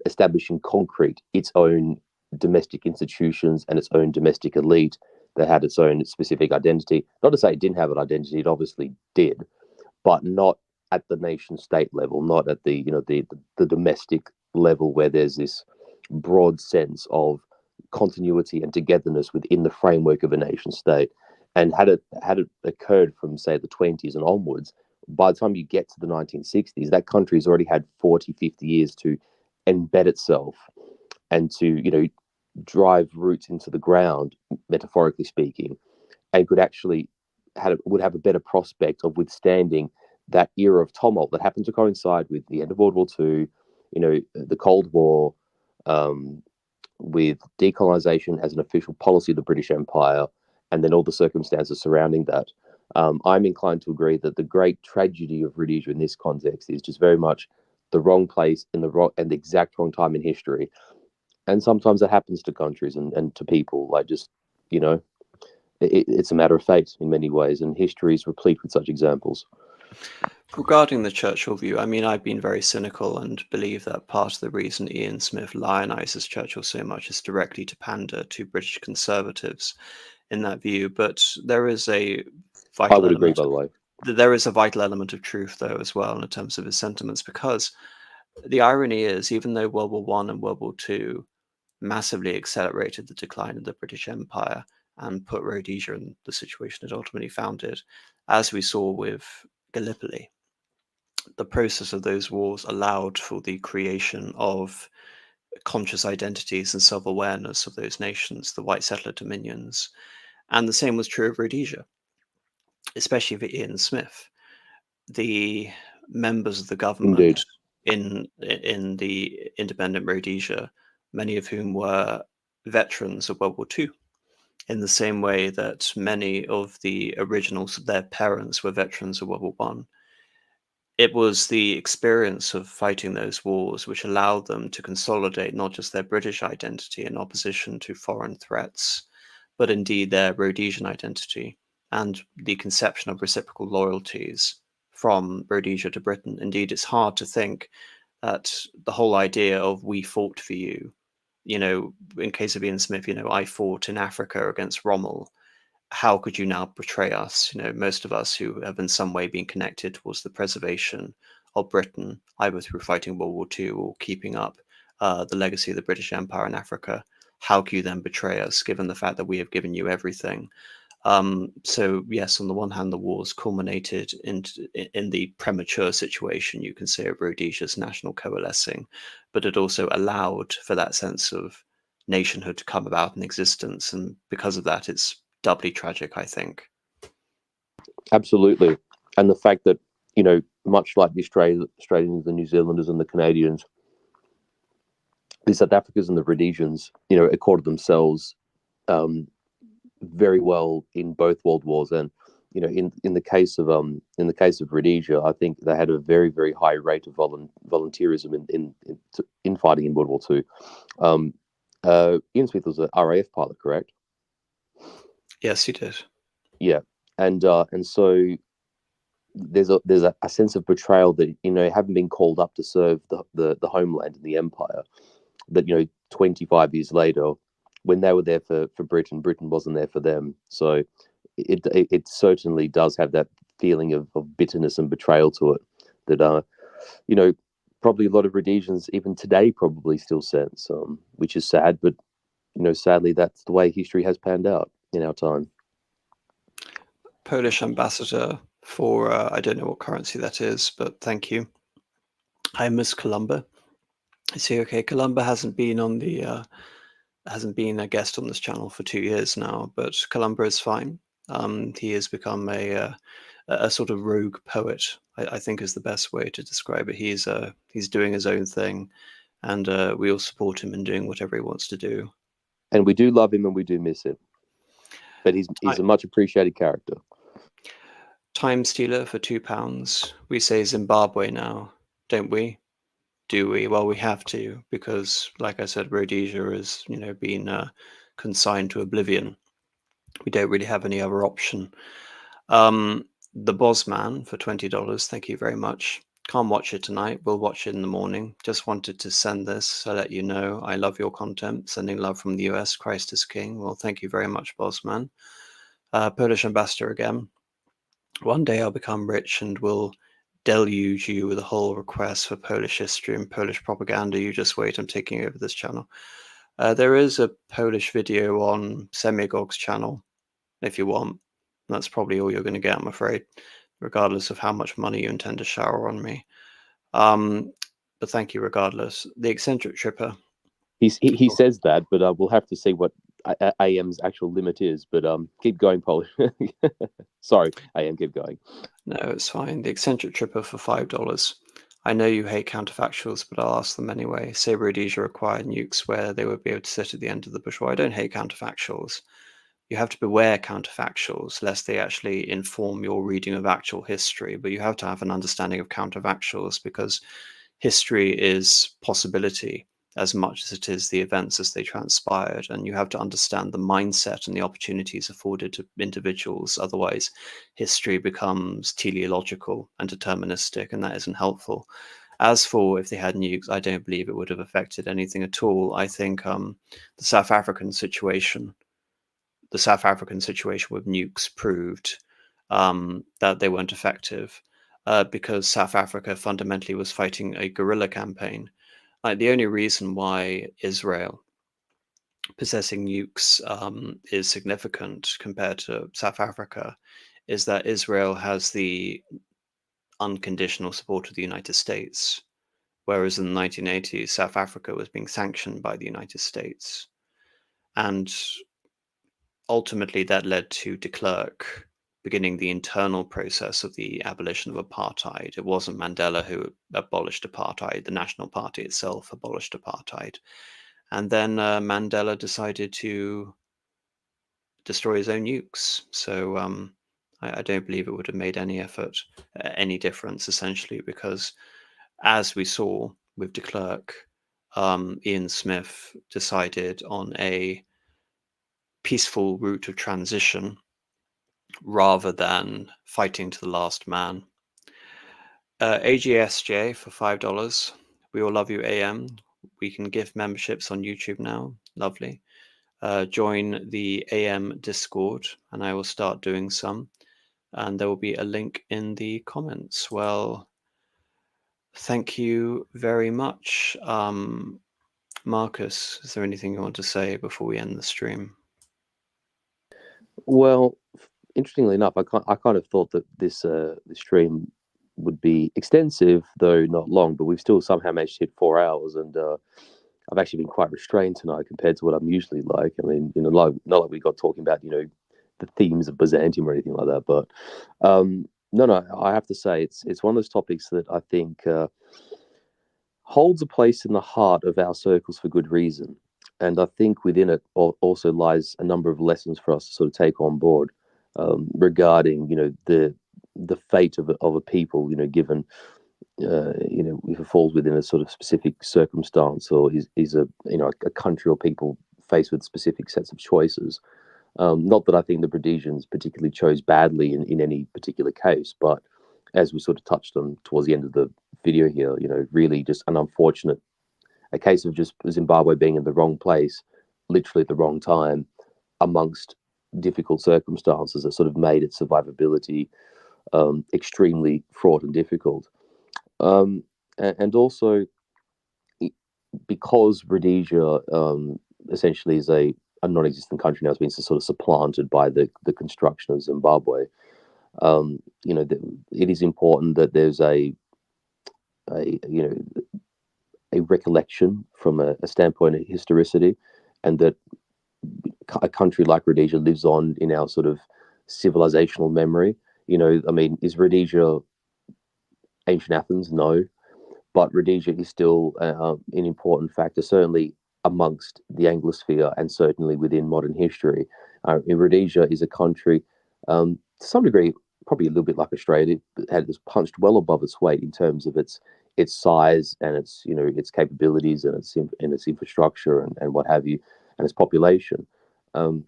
establish in concrete its own domestic institutions and its own domestic elite that had its own specific identity. Not to say it didn't have an identity; it obviously did, but not at the nation state level, not at the the domestic level where there's this broad sense of continuity and togetherness within the framework of a nation state. And had it occurred from say the 20s and onwards, by the time you get to the 1960s, that country's already had 40, 50 years to embed itself and to drive roots into the ground, metaphorically speaking, and could actually would have a better prospect of withstanding that era of tumult that happened to coincide with the end of World War II, the Cold War, with decolonization as an official policy of the British Empire, and then all the circumstances surrounding that. I'm inclined to agree that the great tragedy of Rhodesia in this context is just very much the wrong place in the exact wrong time in history. And sometimes that happens to countries and to people. Like just, it's a matter of fate in many ways, and history is replete with such examples. Regarding the Churchill view, I mean, I've been very cynical and believe that part of the reason Ian Smith lionizes Churchill so much is directly to pander to British conservatives in that view. But there is a vital I would agree, element. by the way. There is a vital element of truth, though, as well, in terms of his sentiments, because the irony is, even though World War I and World War II massively accelerated the decline of the British Empire and put Rhodesia in the situation it ultimately found it, as we saw with Gallipoli, the process of those wars allowed for the creation of conscious identities and self-awareness of those nations, the white settler dominions. And the same was true of Rhodesia, especially for Ian Smith. The members of the government in the independent Rhodesia, many of whom were veterans of World War II, in the same way that many of the originals of their parents were veterans of World War I. It was the experience of fighting those wars which allowed them to consolidate not just their British identity in opposition to foreign threats, but indeed their Rhodesian identity and the conception of reciprocal loyalties from Rhodesia to Britain. Indeed, it's hard to think that the whole idea of "we fought for you," in case of Ian Smith, I fought in Africa against Rommel. How could you now betray us? Most of us who have in some way been connected towards the preservation of Britain, either through fighting World War II or keeping up the legacy of the British Empire in Africa. How can you then betray us, given the fact that we have given you everything? So yes, on the one hand, the wars culminated in the premature situation, you can say, of Rhodesia's national coalescing, but it also allowed for that sense of nationhood to come about in existence. And because of that, it's doubly tragic, I think. Absolutely. And the fact that, much like the Australians, the New Zealanders and the Canadians, the South Africans and the Rhodesians, accorded themselves very well in both world wars. And, in the case of Rhodesia, I think they had a very, very high rate of volunteerism in fighting in World War II. Ian Smith was an RAF pilot, correct? Yes, he did. Yeah, and so there's a sense of betrayal that having been called up to serve the homeland and the empire, that 25 years later, when they were there for Britain wasn't there for them. So it certainly does have that feeling of bitterness and betrayal to it that probably a lot of Rhodesians even today probably still sense, which is sad, but sadly that's the way history has panned out in our time. Polish ambassador for I don't know what currency that is, but thank you. Hi, Miss Columba. Is he okay? Columba hasn't been on the hasn't been a guest on this channel for 2 years now, but Columba is fine. He has become a sort of rogue poet, I think is the best way to describe it. He's doing his own thing, and we all support him in doing whatever he wants to do. And we do love him and we do miss him. But he's a much appreciated character. Time Stealer for £2. We say Zimbabwe now, don't we? Do we? Well, we have to, because, like I said, Rhodesia has, been consigned to oblivion. We don't really have any other option. The Bosman for $20. Thank you very much. Can't watch it tonight. We'll watch it in the morning. Just wanted to send this so let you know I love your content. Sending love from the US. Christ is King. Well, thank you very much, Bosman. Polish ambassador again. One day I'll become rich and will deluge you with a whole request for Polish history and Polish propaganda. You just wait. I'm taking over this channel. There is a Polish video on Semigog's channel if you want. That's probably all you're going to get, I'm afraid, regardless of how much money you intend to shower on me. But thank you regardless. The Eccentric Tripper. He says that, but we'll have to see what AM's actual limit is. But keep going, Polish. Sorry, AM, keep going. No, it's fine. The Eccentric Tripper for $5. I know you hate counterfactuals, but I'll ask them anyway. Say Rhodesia acquired nukes where they would be able to sit at the end of the bush. Well, I don't hate counterfactuals. You have to beware counterfactuals, lest they actually inform your reading of actual history. But you have to have an understanding of counterfactuals, because history is possibility as much as it is the events as they transpired. And you have to understand the mindset and the opportunities afforded to individuals. Otherwise, history becomes teleological and deterministic, and that isn't helpful. As for if they had nukes, I don't believe it would have affected anything at all. I think the South African situation with nukes proved that they weren't effective because South Africa fundamentally was fighting a guerrilla campaign. Like, the only reason why Israel possessing nukes is significant compared to South Africa is that Israel has the unconditional support of the United States, whereas in the 1980s, South Africa was being sanctioned by the United States. And ultimately, that led to de Klerk beginning the internal process of the abolition of apartheid. It wasn't Mandela who abolished apartheid. The National Party itself abolished apartheid. And then Mandela decided to destroy his own nukes. So I don't believe it would have made any any difference, essentially, because as we saw with de Klerk, Ian Smith decided on a peaceful route of transition rather than fighting to the last man. AGSJ for $5. We all love you, AM. We can give memberships on YouTube now. Lovely. Join the AM Discord, and I will start doing some. And there will be a link in the comments. Well, thank you very much. Marcus, is there anything you want to say before we end the stream? Well, interestingly enough, I kind of thought that this stream would be extensive, though not long, but we've still somehow managed to hit 4 hours, and I've actually been quite restrained tonight compared to what I'm usually like. I mean, not like we got talking about, the themes of Byzantium or anything like that, but no, I have to say it's one of those topics that I think holds a place in the heart of our circles for good reason. And I think within it also lies a number of lessons for us to sort of take on board regarding, the fate of a people, given, if it falls within a sort of specific circumstance, or is a country or people faced with specific sets of choices. Not that I think the Rhodesians particularly chose badly in any particular case, but as we sort of touched on towards the end of the video here, really just an unfortunate, a case of just Zimbabwe being in the wrong place, literally at the wrong time, amongst difficult circumstances that sort of made its survivability extremely fraught and difficult. And also, because Rhodesia essentially is a non-existent country now, it's been sort of supplanted by the construction of Zimbabwe. It is important that there's a recollection from a standpoint of historicity, and that a country like Rhodesia lives on in our sort of civilizational memory. Is Rhodesia ancient Athens? No. But Rhodesia is still an important factor, certainly amongst the Anglosphere and certainly within modern history. Rhodesia is a country, to some degree, probably a little bit like Australia, has punched well above its weight in terms of its size and its capabilities and its infrastructure and what have you, and its population. And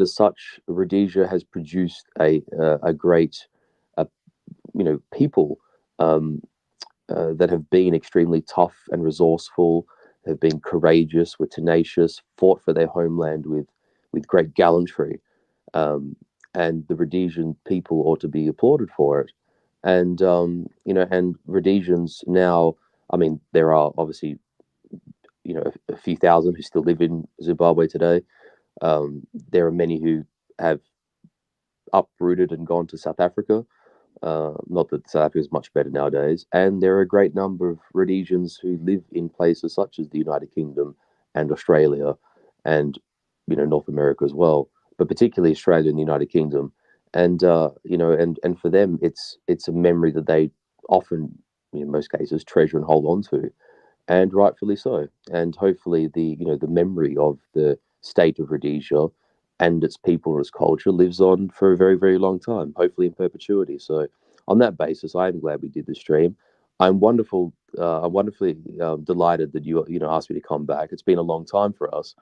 as such, Rhodesia has produced a great people. That have been extremely tough and resourceful, have been courageous, were tenacious, fought for their homeland with great gallantry, and the Rhodesian people ought to be applauded for it. And and Rhodesians now, there are obviously a few thousand who still live in Zimbabwe today. There are many who have uprooted and gone to South Africa. Not that South Africa is much better nowadays. And there are a great number of Rhodesians who live in places such as the United Kingdom and Australia and, North America as well, but particularly Australia and the United Kingdom. And, and for them, it's a memory that they often, in most cases, treasure and hold on to, and rightfully so. And hopefully the memory of the state of Rhodesia and its people and its culture lives on for a very, very long time, hopefully in perpetuity. So on that basis, I am glad we did the stream. I'm wonderfully delighted that you asked me to come back. It's been a long time for us.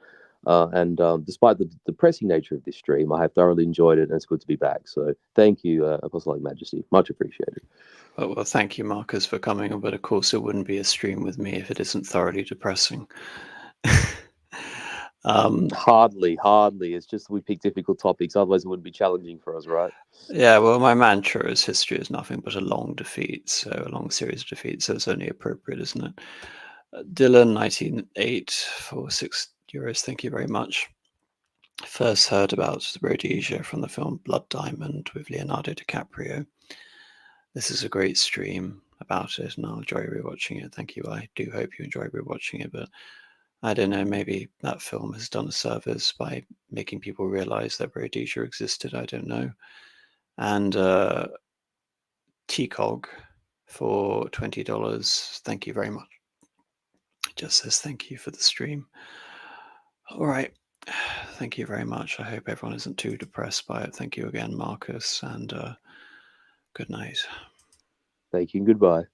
And despite the depressing nature of this stream, I have thoroughly enjoyed it, and it's good to be back. So thank you, Apostolic Majesty. Much appreciated. Well, thank you, Marcus, for coming. But of course, it wouldn't be a stream with me if it isn't thoroughly depressing. Hardly. It's just we pick difficult topics. Otherwise, it wouldn't be challenging for us, right? Yeah, well, my mantra is history is nothing but a long defeat, so a long series of defeats. So it's only appropriate, isn't it? Dylan 1908 for €6. Thank you very much. First heard about Rhodesia from the film Blood Diamond with Leonardo DiCaprio. This is a great stream about it, and I'll enjoy rewatching it. Thank you. I do hope you enjoy rewatching it, but I don't know, maybe that film has done a service by making people realize that Rhodesia existed. I don't know. And TCOG for $20. Thank you very much. It just says thank you for the stream. All right. Thank you very much. I hope everyone isn't too depressed by it. Thank you again, Marcus, and good night. Thank you and goodbye.